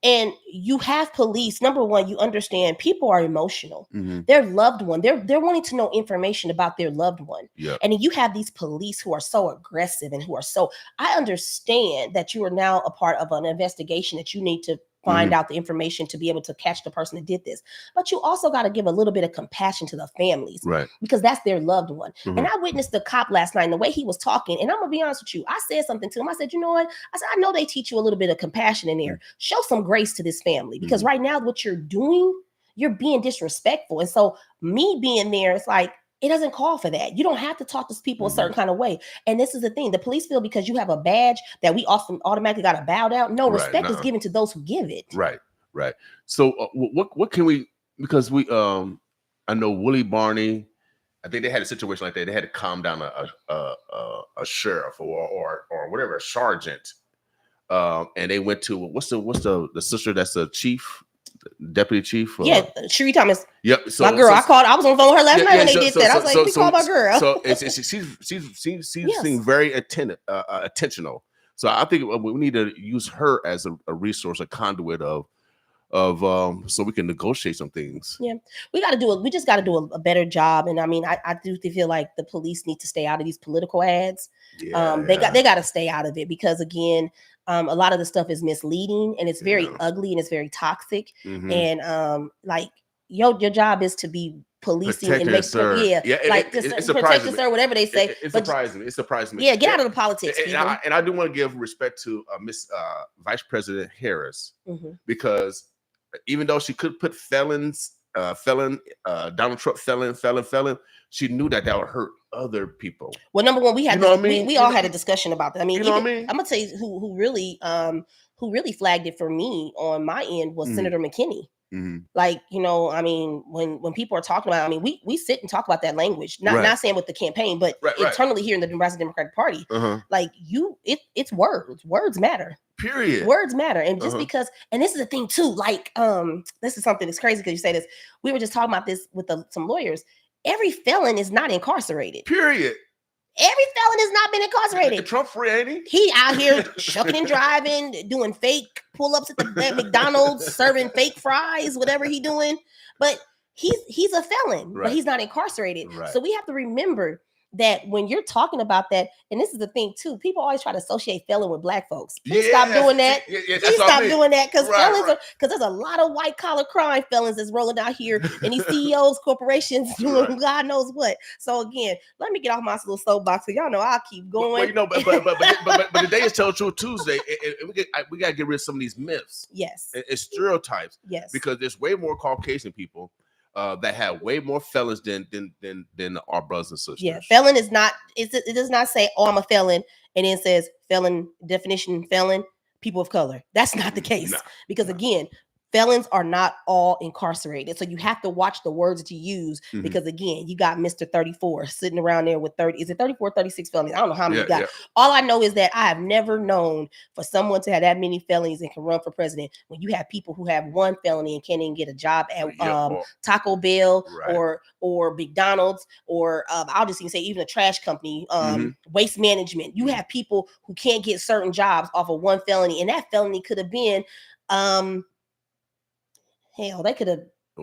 And you have police. Number one, you understand people are emotional. Their loved one, they're wanting to know information about their loved one. And then you have these police who are so aggressive and who are so, I understand that you are now a part of an investigation that you need to find out the information to be able to catch the person that did this. But you also got to give a little bit of compassion to the families, right? Because that's their loved one. And I witnessed the cop last night and the way he was talking. And I'm gonna be honest with you. I said something to him. I said, you know what? I said, I know they teach you a little bit of compassion in there. Show some grace to this family because right now what you're doing, you're being disrespectful. And so me being there, it's like, it doesn't call for that. You don't have to talk to people a certain kind of way. And this is the thing. The police feel because you have a badge that we often automatically got to bow down. No, respect is given to those who give it. Right. So what can we, because we, I know Willie Barney, I think they had a situation like that. They had to calm down a sheriff or whatever, a sergeant. And they went to, what's the sister that's a chief? Deputy chief, Cherie Thomas. Yep. So, my girl, I was on the phone with her last night when they did that. I was like, we call my girl. So she seemed very attentional. So I think we need to use her as a resource, a conduit of so we can negotiate some things. Yeah, we just got to do a better job. And I mean, I do feel like the police need to stay out of these political ads. They got to stay out of it because again, a lot of the stuff is misleading and it's very ugly and it's very toxic. And like your job is to be policing Protect and and make serve. yeah, like it protect surprises and me. serve, whatever they say. It But surprises me. It surprises me. yeah, get out of the politics, And people. I do want to give respect to Miss Vice President Harris Mhm. because even though she could put Donald Trump felon, she knew that would hurt other people. Well, number one, we had You know what I mean? we all had a discussion about that. I mean, You know what I even- mean? I'm gonna tell you who really flagged it for me on my end was Mhm. Senator McKinney. Mhm. Like, you know, I mean, when people are talking about, I mean, we sit and talk about that language, not Right. saying with the campaign, but Right. internally here in the Nebraska Democratic Party, Uh-huh. like it's words matter. Period. Words matter. And just Uh-huh. because, and this is the thing too, like, this is something that's crazy because you say this. We were just talking about this with some lawyers. Every felon is not incarcerated. Period. Every felon has not been incarcerated. Trump free, ain't he? He out here shucking and driving, doing fake pull-ups at the at McDonald's, serving fake fries, whatever he doing. But he's a felon, Right. but he's not incarcerated. Right. So we have to remember that when you're talking about that, and this is the thing too, people always try to associate felon with black folks. Please stop doing that. Yeah, Please that's what I stop mean. doing that because Right, felons right. because there's a lot of white collar crime felons that's rolling out here and these CEOs, corporations doing God knows what. So again, let me get off my little soapbox because y'all know I'll keep going. Well, you know, but today is Tell Truth Tuesday, and we got to get rid of some of these myths. Yes. And stereotypes. Yes. Because there's way more Caucasian people that have way more felons than our brothers and sisters. Yeah, felon is not. It does not say, "Oh, I'm a felon," and then says felon definition felon people of color. That's not the case because again, felons are not all incarcerated. So you have to watch the words that you use Mhm. because again, you got Mr. 34 sitting around there with 30. Is it 34, 36 felonies? I don't know how many you got. Yeah. All I know is that I have never known for someone to have that many felonies and can run for president when you have people who have one felony and can't even get a job at Taco Bell Right. or McDonald's or I'll just even say even a trash company, waste management. You have people who can't get certain jobs off of one felony, and that felony could have been hell, they could have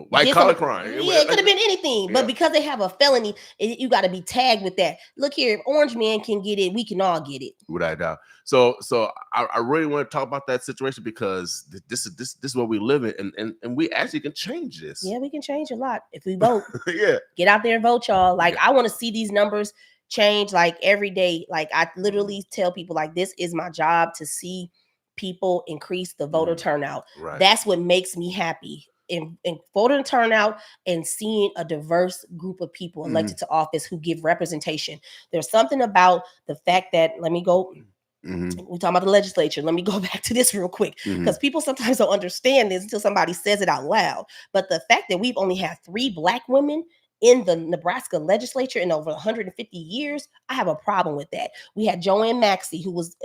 White collar crime. Yeah, it could have been anything, but because they have a felony, you got to be tagged with that. Look here, if Orange Man can get it, we can all get it. Without a doubt. So I really want to talk about that situation because this is what we live in, and we actually can change this. Yeah, we can change a lot if we vote. Yeah, get out there and vote, y'all. Like I want to see these numbers change like every day. Like I literally tell people like this is my job to see people increase the voter turnout. Right. That's what makes me happy. In voter turnout and seeing a diverse group of people elected to office who give representation. There's something about the fact that we talking about the legislature. Let me go back to this real quick because people sometimes don't understand this until somebody says it out loud. But the fact that we've only had 3 Black women in the Nebraska legislature in over 150 years, I have a problem with that. We had Joanne Maxey, who was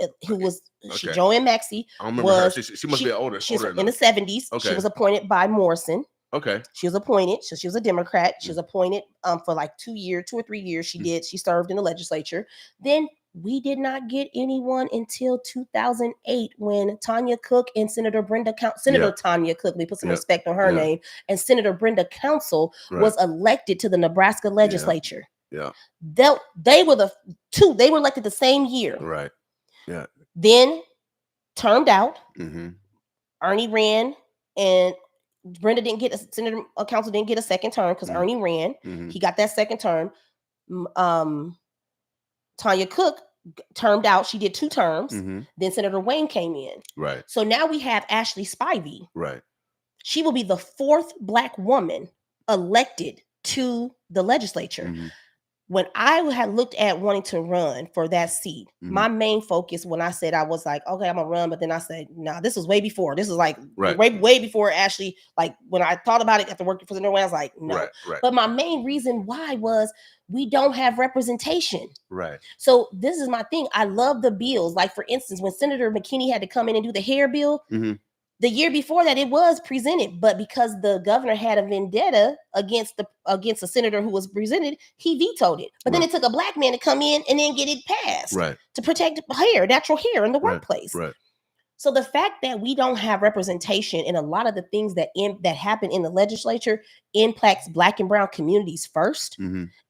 Joanne Maxey. I remember her. She must be older. She's older in the 70s. Okay. She was appointed by Morrison. Okay. She was appointed. So she was a Democrat. She was appointed for like 2 or 3 years. She served in the legislature. Then we did not get anyone until 2008 when Tanya Cook and Senator Tanya Cook, we put some respect on her name, and Senator Brenda Council was elected to the Nebraska legislature. Yeah. They were the 2. They were elected the same year. Right. Yeah. Then termed out. Mm-hmm. Ernie ran, and Brenda didn't get Senator Council didn't get a second term because Ernie ran. He got that second term. Tanya Cook termed out. She did 2 terms. Then Senator Wayne came in. Right. So now we have Ashley Spivey. Right. She will be the 4th Black woman elected to the legislature. When I had looked at wanting to run for that seat, my main focus when I said I was like, okay, I'm gonna run, but then I said, nah, this was way before. This is like way before Ashley. Like when I thought about it after working for the Norway, I was like, no. Right. But my main reason why was we don't have representation. Right. So this is my thing. I love the bills. Like for instance, when Senator McKinney had to come in and do the hair bill, the year before that, it was presented, but because the governor had a vendetta against a senator who was presented, he vetoed it. But then it took a Black man to come in and then get it passed to protect natural hair in the workplace. Right. So the fact that we don't have representation in a lot of the things that happen in the legislature impacts Black and brown communities first.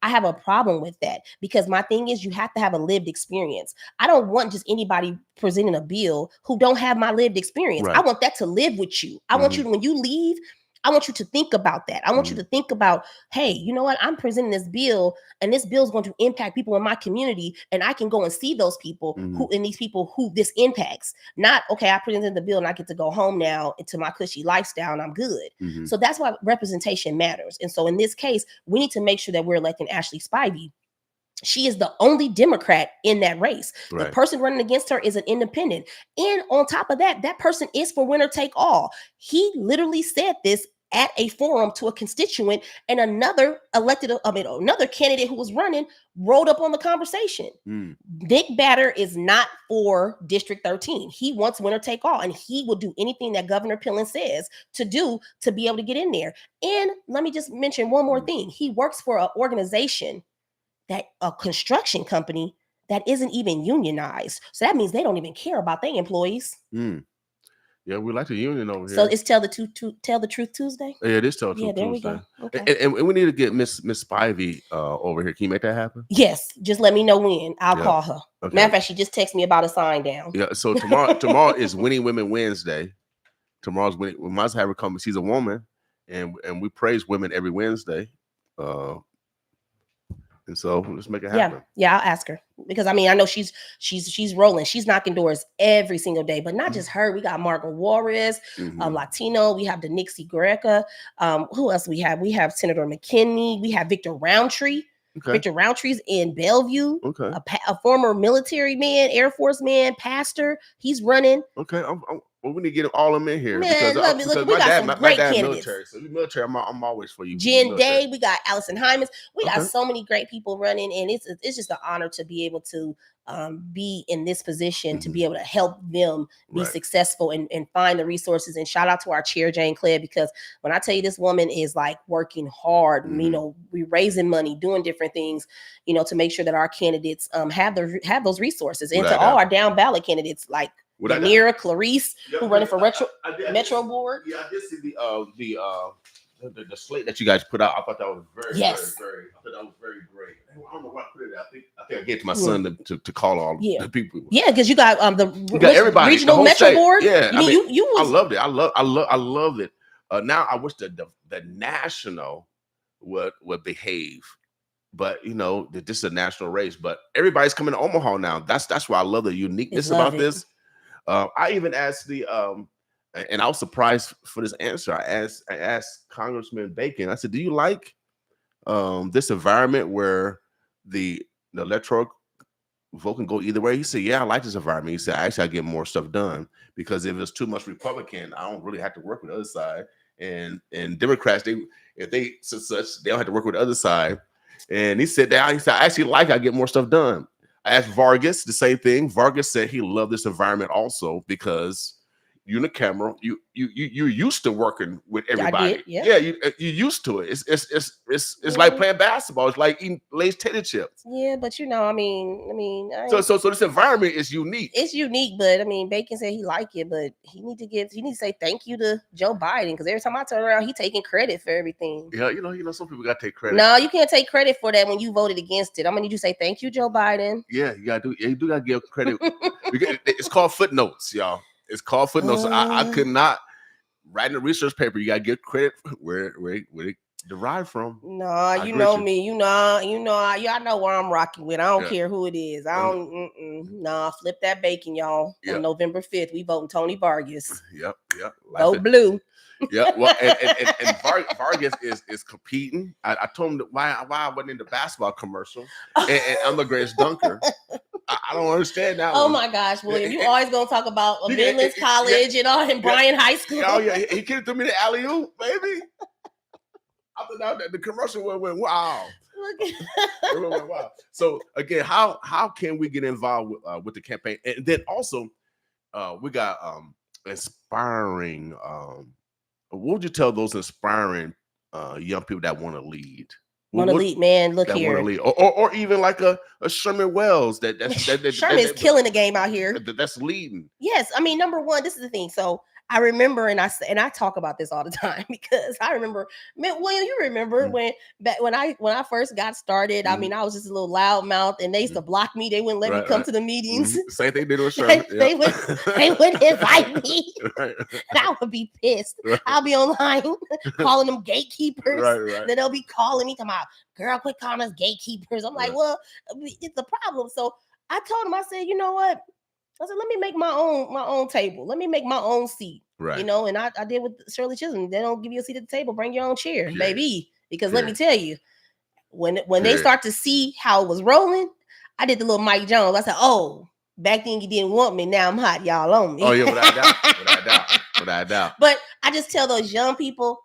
I have a problem with that because my thing is you have to have a lived experience. I don't want just anybody presenting a bill who don't have my lived experience. Right. I want that to live with you. I want you to, when you leave, I want you to think about that. I want you to think about, hey, you know what? I'm presenting this bill, and this bill is going to impact people in my community, and I can go and see those people who this impacts. Not, okay, I presented the bill and I get to go home now into my cushy lifestyle and I'm good. So that's why representation matters. And so in this case, we need to make sure that we're electing Ashley Spivey. She is the only Democrat in that race. The person running against her is an independent. And on top of that, that person is for winner take all. He literally said this at a forum to a constituent, and another candidate who was running rolled up on the conversation. Nick Batter is not for District 13. He wants winner take all, and he will do anything that Governor Pillen says to do to be able to get in there. And let me just mention one more thing. He works for an organization, a construction company that isn't even unionized. So that means they don't even care about their employees. Yeah, we like the union over here. So it's Tell the Truth Tuesday? Yeah, it is Tell the Truth there Tuesday. We go. Okay. And we need to get Miss Spivey over here. Can you make that happen? Yes, just let me know when. I'll call her. Okay. Matter of fact, she just texted me about a sign down. Yeah, so tomorrow is Winning Women Wednesday. Tomorrow's winning. We must have her come. She's a woman, and we praise women every Wednesday. And so let's make it happen. Yeah, I'll ask her, because I mean, I know she's rolling. She's knocking doors every single day, but not just her. We got Margot Juarez, Latino. We have the Nixie Greca. Who else we have? We have Senator McKinney. We have Victor Roundtree. Okay. Victor Roundtree's in Bellevue. Okay. A former military man, Air Force man, pastor. He's running. Okay. Well, we need to get all of them in here. Man, because we got some great candidates. Military. So you military, I'm always for you. Jen Day, we got Allison Hymas. We got so many great people running, and it's just an honor to be able to be in this position, to be able to help them be successful and find the resources. And shout out to our chair, Jane Clare, because when I tell you, this woman is like working hard, you know, we raising money, doing different things, you know, to make sure that our candidates have those resources. And to all our down ballot candidates like Nira, Clarice, who running for Metro Board. Yeah, I did see the slate that you guys put out. I thought that was very great. I don't know why I put it out. I think I gave it to my son to call all the people. Yeah, because you got everybody, regional Metro state. Board. Yeah, I loved it. I loved it. Now I wish the national would behave. But you know, this is a national race. But everybody's coming to Omaha now. That's why I love the uniqueness about this. I even asked and I was surprised for this answer. I asked Congressman Bacon. I said, "Do you like this environment where the electoral vote can go either way?" He said, "Yeah, I like this environment." He said, "Actually, I get more stuff done because if it's too much Republican, I don't really have to work with the other side. And Democrats, if they such, they don't have to work with the other side." And he said, "I actually I get more stuff done." I asked Vargas the same thing. Vargas said he loved this environment also because unicameral, you're used to working with everybody. You used to it. It's like playing basketball. It's like eating Lay's tater chips. Yeah, but you know, I mean. So this environment is unique. It's unique, but I mean, Bacon said he liked it, but he need to say thank you to Joe Biden, because every time I turn around, he taking credit for everything. Yeah, you know, some people got to take credit. No, you can't take credit for that when you voted against it. I'm gonna need you to say thank you, Joe Biden. Yeah, you do gotta give credit. It's called footnotes, y'all. It's called footnotes. I could not write in a research paper. You gotta get credit where it derived from. No, you know me. You know, I know where I'm rocking with. I don't care who it is. I don't. Flip that bacon, y'all. On November 5th, we voting Tony Vargas. Yep. Vote blue. Yeah, well, and Vargas is competing. I told him why I wasn't in the basketball commercial, and I'm the greatest dunker. I don't understand that. Oh one. My gosh, William, you always gonna talk about Midlands College and all in Bryan High School. Oh yeah, he kicked to me the alley-oop, baby. I thought that the commercial went wow. Wow. So again, how can we get involved with the campaign? And then also, we got inspiring. What would you tell those inspiring young people that want to lead? Man, look here. Or even like a Sherman Wells that Sherman's killing the game out here. That's leading. Yes, I mean, number one, this is the thing. So I remember, and I talk about this all the time because I remember, William, you remember when I first got started. I mean, I was just a little loud mouth, and they used to block me. They wouldn't let me come to the meetings. Same thing they do with Sherman. They would invite me. And I would be pissed. I'll be online calling them gatekeepers. Then they'll be calling me, talking about, girl, quit calling us gatekeepers. I'm like, well, it's a problem. So I told him, I said, you know what? I said, let me make my own table. Let me make my own seat. Right. You know, and I did with Shirley Chisholm. They don't give you a seat at the table. Bring your own chair, baby. Because let me tell you, when they start to see how it was rolling, I did the little Mike Jones. I said, oh, back then you didn't want me. Now I'm hot. Y'all on me. Oh, yeah, without doubt. But I just tell those young people,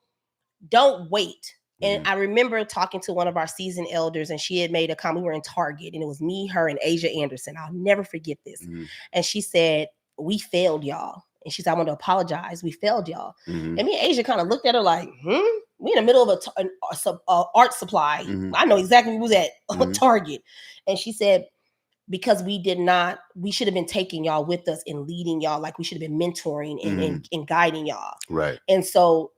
don't wait. And I remember talking to one of our seasoned elders, and she had made a comment. We were in Target, and it was me, her, and Asia Anderson. I'll never forget this. And she said, we failed y'all. And she said, I want to apologize. We failed y'all. And me and Asia kind of looked at her like, we in the middle of an art supply. I know exactly who was at Target. And she said, because we should have been taking y'all with us and leading y'all. Like we should have been mentoring and guiding y'all. Right. And so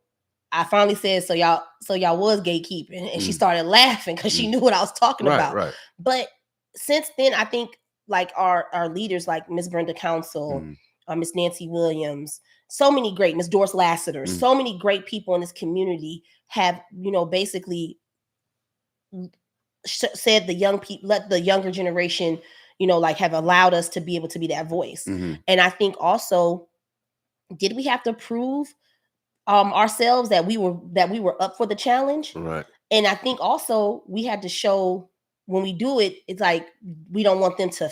I finally said, so y'all was gatekeeping. And she started laughing because she knew what I was talking about. Right. But since then, I think like our leaders, like Miss Brenda Council, Miss Nancy Williams, so many great, Miss Doris Lassiter, so many great people in this community have, basically said the young people, let the younger generation, like have allowed us to be able to be that voice. And I think also, did we have to prove ourselves that we were up for the challenge? Right. And I think also we had to show when we do it, it's like we don't want them to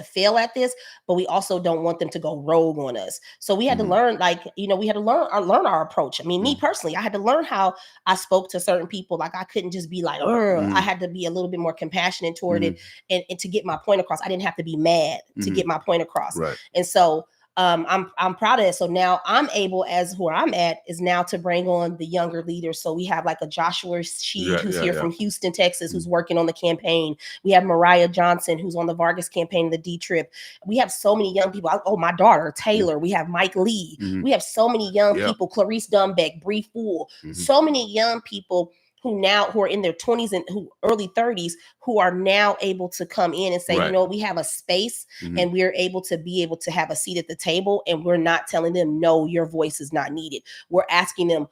fail at this, but we also don't want them to go rogue on us. So we had to learn, we had to learn our approach. I mean, me personally, I had to learn how I spoke to certain people. Like I couldn't just be like, I had to be a little bit more compassionate toward it, and to get my point across. I didn't have to be mad to get my point across. Right. And so I'm proud of it. So now I'm able, as where I'm at, is now to bring on the younger leaders. So we have like a Joshua Sheed who's here from Houston, Texas, who's working on the campaign. We have Mariah Johnson, who's on the Vargas campaign, the D Trip. We have so many young people. Oh, my daughter, Taylor. We have Mike Lee. We have so many young people, Clarice Dunbeck, Bree Fool, so many young people who are in their 20s and early 30s, who are now able to come in and say, we have a space and we're able to have a seat at the table, and we're not telling them, no, your voice is not needed. We're asking them,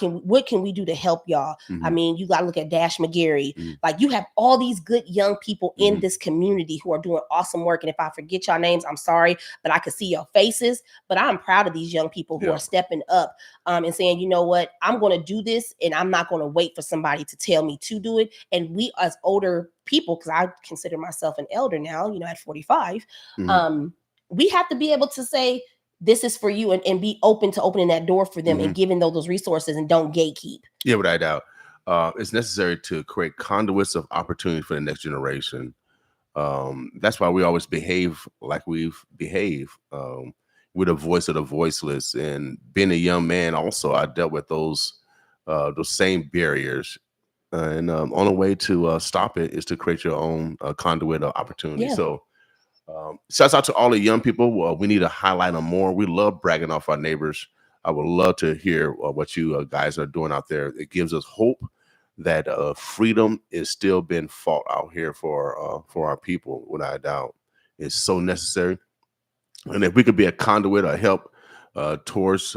what can we do to help y'all? I mean, you got to look at Dash McGarry. Like you have all these good young people in this community who are doing awesome work. And if I forget y'all names, I'm sorry, but I could see your faces. But I'm proud of these young people who are stepping up and saying, you know what, I'm going to do this, and I'm not going to wait for somebody to tell me to do it. And we as older people, because I consider myself an elder now, at 45, we have to be able to say, this is for you, and be open to opening that door for them and giving those resources, and don't gatekeep. Yeah, without doubt. It's necessary to create conduits of opportunity for the next generation. That's why we always behave like we've behaved. We're the voice of the voiceless. And being a young man, also, I dealt with those same barriers. And only way to stop it is to create your own conduit of opportunity. Yeah. So shouts out to all the young people. We need to highlight them more. We love bragging off our neighbors. I would love to hear what you guys are doing out there. It gives us hope that freedom is still being fought out here for our people, without a doubt. It's so necessary. And if we could be a conduit or help towards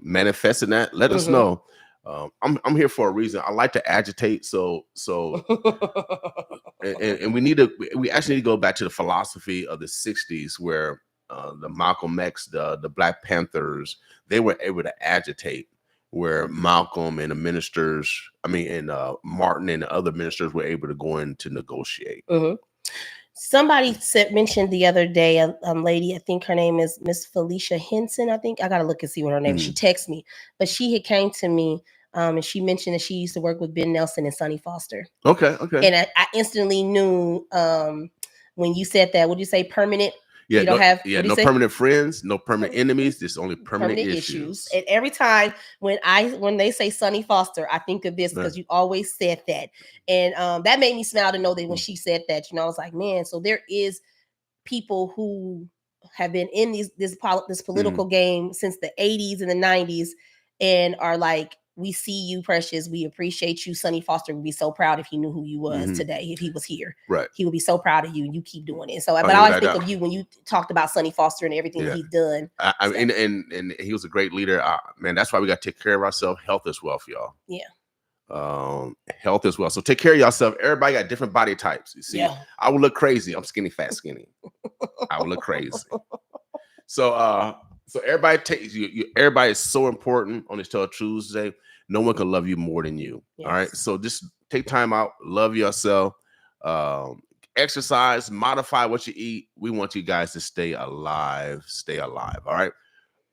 manifesting that, let us know. I'm here for a reason. I like to agitate. So and we actually need to go back to the philosophy of the 60s, where the Malcolm X, the Black Panthers, they were able to agitate, where Malcolm and the ministers, Martin and the other ministers were able to go in to negotiate. Somebody mentioned the other day, a lady, I think her name is Miss Felicia Henson. I think I got to look and see what her name is. She texted me, but she had came to me and she mentioned that she used to work with Ben Nelson and Sonny Foster. Okay. And I instantly knew when you said that. Would you say permanent? Yeah, you don't no permanent friends, no permanent enemies. There's only permanent issues. And every time when they say Sonny Foster, I think of this because you always said that, and that made me smile to know that when she said that, I was like, man. So there is people who have been in this political game since the 80s and the 90s and are like, we see you, Precious. We appreciate you. Sonny Foster would be so proud if he knew who you was today, if he was here. Right. He would be so proud of you, and you keep doing it. So, but I always think of you when you talked about Sonny Foster and everything that he's done. I mean, and he was a great leader. Man, that's why we got to take care of ourselves. Health is wealth, y'all. Yeah. Health as well. So take care of yourself. Everybody got different body types. You see, I would look crazy. I'm skinny, fat, skinny. I would look crazy. So everybody takes you. Everybody is so important on this Tell Tuesday. No one can love you more than you. All right. So just take time out, love yourself, exercise, modify what you eat. We want you guys to stay alive. Stay alive. All right.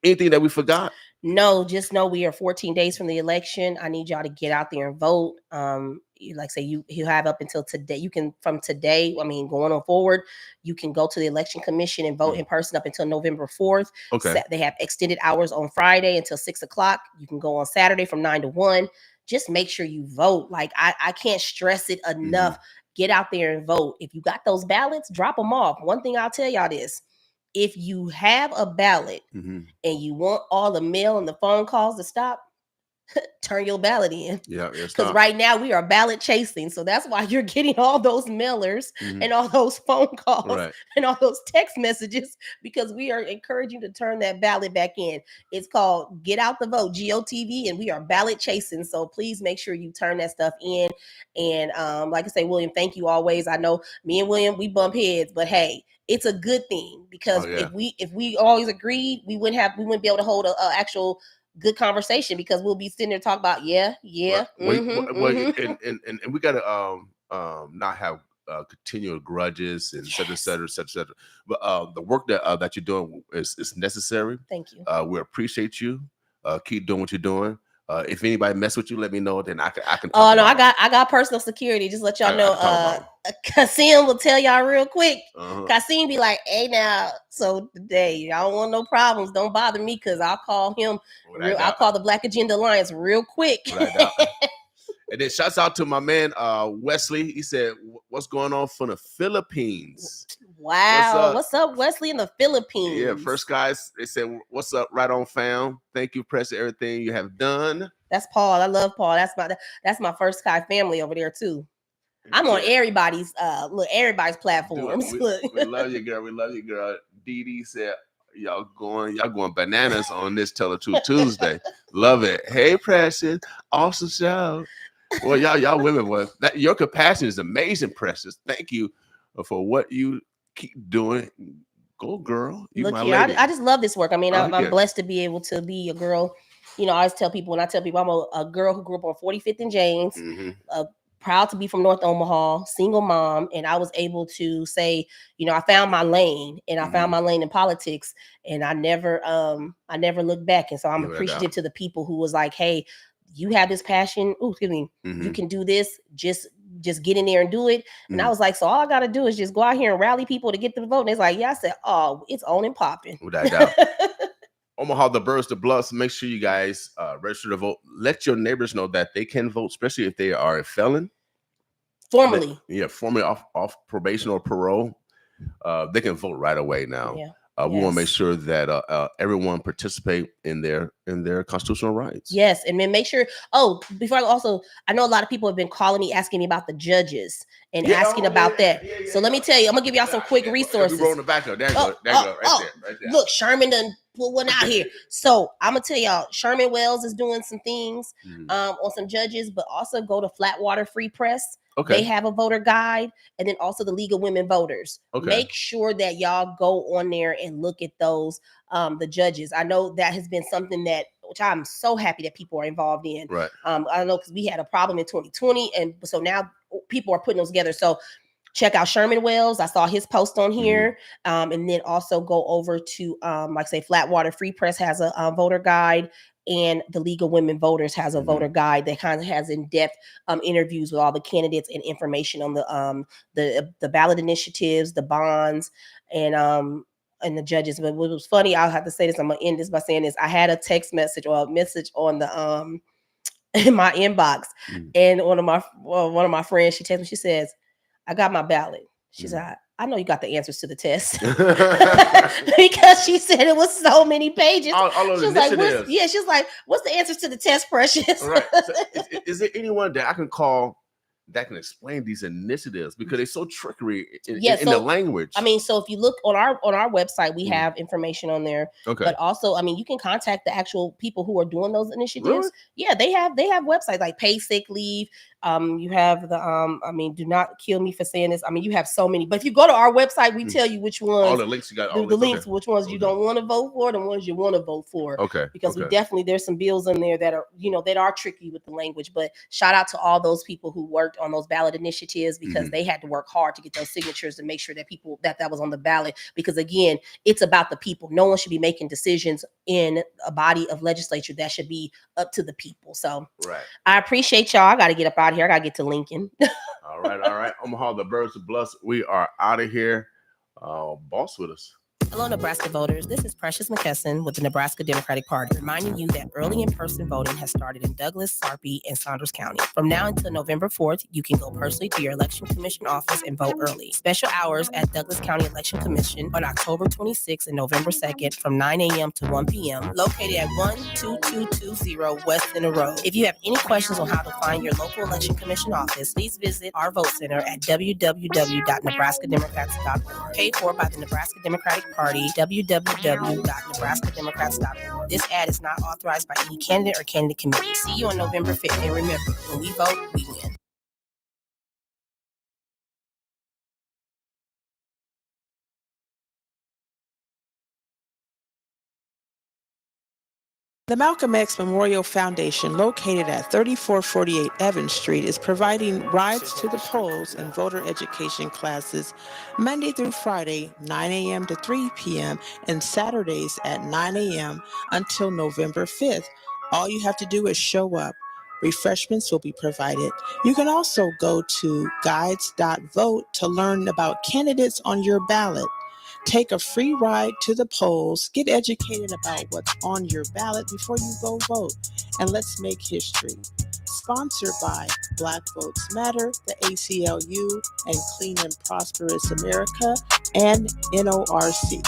Anything that we forgot? No, just know we are 14 days from the election. I need y'all to get out there and vote. Like say you have up until today. You can from today, I mean, going on forward, you can go to the election commission and vote in person up until November 4th. Okay. They have extended hours on Friday until 6 o'clock. You can go on Saturday from 9 to 1. Just make sure you vote. Like I can't stress it enough. Get out there and vote. If you got those ballots, drop them off. One thing I'll tell y'all this. If you have a ballot and you want all the mail and the phone calls to stop, turn your ballot in. Yeah, because right now we are ballot chasing. So that's why you're getting all those mailers and all those phone calls and all those text messages, because we are encouraging you to turn that ballot back in. It's called Get Out the Vote, GOTV, and we are ballot chasing. So please make sure you turn that stuff in. And like I say, William, thank you always. I know me and William, we bump heads, but hey, it's a good thing because if we always agreed, we wouldn't be able to hold a actual good conversation, because we'll be sitting there talking about and we gotta not have continual grudges and et cetera. But the work that you're doing is necessary. Thank you. We appreciate you. Keep doing what you're doing. If anybody mess with you, let me know. Then I can. Oh no, I got personal security. Just let y'all know. Kasim will tell y'all real quick. Kasim be like, "Hey now, so today y'all don't want no problems. Don't bother me, because I'll call him. I'll call the Black Agenda Alliance real quick." And then shouts out to my man Wesley. He said, "What's going on from the Philippines?" Wow, what's up, Wesley in the Philippines? Yeah, first guys, they said, "What's up, right on, fam? Thank you, Press, for everything you have done." That's Paul. I love Paul. That's my First Kai family over there too. I'm on everybody's platforms. We love you, girl. We love you, girl. Dee Dee said, y'all going bananas on this Tell the Truth Tuesday. Love it. Hey, Precious, awesome show. Well, y'all women, your compassion is amazing, Precious. Thank you for what you keep doing. Go, girl. You Look my here, lady. I just love this work. I mean, I'm blessed to be able to be a girl. You know, I always tell people, I'm a girl who grew up on 45th and James, proud to be from North Omaha, single mom, and I was able to say, you know, I found my lane, and I found my lane in politics, and I never looked back. And so I'm appreciative to the people who was like, hey, you have this passion. Oh, excuse me. You can do this. Just get in there and do it. And I was like, so all I got to do is just go out here and rally people to get the vote. And it's like, yeah, I said, oh, it's on and popping. Without doubt. Omaha, the Birds, the Bluffs. Make sure you guys register to vote. Let your neighbors know that they can vote, especially if they are a felon. Formally. Formally off probation or parole. They can vote right away now. Yeah. We want to make sure that everyone participate in their constitutional rights. Yes, and then make sure. Oh, before I know a lot of people have been calling me, asking me about the judges and asking about that. So let me tell you, I'm gonna give y'all some quick resources. We're on the back up. There you go. Right there. Look, Sherman done put one out here. So I'm gonna tell y'all, Sherman Wells is doing some things on some judges, but also go to Flatwater Free Press. Okay. They have a voter guide, and then also the League of Women Voters. Okay. Make sure that y'all go on there and look at those, the judges. I know that has been something which I'm so happy that people are involved in. Right. I know because we had a problem in 2020, and so now people are putting those together. So check out Sherman Wells. I saw his post on here. And then also go over to, like say, Flatwater Free Press has a voter guide, and the League of Women Voters has a voter guide that kind of has in-depth interviews with all the candidates and information on the ballot initiatives, the bonds, and the judges. But what was funny, I'll have to say this, I'm gonna end this by saying this. I had a text message or a message on the in my inbox, and one of my friends, she texted me, she says, I got my ballot. She said, I know you got the answers to the test because she said it was so many pages. All of she the was like, initiatives. she was like, what's the answers to the test, Precious? Right. So is there anyone that I can call that can explain these initiatives, because they're so trickery in the language? I mean, so if you look on our website, we have information on there. Okay. But also, I mean, you can contact the actual people who are doing those initiatives. Really? Yeah, they have websites like Pay Sick Leave. You have the I mean, do not kill me for saying this. I mean, you have so many. But if you go to our website, we tell you which ones. All the links you got. The links, which ones you don't want to vote for, the ones you want to vote for. Okay. Because we definitely, there's some bills in there that are, that are tricky with the language. But shout out to all those people who worked on those ballot initiatives, because they had to work hard to get those signatures to make sure that people that was on the ballot. Because again, it's about the people. No one should be making decisions in a body of legislature. That should be up to the people. So I appreciate y'all. I got to get up out of here. I got to get to Lincoln. All right. Omaha, the birds of Bless. We are out of here. Boss with us. Hello, Nebraska voters. This is Precious McKesson with the Nebraska Democratic Party, reminding you that early in-person voting has started in Douglas, Sarpy, and Saunders County. From now until November 4th, you can go personally to your Election Commission office and vote early. Special hours at Douglas County Election Commission on October 26th and November 2nd from 9 a.m. to 1 p.m., located at 12220 West Center Road. If you have any questions on how to find your local Election Commission office, please visit our vote center at www.nebraskademocrats.org. Paid for by the Nebraska Democratic Party, www.nebraskademocrats.org. This ad is not authorized by any candidate or candidate committee. See you on November 5th. And remember, when we vote, we win. The Malcolm X Memorial Foundation, located at 3448 Evans Street, is providing rides to the polls and voter education classes Monday through Friday, 9 a.m. to 3 p.m., and Saturdays at 9 a.m. until November 5th. All you have to do is show up. Refreshments will be provided. You can also go to guides.vote to learn about candidates on your ballot. Take a free ride to the polls, get educated about what's on your ballot before you go vote, and let's make history. Sponsored by Black Votes Matter, the ACLU, and Clean and Prosperous America, and NORC.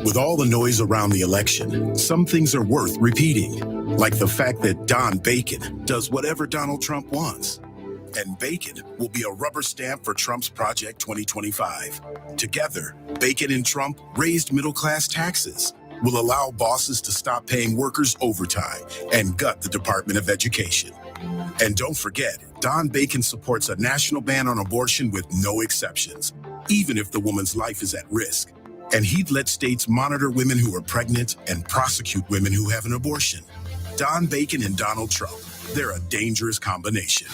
With all the noise around the election, some things are worth repeating, like the fact that Don Bacon does whatever Donald Trump wants. And Bacon will be a rubber stamp for Trump's Project 2025. Together, Bacon and Trump raised middle-class taxes, will allow bosses to stop paying workers overtime, and gut the Department of Education. And don't forget, Don Bacon supports a national ban on abortion with no exceptions, even if the woman's life is at risk. And he'd let states monitor women who are pregnant and prosecute women who have an abortion. Don Bacon and Donald Trump, they're a dangerous combination.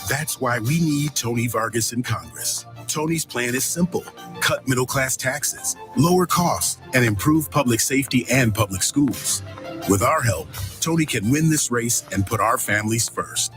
That's why we need Tony Vargas in Congress. Tony's plan is simple: cut middle-class taxes, lower costs, and improve public safety and public schools. With our help, Tony can win this race and put our families first.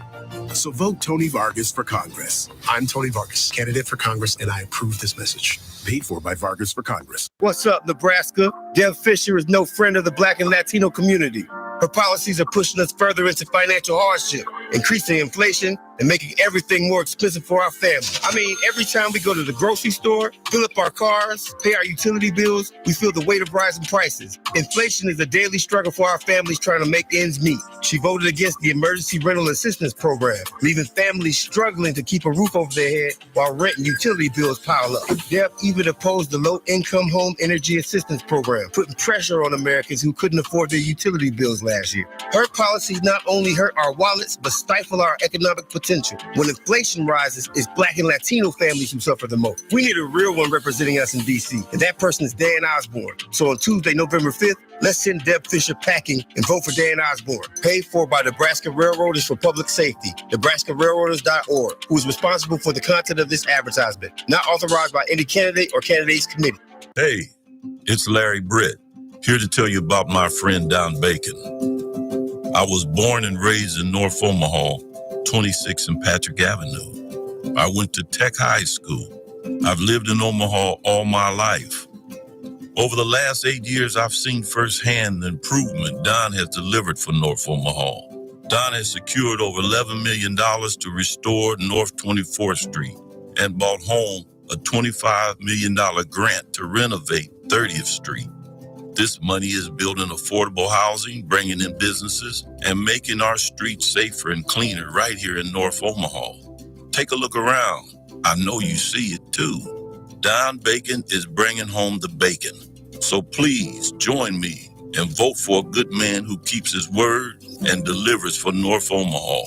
So vote Tony Vargas for Congress. I'm Tony Vargas, candidate for Congress, and I approve this message. Paid for by Vargas for Congress. What's up, Nebraska? Deb Fisher is no friend of the Black and Latino community. Her policies are pushing us further into financial hardship, increasing inflation, and making everything more expensive for our family. I mean, every time we go to the grocery store, fill up our cars, pay our utility bills, we feel the weight of rising prices. Inflation is a daily struggle for our families trying to make ends meet. She voted against the Emergency Rental Assistance Program, leaving families struggling to keep a roof over their head while rent and utility bills pile up. Deb even opposed the Low-Income Home Energy Assistance Program, putting pressure on Americans who couldn't afford their utility bills last year. Her policies not only hurt our wallets, but stifle our economic potential. When inflation rises, it's Black and Latino families who suffer the most. We need a real one representing us in D.C., and that person is Dan Osborne. So on Tuesday, November 5th, let's send Deb Fisher packing and vote for Dan Osborne. Paid for by Nebraska Railroaders for Public Safety, NebraskaRailroaders.org, who is responsible for the content of this advertisement. Not authorized by any candidate or candidates committee. Hey, it's Larry Britt, here to tell you about my friend Don Bacon. I was born and raised in North Omaha, 26 and Patrick Avenue. I went to Tech High School. I've lived in Omaha all my life. Over the last 8 years, I've seen firsthand the improvement Don has delivered for North Omaha. Don has secured over $11 million to restore North 24th Street and brought home a $25 million grant to renovate 30th Street. This money is building affordable housing, bringing in businesses, and making our streets safer and cleaner right here in North Omaha. Take a look around. I know you see it too. Don Bacon is bringing home the bacon. So please join me and vote for a good man who keeps his word and delivers for North Omaha.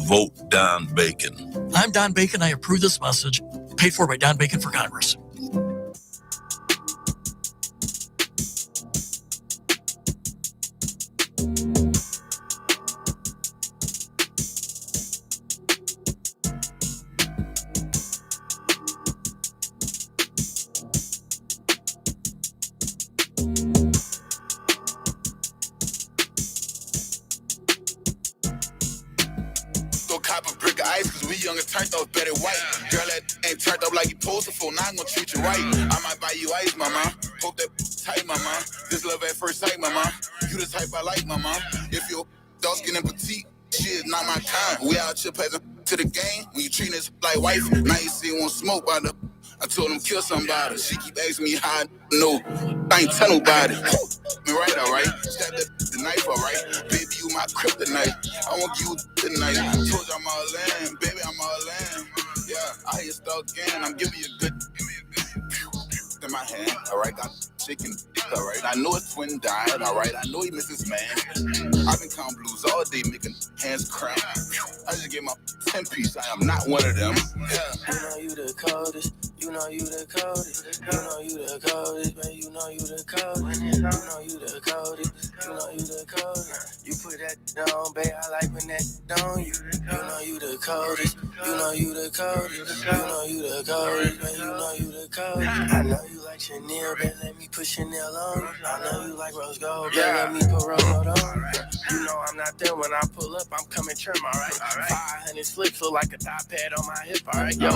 Vote Don Bacon. I'm Don Bacon. I approve this message. Paid for by Don Bacon for Congress. Young and turned up, better white. Girl, that ain't turned up like you posted for. Now I'm gonna treat you right. I might buy you ice, mama. Hope that tight, mama. This love at first sight, mama. You the type I like, mama. If you're dark skin and petite, she is not my kind. We out here passing to the game. When you treat us like wife, now you see one smoke by the. I told him kill somebody. She keep asking me how I know. I ain't tell nobody. Me right, alright. Stab the knife, alright. Baby, you my kryptonite. I want you tonight. Told you I'm all in, baby, I'm all in. Yeah, I hear stuck again. I'm giving you a good. In my hand, alright. Got chicken, alright. I know his twin died, alright. I know he missed his man. I've been counting blues all day, making hands cramp. I just get my 10-piece. I am not one of them. Yeah. You know you the coldest. You know you the coldest. You know you the coldest, man. You know you the coldest. You know you the coldest. You know you the coldest. You put that on, babe. I like when that on you. You know you the coldest. You know you the coldest. You know you the coldest, man. You know you the coldest. I know you like Chanel, babe. Let me put Chanel on you. I know you like rose gold, babe. Let me put rose gold on. You know I'm not there when I pull up. I'm coming trim, alright. 500 slips look like a thigh pad on my hip, alright. Yo,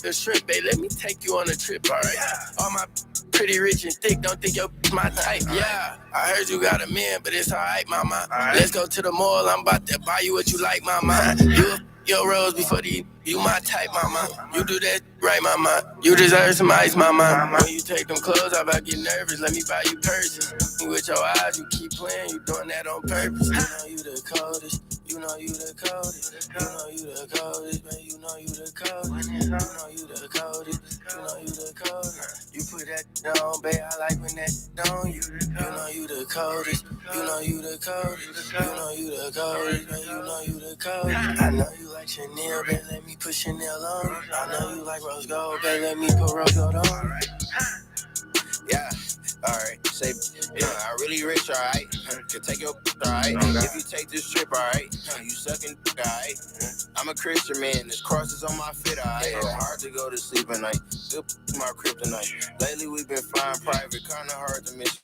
the shrimp, babe. Let me take you on a trip, alright. All my pretty rich and thick, don't think you're my type. Yeah, I heard you got a man, but it's alright, mama. Let's go to the mall. I'm about to buy you what you like, mama. You your rose before you my type, mama. You do that right, mama. You deserve some ice, mama. When you take them clothes, I about get nervous. Let me buy you purses. With your eyes, you keep playing. You doing that on purpose. You know you the coldest. You know you the coldest. You know you the coldest, man. You know you the coldest. You know you the coldest. You know you the coldest. You put that on, babe. I like when that on you. You know you the coldest. You know you the coldest. You know you the coldest, man. You know you the coldest. I know you like Chanel, babe. Let me put Chanel on you. I know you like rose gold, babe. Let me put rose gold on. Yeah. Alright, say, I really rich, alright. Can take your, alright. If you take this trip, alright. You sucking, alright. I'm a Christian man, this cross is on my feet, alright. Hard to go to sleep at night. Still my kryptonite. Lately we've been flying private, kinda hard to miss.